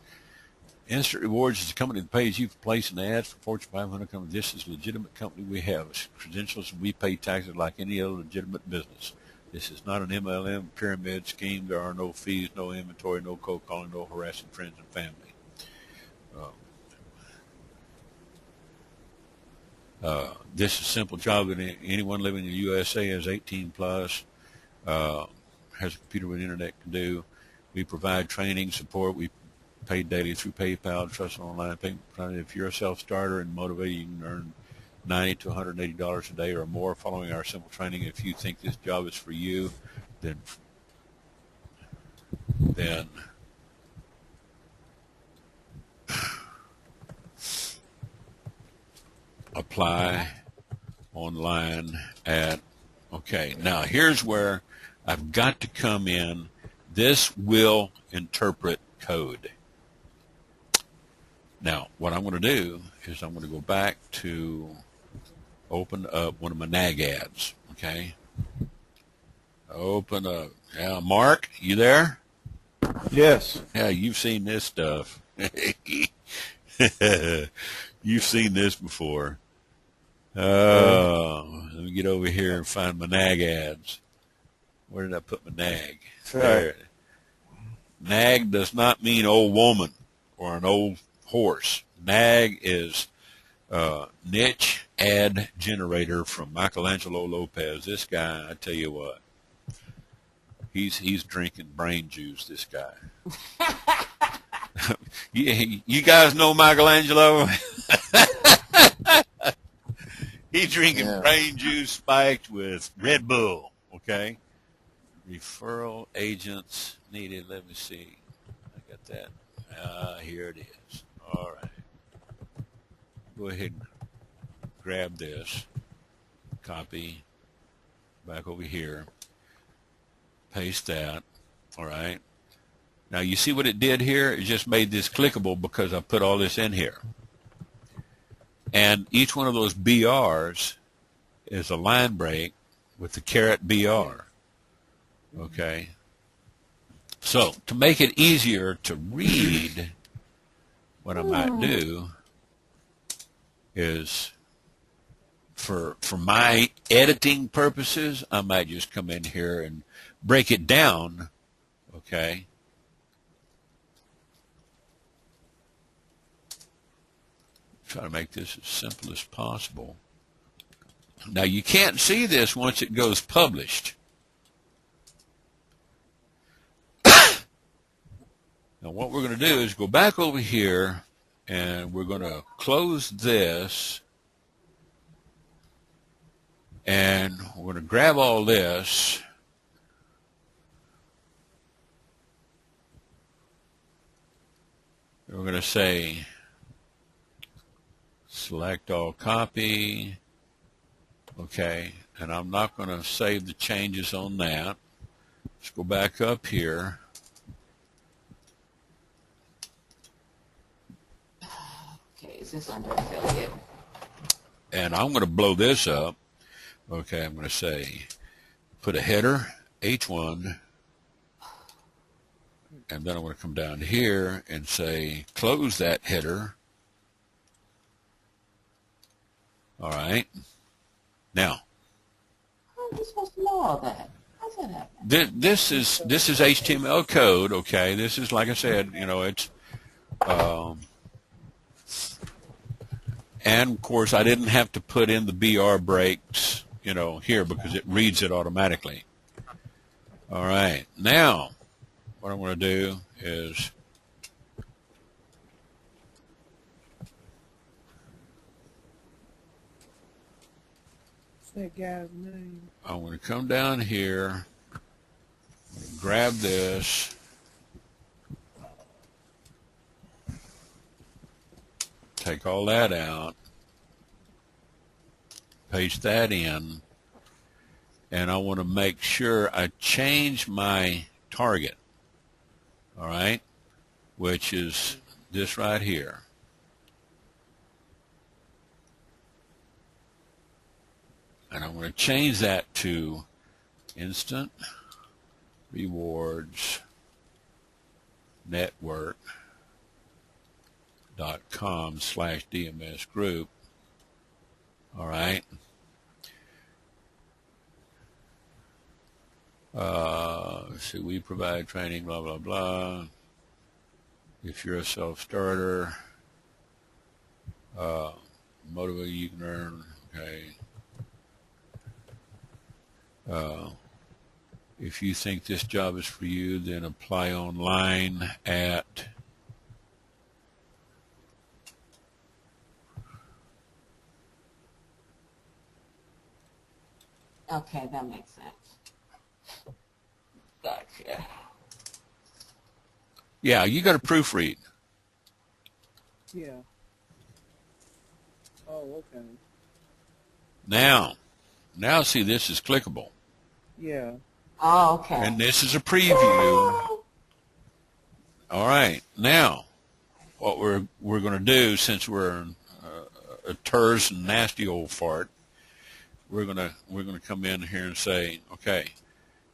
Instant Rewards is a company that pays you for placing ads for Fortune 500 companies. This is a legitimate company we have. Credentials, and we pay taxes like any other legitimate business. This is not an MLM pyramid scheme. There are no fees, no inventory, no cold calling, no harassing friends and family. This is a simple job that anyone living in the USA is 18 plus, has a computer with internet can do. We provide training, support. We pay daily through PayPal, trust online payment. If you're a self-starter and motivated, you can earn $90 to $180 a day or more following our simple training. If you think this job is for you, then apply online at, okay, now here's where I've got to come in. This will interpret code. Now, what I'm going to do is I'm going to go back to open up one of my NAG ads, okay? Open up. Yeah, Mark, you there? Yes. Yeah, you've seen this stuff. You've seen this before. Oh, let me get over here and find my NAG ads. Where did I put my NAG? There. NAG does not mean old woman or an old horse. NAG is niche ad generator from Michelangelo Lopez. This guy, I tell you what, he's drinking brain juice, this guy. You guys know Michelangelo? He's drinking brain juice spiked with Red Bull, okay? Referral agents needed. Let me see. I got that. Here it is. All right. Go ahead and grab this. Copy. Back over here. Paste that. All right. Now, you see what it did here? It just made this clickable because I put all this in here. And each one of those BRs is a line break with the caret BR. Okay. So to make it easier to read, what I might do is for my editing purposes, I might just come in here and break it down. Okay. Try to make this as simple as possible. Now you can't see this once it goes published. Now what we're going to do is go back over here and we're going to close this and we're going to grab all this and we're going to say select all copy. Okay, and I'm not going to save the changes on that. Let's go back up here. Okay, is this under affiliate? And I'm going to blow this up. Okay, I'm going to say put a header, H1, and then I'm going to come down here and say close that header. All right. Now, how are you supposed to know all that? How's that happen? This is HTML code. Okay, this is, like I said, you know, it's and of course I didn't have to put in the BR breaks, you know, here because it reads it automatically. All right. Now, what I'm going to do is That guy's name. I'm going to come down here, grab this, take all that out, paste that in, and I want to make sure I change my target, all right, which is this right here. And I'm going to change that to instant rewards network.com/DMS group. All right. So we provide training, blah, blah, blah. If you're a self-starter, motivate you can earn, okay. If you think this job is for you, then apply online at Okay, that makes sense. Gotcha. Yeah, you got to proofread. Yeah. Oh, okay. Now see, this is clickable. Yeah. Oh, okay. And this is a preview. All right. Now, what we're going to do, since we're a terse and nasty old fart, we're going to come in here and say, okay,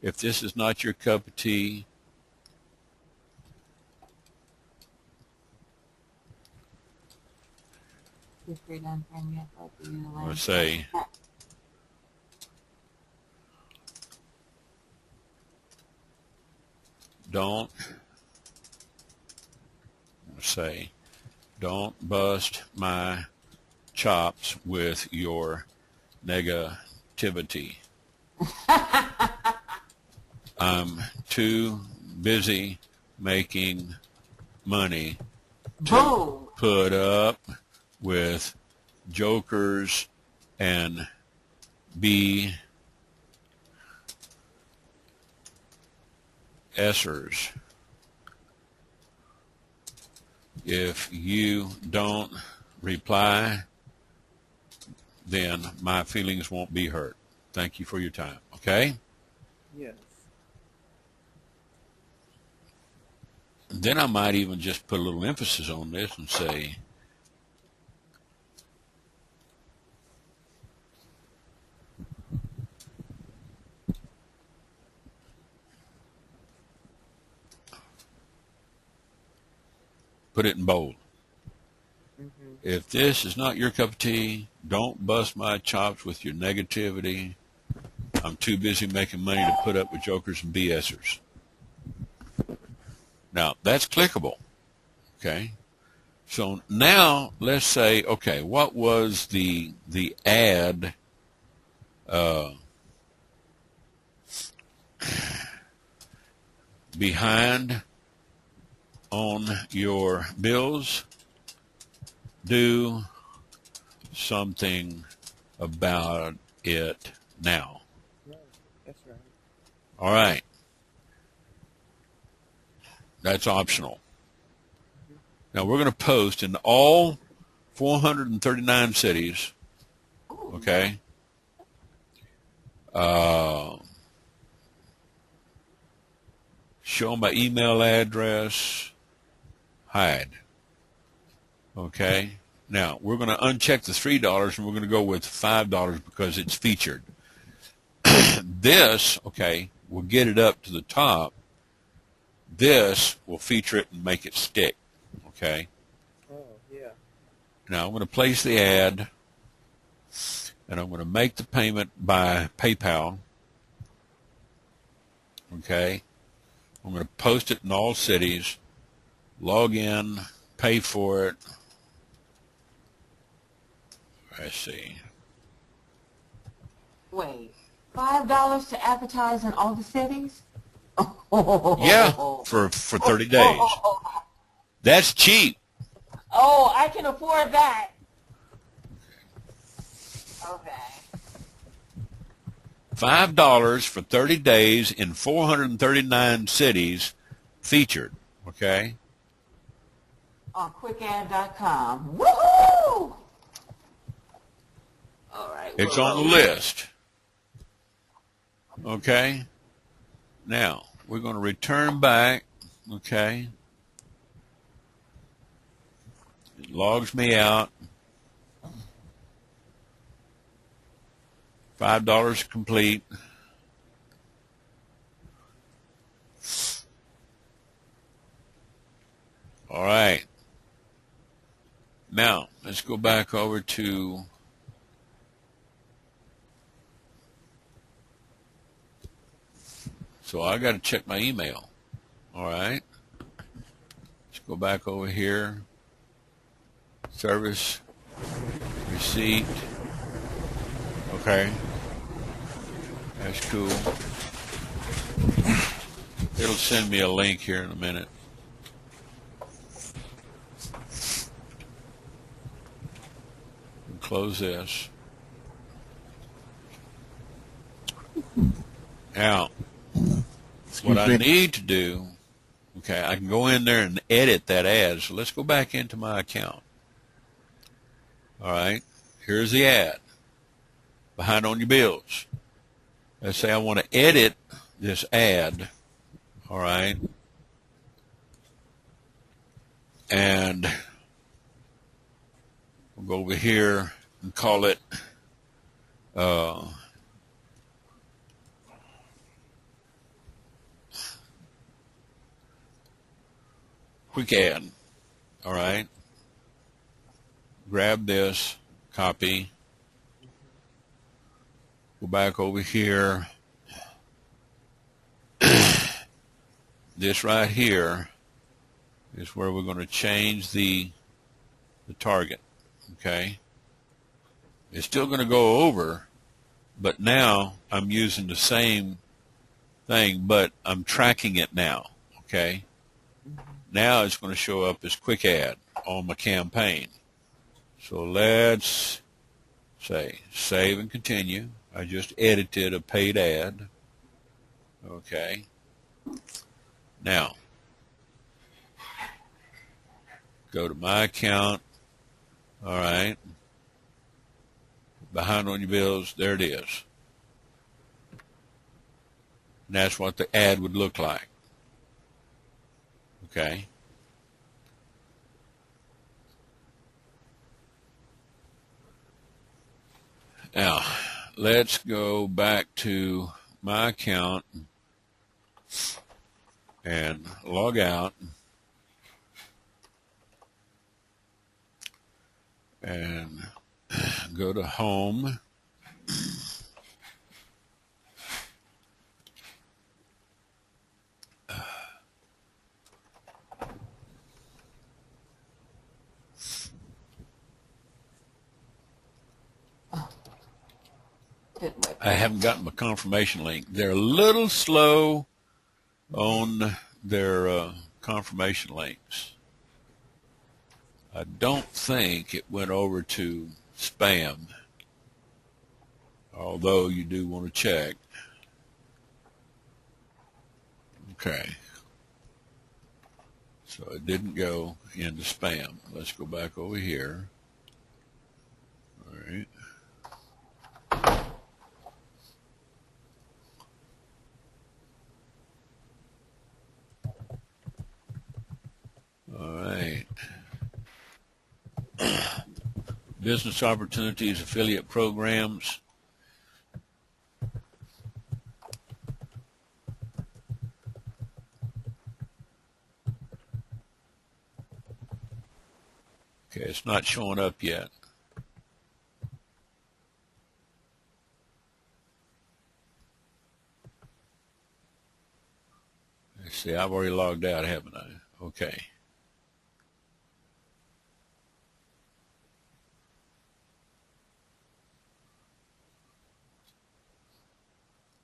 if this is not your cup of tea, let's say, don't bust my chops with your negativity. I'm too busy making money to put up with jokers and BSers. If you don't reply, then my feelings won't be hurt. Thank you for your time. Okay? Yes. Then I might even just put a little emphasis on this and say, put it in bold. If this is not your cup of tea, don't bust my chops with your negativity. I'm too busy making money to put up with jokers and BSers. Now, that's clickable. Okay? So now let's say, okay, what was the ad behind on your bills? Do something about it now. Right. That's right. All right. That's optional. Now we're going to post in all 439 cities. Okay. Show my email address. Hide. Okay. Now we're going to uncheck the $3 and we're going to go with $5 because it's featured. This, okay, will get it up to the top. This will feature it and make it stick. Okay. Oh, yeah. Now I'm going to place the ad and I'm going to make the payment by PayPal. Okay. I'm going to post it in all cities, log in, pay for it. Let's see. Wait, $5 to advertise in all the cities? Yeah, for 30 days. That's cheap. Oh, I can afford that. Okay. $5 for 30 days in 439 cities featured. Okay. On quickad.com. Woohoo! It's on the list. Okay. Now, we're going to return back. Okay. It logs me out. $5 complete. All right. Now, let's go back over to so I got to check my email. All right. Let's go back over here. Service receipt. Okay. That's cool. It'll send me a link here in a minute. Close this. Now, what I need to do, okay, I can go in there and edit that ad. So let's go back into my account. All right, here's the ad. Behind on your bills. Let's say I want to edit this ad. All right. And we'll go over here and call it quick ad. All right. Grab this, copy. Go back over here. This right here is where we're going to change the target. Okay. It's still going to go over, but now I'm using the same thing, but I'm tracking it now. Okay. Now it's going to show up as quick ad on my campaign. So let's say save and continue. I just edited a paid ad. Okay. Now, go to my account. All right. Behind on your bills, there it is. And that's what the ad would look like. Okay. Now, let's go back to my account and log out. And go to home. I haven't gotten my confirmation link. They're a little slow on their confirmation links. I don't think it went over to spam, although you do want to check. Okay. So it didn't go into spam. Let's go back over here. All right. All right. Business opportunities, affiliate programs. Okay, it's not showing up yet. Let's see, I've already logged out, haven't I? Okay.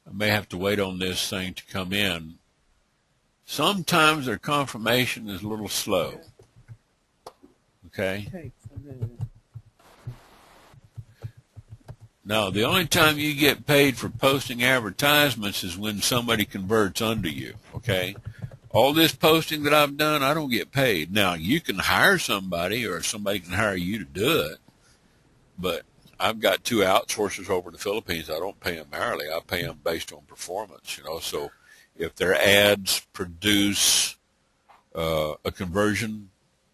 I may have to wait on this thing to come in. Sometimes their confirmation is a little slow. Okay? Takes a minute. Now, the only time you get paid for posting advertisements is when somebody converts under you. Okay? All this posting that I've done, I don't get paid. Now, you can hire somebody or somebody can hire you to do it, but I've got 2 outsourcers over in the Philippines. I don't pay them hourly. I pay them based on performance, So if their ads produce a conversion,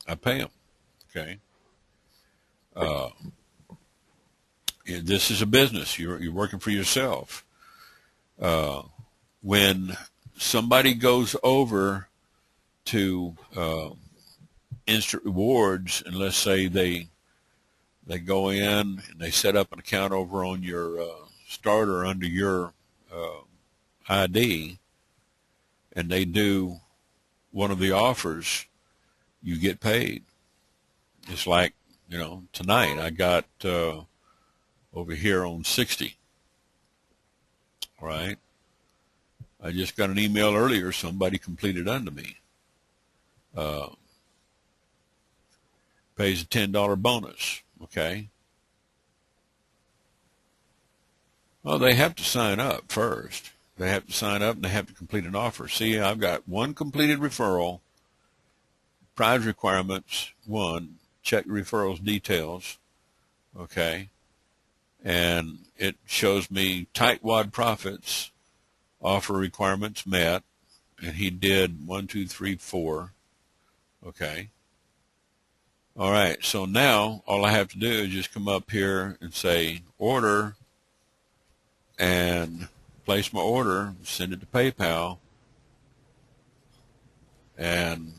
I pay them, okay? This is a business. You're working for yourself. When somebody goes over to instant rewards, and let's say they go in and they set up an account over on your starter under your ID, and they do one of the offers, you get paid. It's like, tonight I got over here on 60, right? I just got an email earlier, somebody completed under me. Pays a $10 bonus, okay? Well, they have to sign up first. They have to sign up and they have to complete an offer. See, I've got 1 completed referral, prize requirements, 1, check referrals details, okay? And it shows me tight wad profits, offer requirements met, and he did 1, 2, 3, 4, okay? All right, so now all I have to do is just come up here and say order and place my order, send it to PayPal, and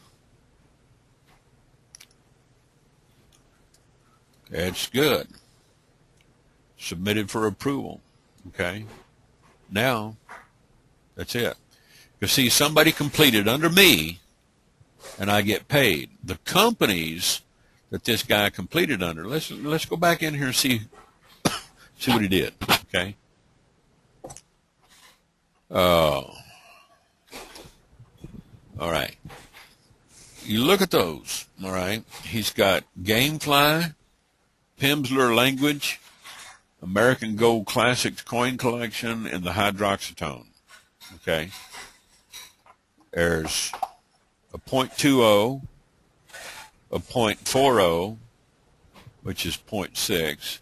it's good. Submitted for approval, okay? Now, that's it. You see, somebody completed under me, and I get paid. The companies that this guy completed under, let's go back in here and see what he did, okay? All right. You look at those, all right? He's got Gamefly, Pimsleur Language, American Gold Classics Coin Collection, and the Hydroxytone, okay? There's a .20, a .40, which is 0.6,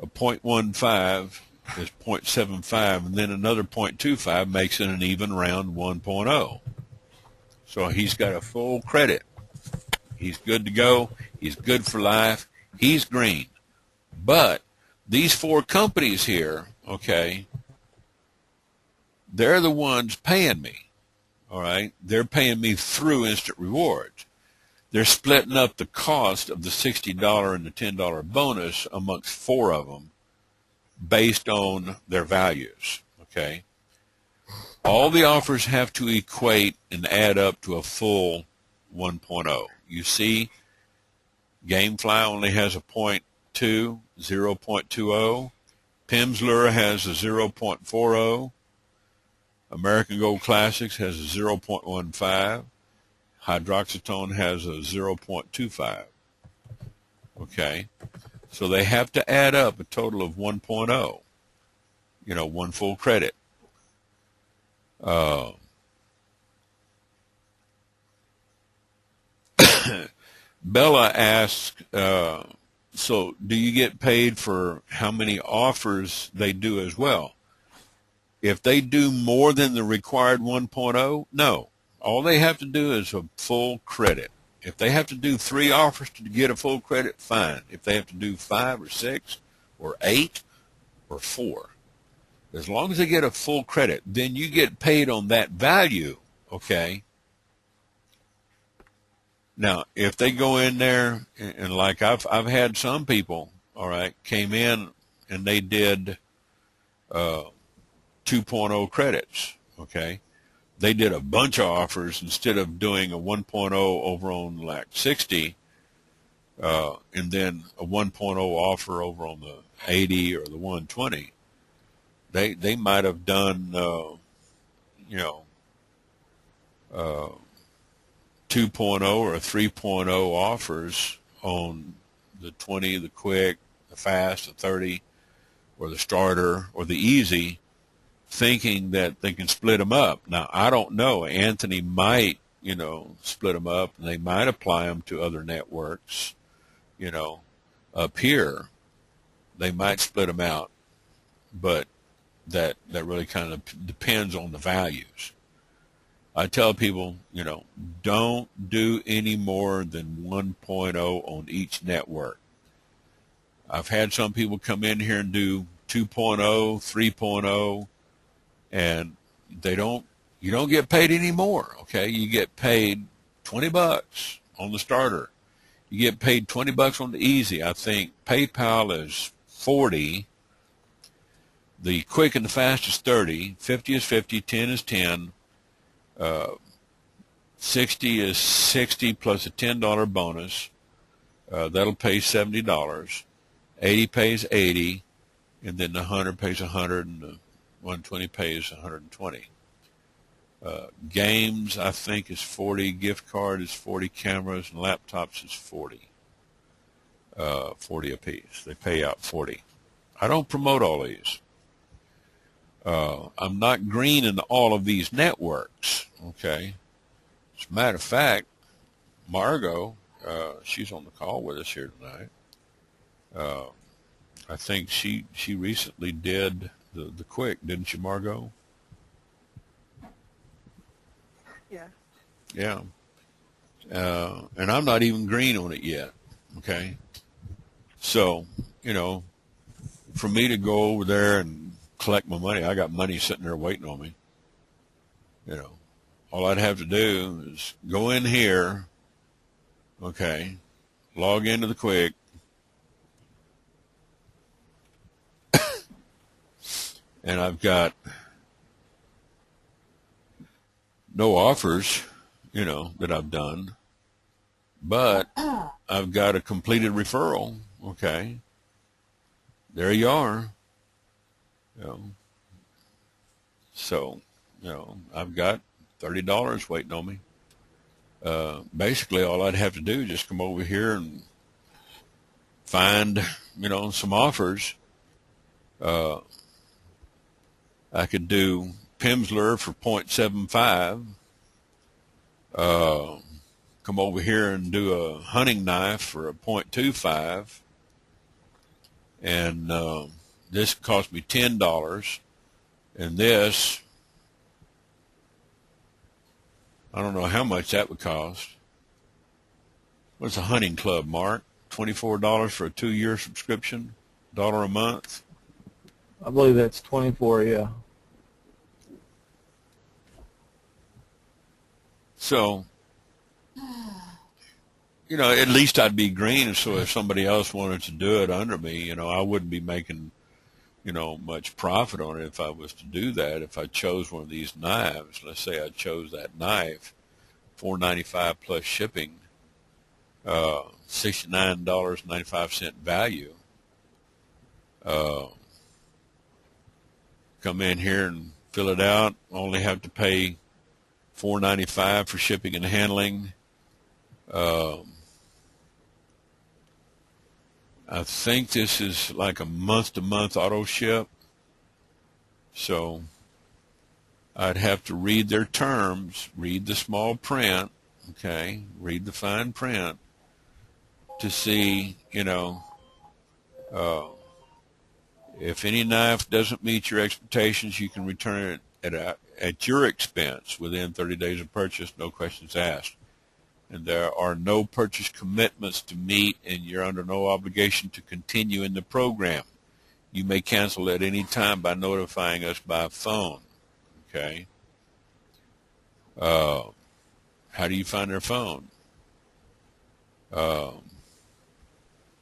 a .15 is 0.75, and then another 0.25 makes it an even round 1.0. So he's got a full credit. He's good to go. He's good for life. He's green. But these 4 companies here, okay, they're the ones paying me, all right? They're paying me through Instant Rewards. They're splitting up the cost of the $60 and the $10 bonus amongst 4 of them based on their values, okay? All the offers have to equate and add up to a full 1.0. You see, Gamefly only has a 0.2, 0.20. Pimsleur has a 0.40. American Gold Classics has a 0.15. Hydroxytone has a 0.25. Okay, so they have to add up a total of 1.0. 1 full credit. Bella asks, so do you get paid for how many offers they do as well? If they do more than the required 1.0, no. All they have to do is a full credit. If they have to do 3 offers to get a full credit, fine. If they have to do 5 or 6 or 8 or 4, as long as they get a full credit, then you get paid on that value, okay? Now, if they go in there, and like I've had some people, all right, came in and they did 2.0 credits, okay? They did a bunch of offers instead of doing a 1.0 over on like 60, and then a 1.0 offer over on the 80 or the 120. They might have done, 2.0 or 3.0 offers on the 20, the quick, the fast, the 30, or the starter, or the easy, thinking that they can split them up. Now, I don't know. Anthony might, split them up, and they might apply them to other networks, up here. they might split them out, but that really kind of depends on the values. I tell people, don't do any more than 1.0 on each network. I've had some people come in here and do 2.0, 3.0, and you don't get paid any more, okay? You get paid $20 on the starter. You get paid $20 on the easy. I think PayPal is $40. The quick and the fast is $30. 50 is $50. 10 is $10. 60 is $60 plus a $10 bonus. That'll pay $70. 80 pays $80, and then the 100 pays $100, and the 120 pays $120. Games, I think, is $40. Gift card is $40. Cameras and laptops is $40. $40 apiece. They pay out $40. I don't promote all these. I'm not green in all of these networks, okay? As a matter of fact, Margot, she's on the call with us here tonight. I think she recently did the quick, didn't you, Margot? Yeah. Yeah. And I'm not even green on it yet, okay? So, for me to go over there and collect my money, I got money sitting there waiting on me. All I'd have to do is go in here, okay, log into the quick, and I've got no offers, that I've done, but I've got a completed referral, okay. There you are. So, I've got $30 waiting on me. Basically, all I'd have to do is just come over here and find, some offers. I could do Pimsleur for 0.75. Come over here and do a hunting knife for a 0.25. And this cost me $10. And this, I don't know how much that would cost. What's a hunting club, Mark? $24 for a 2-year subscription? $1 a month? I believe that's 24, yeah. So, at least I'd be green. So if somebody else wanted to do it under me, I wouldn't be making, much profit on it if I was to do that. If I chose one of these knives, let's say I chose that knife, $4.95 plus shipping, $69.95 value. Come in here and fill it out. Only have to pay $4.95 for shipping and handling. I think this is like a month-to-month auto ship. So I'd have to read their terms, read the small print, okay, read the fine print to see, if any knife doesn't meet your expectations, you can return it at your expense within 30 days of purchase, no questions asked. And there are no purchase commitments to meet, and you're under no obligation to continue in the program. You may cancel at any time by notifying us by phone, okay? How do you find their phone? What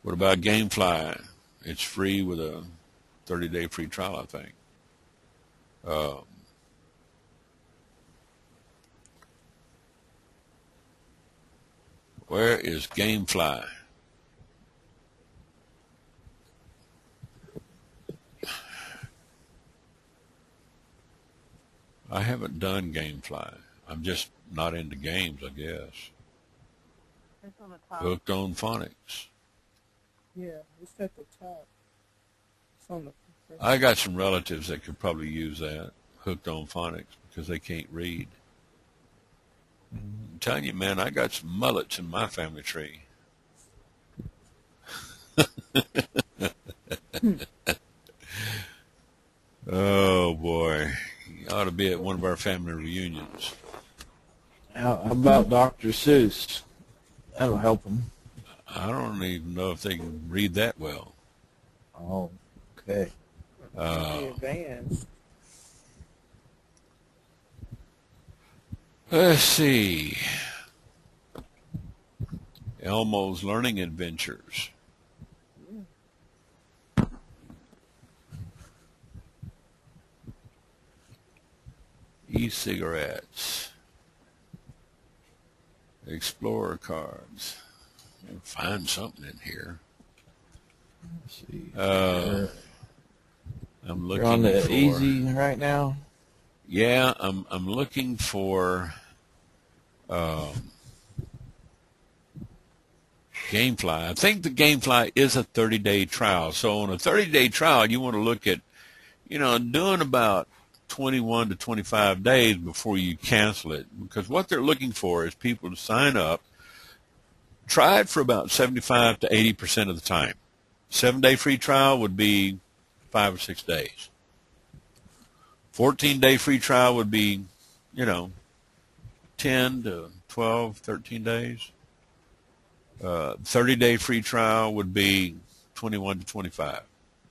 about Gamefly? It's free with a 30-day free trial, I think. Where is Gamefly? I haven't done Gamefly. I'm just not into games, I guess. It's on the top. Hooked on phonics. Yeah, it's at the top. It's on the first. I got some relatives that could probably use that, hooked on phonics, because they can't read. I'm telling you, man, I got some mullets in my family tree. one of our family reunions. How about Dr. Seuss? That'll help them. I don't even know if they can read that well. Oh, okay. Advanced. Let's see. Elmo's Learning Adventures. E-cigarettes. Explorer cards. I'll find something in here. Let's see. I'm You're looking on the for, easy right now? Yeah, I'm looking for GameFly. I think the GameFly is a 30-day trial. So on a 30-day trial, you want to look at, doing about 21 to 25 days before you cancel it, because what they're looking for is people to sign up, try it for about 75 to 80% of the time. 7-day free trial would be 5 or 6 days. 14-day free trial would be, 10 to 12, 13 days. 30-day free trial would be 21 to 25.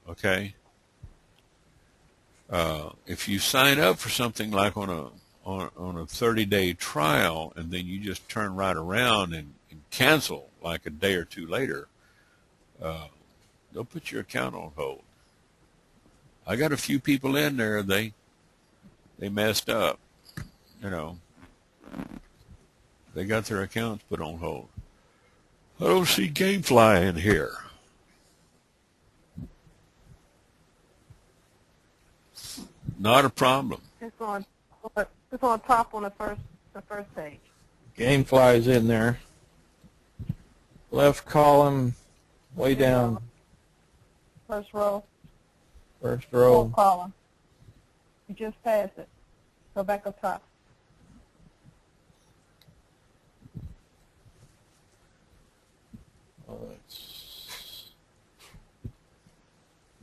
Okay. If you sign up for something like on a 30-day trial, and then you just turn right around and cancel like a day or two later, they'll put your account on hold. I got a few people in there, they messed up. They got their accounts put on hold. I don't see GameFly in here. Not a problem. It's on top on the first page. GameFly's in there. Left column, way down. First row. First Fourth row. column. You just passed it. Go back up top.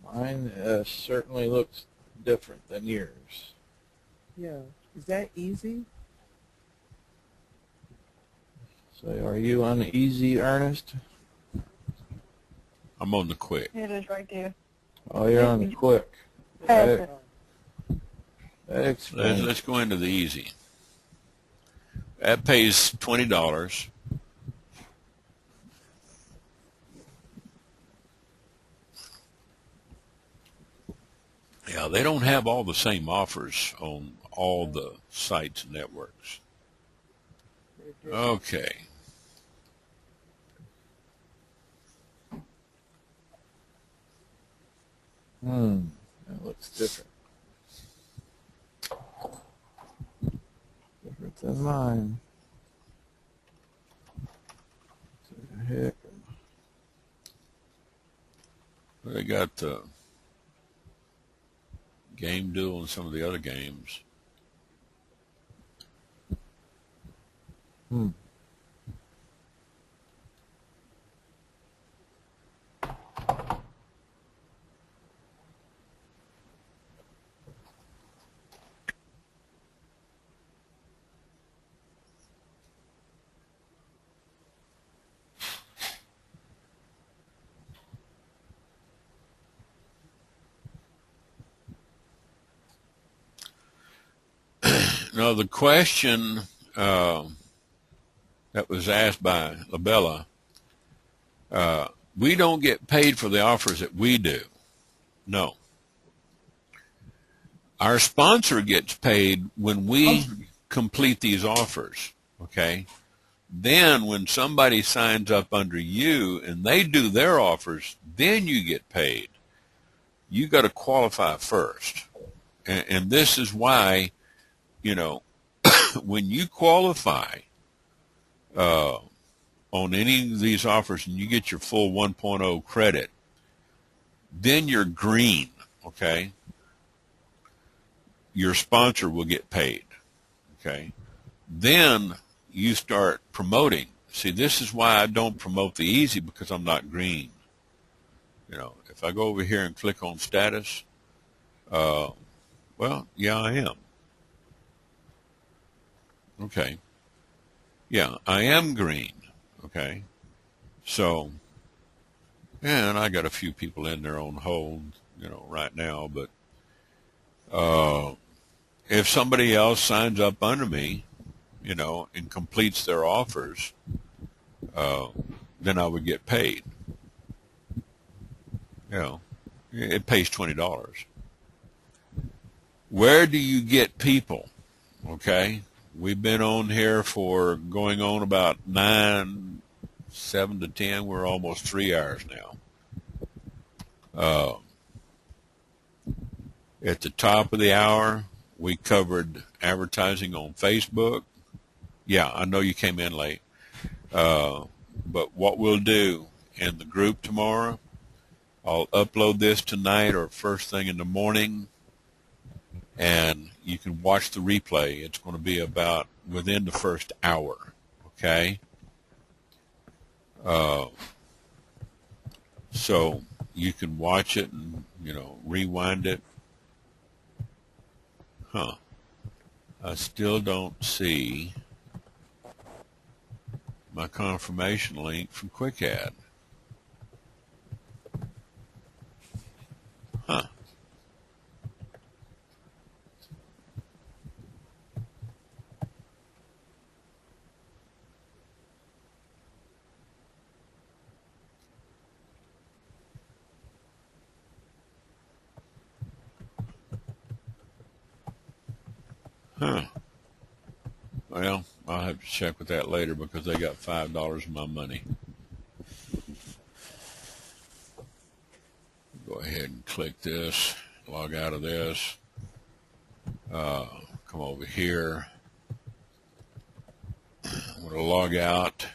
Mine certainly looks different than yours. Yeah. Is that easy? So are you on the easy, Ernest? I'm on the quick. It is right there. Oh, you're on the quick. Pass That, it. that explains. Let's go into the easy. That pays $20. Yeah, they don't have all the same offers on all the sites and networks. Okay. That looks different. Different than mine. What the heck? They got Game Duel and some of the other games. Now, the question that was asked by Labella, we don't get paid for the offers that we do. No. Our sponsor gets paid when we complete these offers, okay? Then when somebody signs up under you and they do their offers, then you get paid. You got to qualify first. And this is why, when you qualify on any of these offers and you get your full 1.0 credit, then you're green, okay? Your sponsor will get paid, okay? Then you start promoting. See, this is why I don't promote the easy, because I'm not green. If I go over here and click on status, well, yeah, I am. Okay. Yeah, I am green. Okay. So, and I got a few people in there on hold, right now, but if somebody else signs up under me, and completes their offers, then I would get paid. It pays $20. Where do you get people? Okay. We've been on here for going on about 7 to 10. We're almost 3 hours now. At the top of the hour, we covered advertising on Facebook. Yeah, I know you came in late. But what we'll do in the group tomorrow, I'll upload this tonight or first thing in the morning, and you can watch the replay. It's going to be about within the first hour, okay? So you can watch it and, rewind it. I still don't see my confirmation link from QuickAd. Well, I'll have to check with that later because they got $5 of my money. Go ahead and click this, log out of this, come over here. I'm going to log out.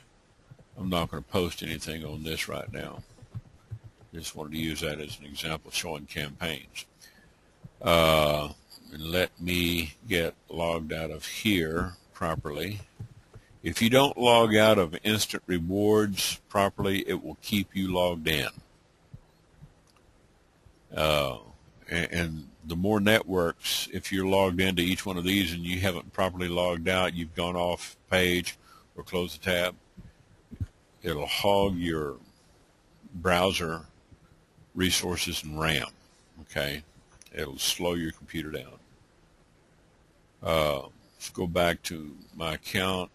I'm not going to post anything on this right now. Just wanted to use that as an example showing campaigns. And let me get logged out of here properly. If you don't log out of Instant Rewards properly, it will keep you logged in. And the more networks, if you're logged into each one of these and you haven't properly logged out, you've gone off page or closed the tab, it'll hog your browser resources and RAM, okay? It'll slow your computer down. Let's go back to my account.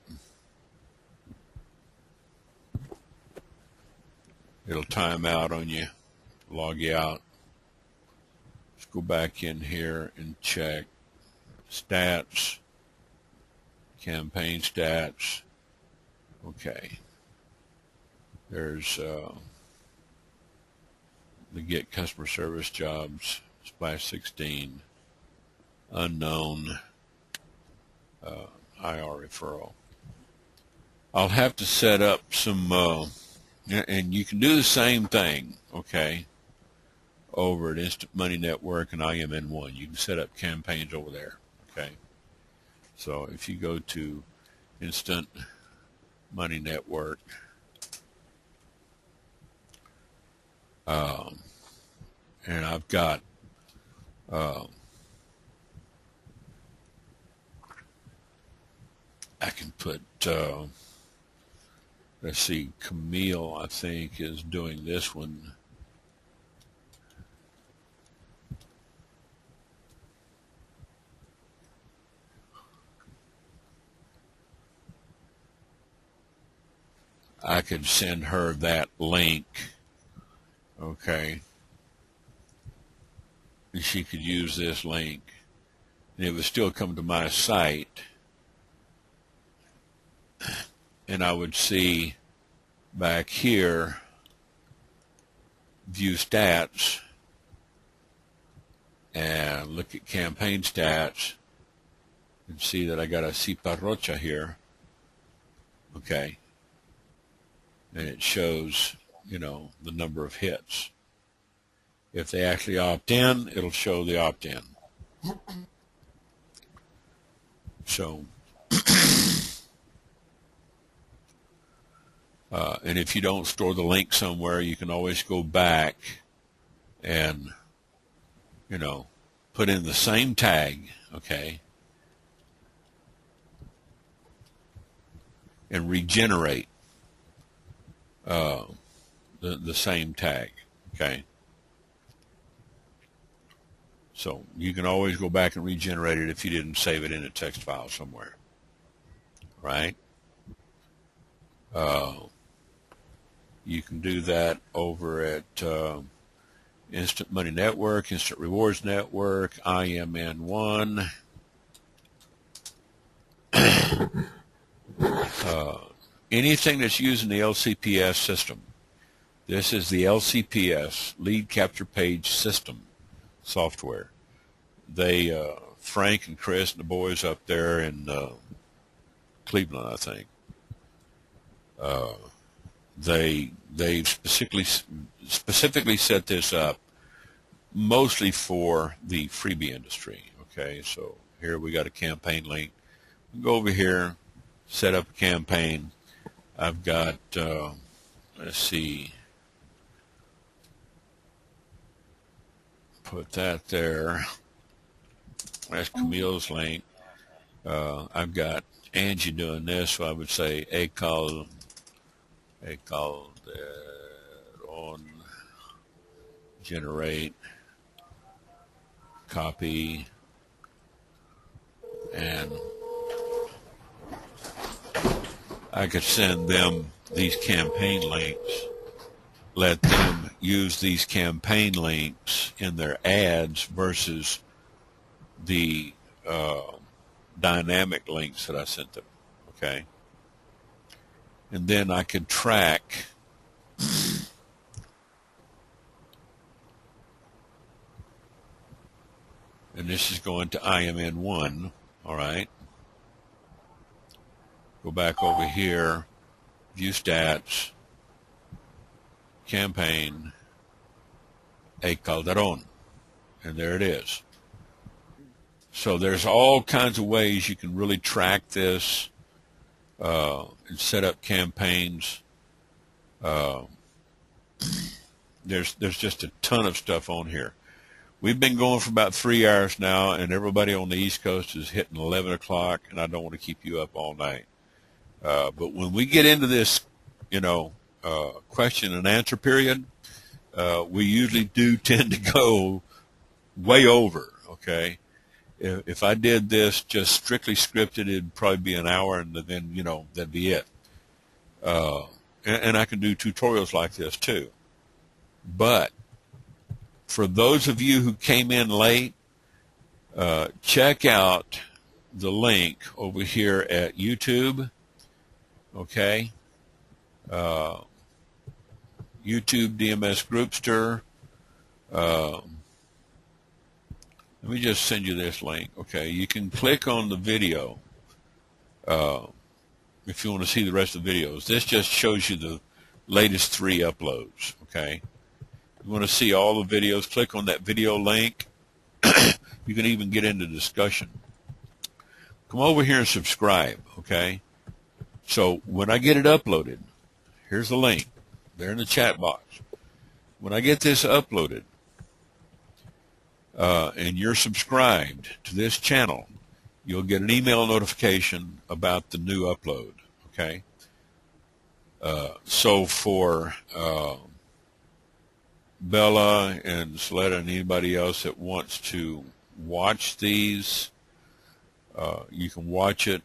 It'll time out on you, log you out. Let's go back in here and check stats, campaign stats. Okay. There's the Get Customer Service Jobs, Splash 16, unknown, IR referral. I'll have to set up some, and you can do the same thing, okay, over at Instant Money Network and IMN1. You can set up campaigns over there, okay. So if you go to Instant Money Network, and I've got I can put let's see, Camille I think is doing this one. I could send her that link, okay, and she could use this link and it would still come to my site, and I would see back here, view stats, and look at campaign stats, and see that I got a Ciparrocha here, okay, and it shows, you know, the number of hits. If they actually opt in, it'll show the opt-in. So, and if you don't store the link somewhere, you can always go back and, you know, put in the same tag, okay, and regenerate the same tag, okay? So you can always go back and regenerate it if you didn't save it in a text file somewhere, right? You can do that over at Instant Money Network, Instant Rewards Network, IMN1. Anything that's using the LCPS system. This is the LCPS, Lead Capture Page System software. They, Frank and Chris and the boys up there in Cleveland, I think, they've specifically set this up mostly for the freebie industry. Okay, so here we got a campaign link. Go over here, set up a campaign. I've got, let's see, put that there. That's Camille's link. I've got Angie doing this, so I would say on generate, copy, and I could send them these campaign links, let them use these campaign links in their ads versus the dynamic links that I sent them, okay? And then I could track and this is going to IMN1, all right? Go back over here, view stats, campaign, A Calderon, and there it is. So there's all kinds of ways you can really track this and set up campaigns. There's just a ton of stuff on here. We've been going for about 3 hours now, and everybody on the East Coast is hitting 11 o'clock, and I don't want to keep you up all night. But when we get into this, question and answer period, we usually do tend to go way over, okay? If I did this just strictly scripted, it'd probably be an hour, and then, that'd be it. And I can do tutorials like this too. But for those of you who came in late, check out the link over here at YouTube, okay? YouTube DMS Groupster. Let me just send you this link, okay? You can click on the video if you want to see the rest of the videos. This just shows you the latest 3 uploads, okay? You want to see all the videos, click on that video link. You can even get into discussion. Come over here and subscribe, okay? So when I get it uploaded, here's the link. There in the chat box. When I get this uploaded, and you're subscribed to this channel, you'll get an email notification about the new upload, okay? So for Bella and Saletta and anybody else that wants to watch these, you can watch it.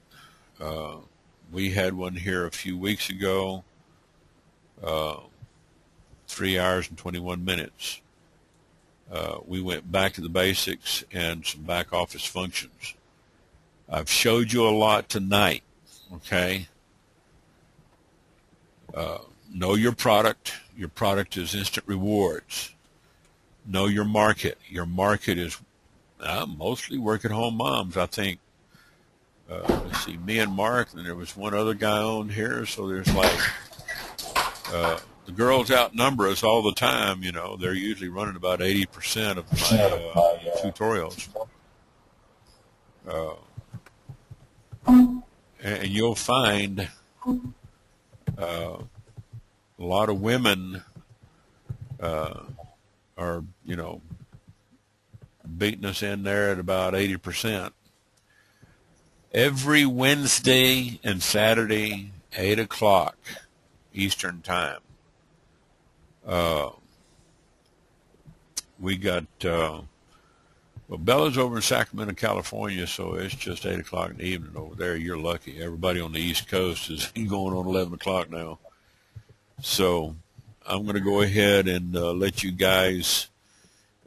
We had one here a few weeks ago, 3 hours and 21 minutes. We went back to the basics and some back office functions. I've showed you a lot tonight, okay? Know your product. Your product is instant rewards. Know your market. Your market is mostly work-at-home moms, I think. Let's see, me and Mark, and there was one other guy on here, so there's like the girls outnumber us all the time, They're usually running about 80% of my tutorials. And you'll find a lot of women are, beating us in there at about 80%. Every Wednesday and Saturday 8 o'clock Eastern Time. We got, well, Bella's over in Sacramento, California, so it's just 8 o'clock in the evening over there. You're lucky. Everybody on the East Coast is going on 11 o'clock now. So I'm going to go ahead and let you guys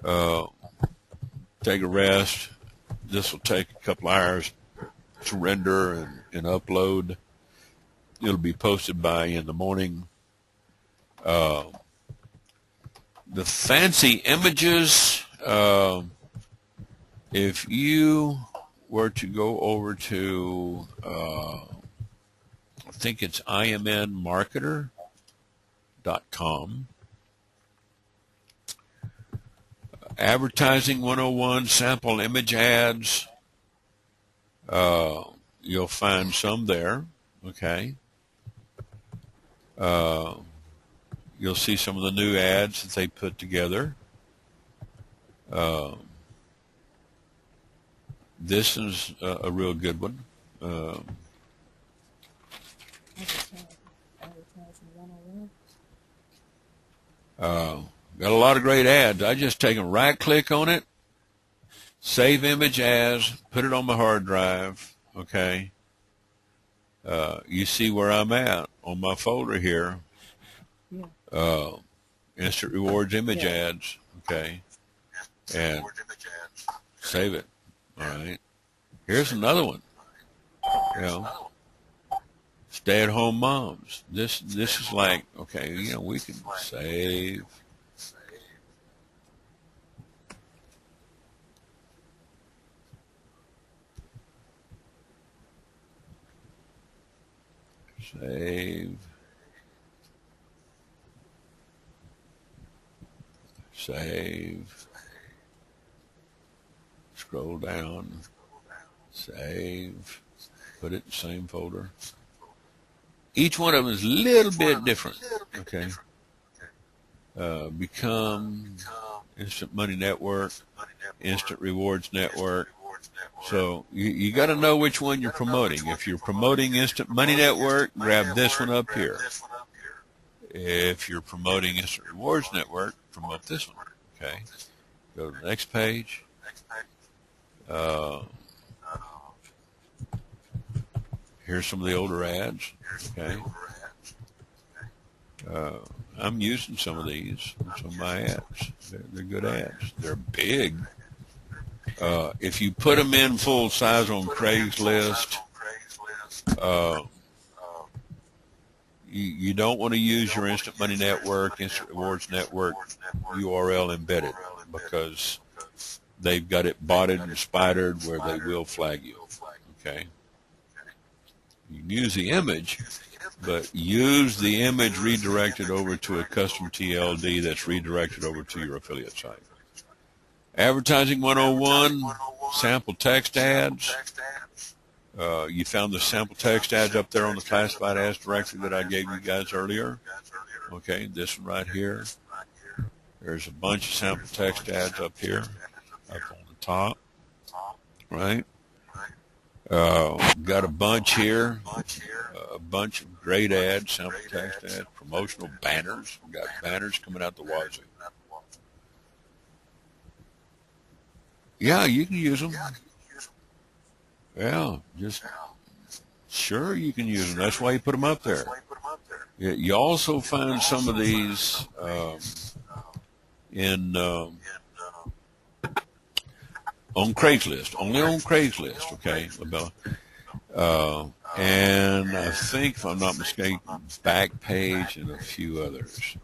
take a rest. This will take a couple hours to render and upload. It'll be posted by in the morning. The fancy images, if you were to go over to, I think it's imnmarketer.com, Advertising 101, sample image ads, you'll find some there, okay? You'll see some of the new ads that they put together. This is a real good one. Got a lot of great ads. I just take and right click on it, save image as, put it on my hard drive, okay? You see where I'm at on my folder here. Yeah. Instant rewards image ads, okay? And save it, all right? Here's another one, you know, stay-at-home moms. This is like, okay, you know, we can save. Save. Save. Scroll down. Save. Put it in the same folder. Each one of them is a little bit different. Okay. Become Instant Money Network, Instant Rewards Network. So you got to know which one you're promoting. If you're promoting Instant Money Network, grab this one up here. If you're promoting Instant Rewards Network, promote this one. Okay. Go to the next page. Here's some of the older ads. Okay. I'm using some of these on some of my ads. They're good ads. They're big. If you put them in full size on Craigslist, you don't want to use your Instant Money Network, Instant Rewards Network URL embedded, because they've got it botted and spidered where they will flag you. Okay. You can use the image, but use the image redirected over to a custom TLD that's redirected over to your affiliate site. Advertising 101, sample text ads. You found the sample text ads up there on the classified ads directory that I gave you guys earlier. Okay, this one right here. There's a bunch of sample text ads up here, up on the top, right? Got a bunch here, a bunch of great ads, sample text ads, promotional banners. We've got banners coming out the wazoo. Yeah, you can use them. Yeah, just sure you can use them. That's why you put them up there. You also find some of these on Craigslist, only on Craigslist, okay, LaBella. And I think, if I'm not mistaken, Backpage and a few others.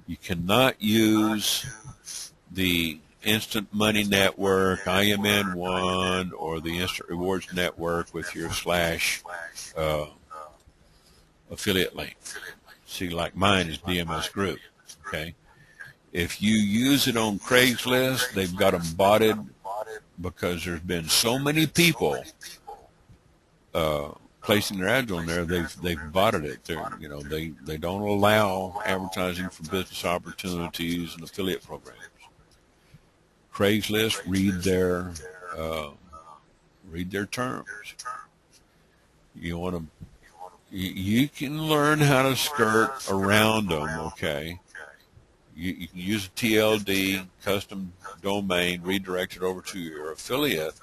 You cannot use the Instant Money Network, IMN1, or the Instant Rewards Network with your / affiliate link. See, like mine is DMS Group, okay? If you use it on Craigslist, they've got them botted because there's been so many people placing their ads on there. They've botted it. They don't allow advertising for business opportunities and affiliate programs. Craigslist, read their terms. You want to You can learn how to skirt around them, okay? You can use a TLD, custom domain, redirect it over to your affiliate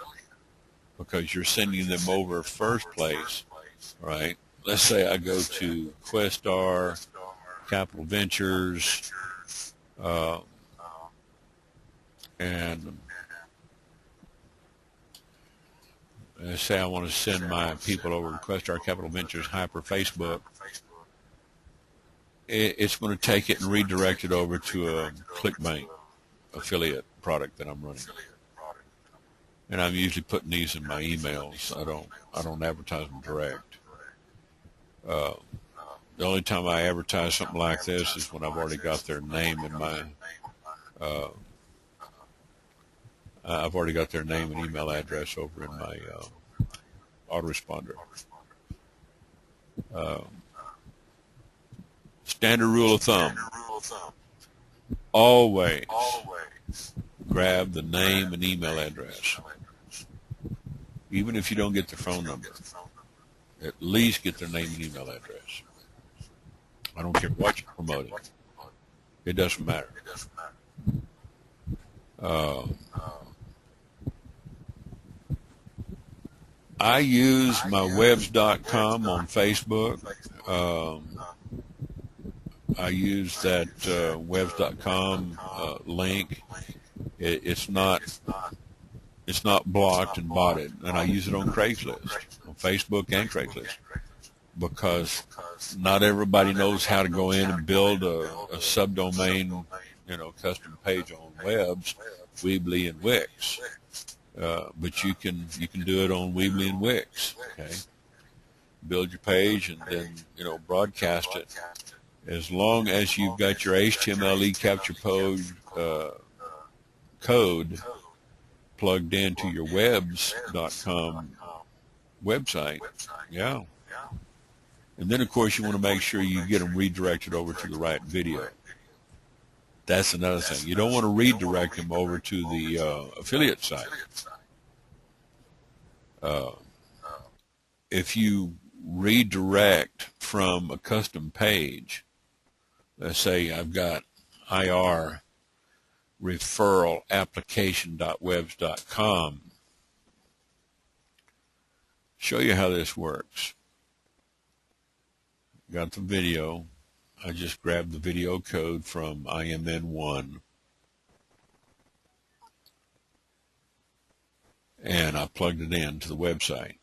because you're sending them over first place, right? Let's say I go to Questar, Capital Ventures, and let's say I want to send my people over to Questar, Capital Ventures, Hyper, Facebook. It's going to take it and redirect it over to a ClickBank affiliate product that I'm running. And I'm usually putting these in my emails. I don't advertise them direct. The only time I advertise something like this is when I've already got their name in my I've already got their name and email address over in my autoresponder. Standard rule of thumb: always grab the name and email address. Even if you don't get their phone number, at least get their name and email address. I don't care what you're promoting. It doesn't matter. I use my webs.com on Facebook. I use that webs.com link. It's not blocked and botted, and I use it on Craigslist, on Facebook and Craigslist, because not everybody knows how to go in and build a subdomain, custom page on Webs, Weebly, and Wix. But you can do it on Weebly and Wix. Okay, build your page and then broadcast it. As long as you've got your HTML capture code plugged into your webs.com website, yeah. And then, of course, you want to make sure you get them redirected over to the right video. That's another thing. You don't want to redirect them over to the affiliate site. If you redirect from a custom page, let's say I've got IR referralapplication.webs.com. Show you how this works. Got the video. I just grabbed the video code from IMN1 and I plugged it into the website.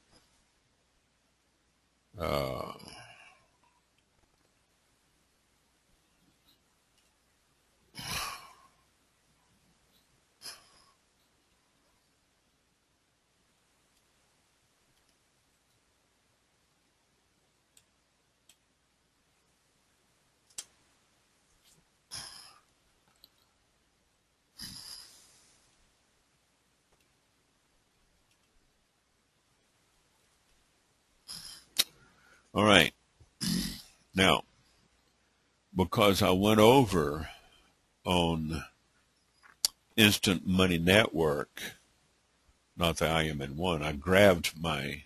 All right. Now, because I went over on Instant Money Network, not the IMN1, I grabbed my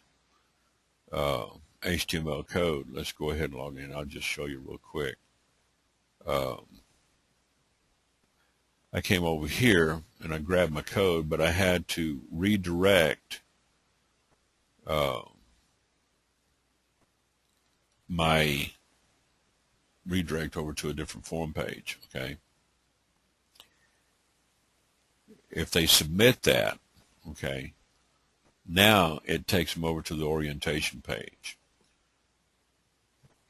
HTML code. Let's go ahead and log in. I'll just show you real quick. I came over here and I grabbed my code, but I had to redirect my redirect over to a different form page, okay? If they submit that, okay, now it takes them over to the orientation page.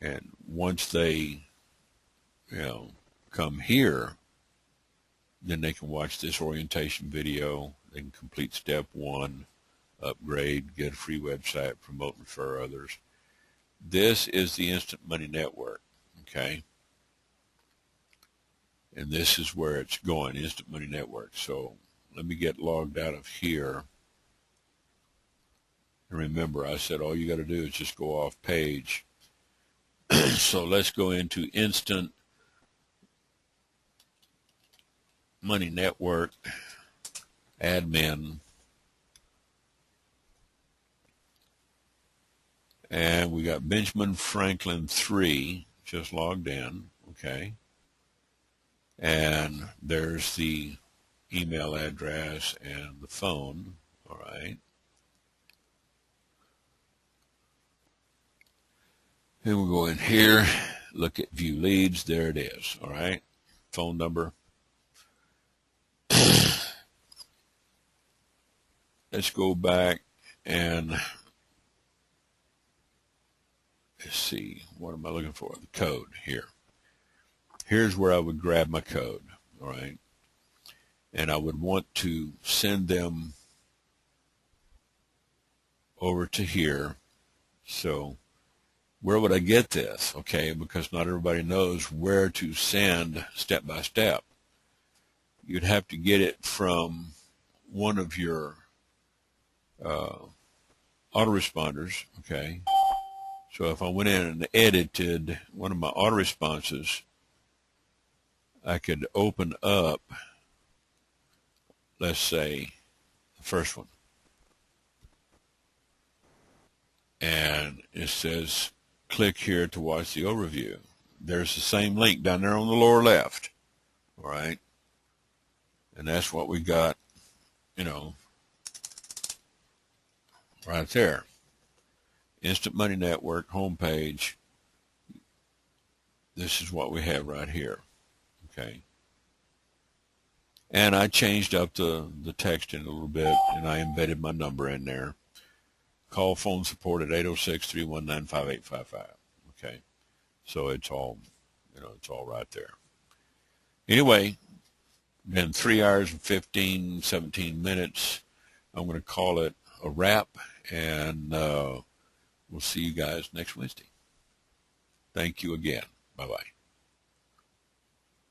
And once they, come here, then they can watch this orientation video. They can complete step 1, upgrade, get a free website, promote and refer others. This is the Instant Money Network, okay? And this is where it's going, Instant Money Network. So let me get logged out of here. And remember, I said all you got to do is just go off page. So let's go into Instant Money Network, admin, And we got Benjamin Franklin 3 just logged in, okay. And there's the email address and the phone, all right. And we'll go in here, look at view leads, there it is, all right. Phone number. Let's go back and let's see, what am I looking for? The code here. Here's where I would grab my code, all right? And I would want to send them over to here. So where would I get this? Okay, because not everybody knows where to send step by step. You'd have to get it from one of your autoresponders, okay? So if I went in and edited one of my autoresponses, I could open up, let's say, the first one. And it says, click here to watch the overview. There's the same link down there on the lower left, all right? And that's what we got, you know, right there. Instant Money Network homepage. This is what we have right here. Okay. And I changed up the text in a little bit, and I embedded my number in there. Call phone support at 806-319-5855. Okay. So it's all, you know, it's all right there. Anyway, been 3 hours and 17 minutes. I'm going to call it a wrap, and we'll see you guys next Wednesday. Thank you again. Bye-bye.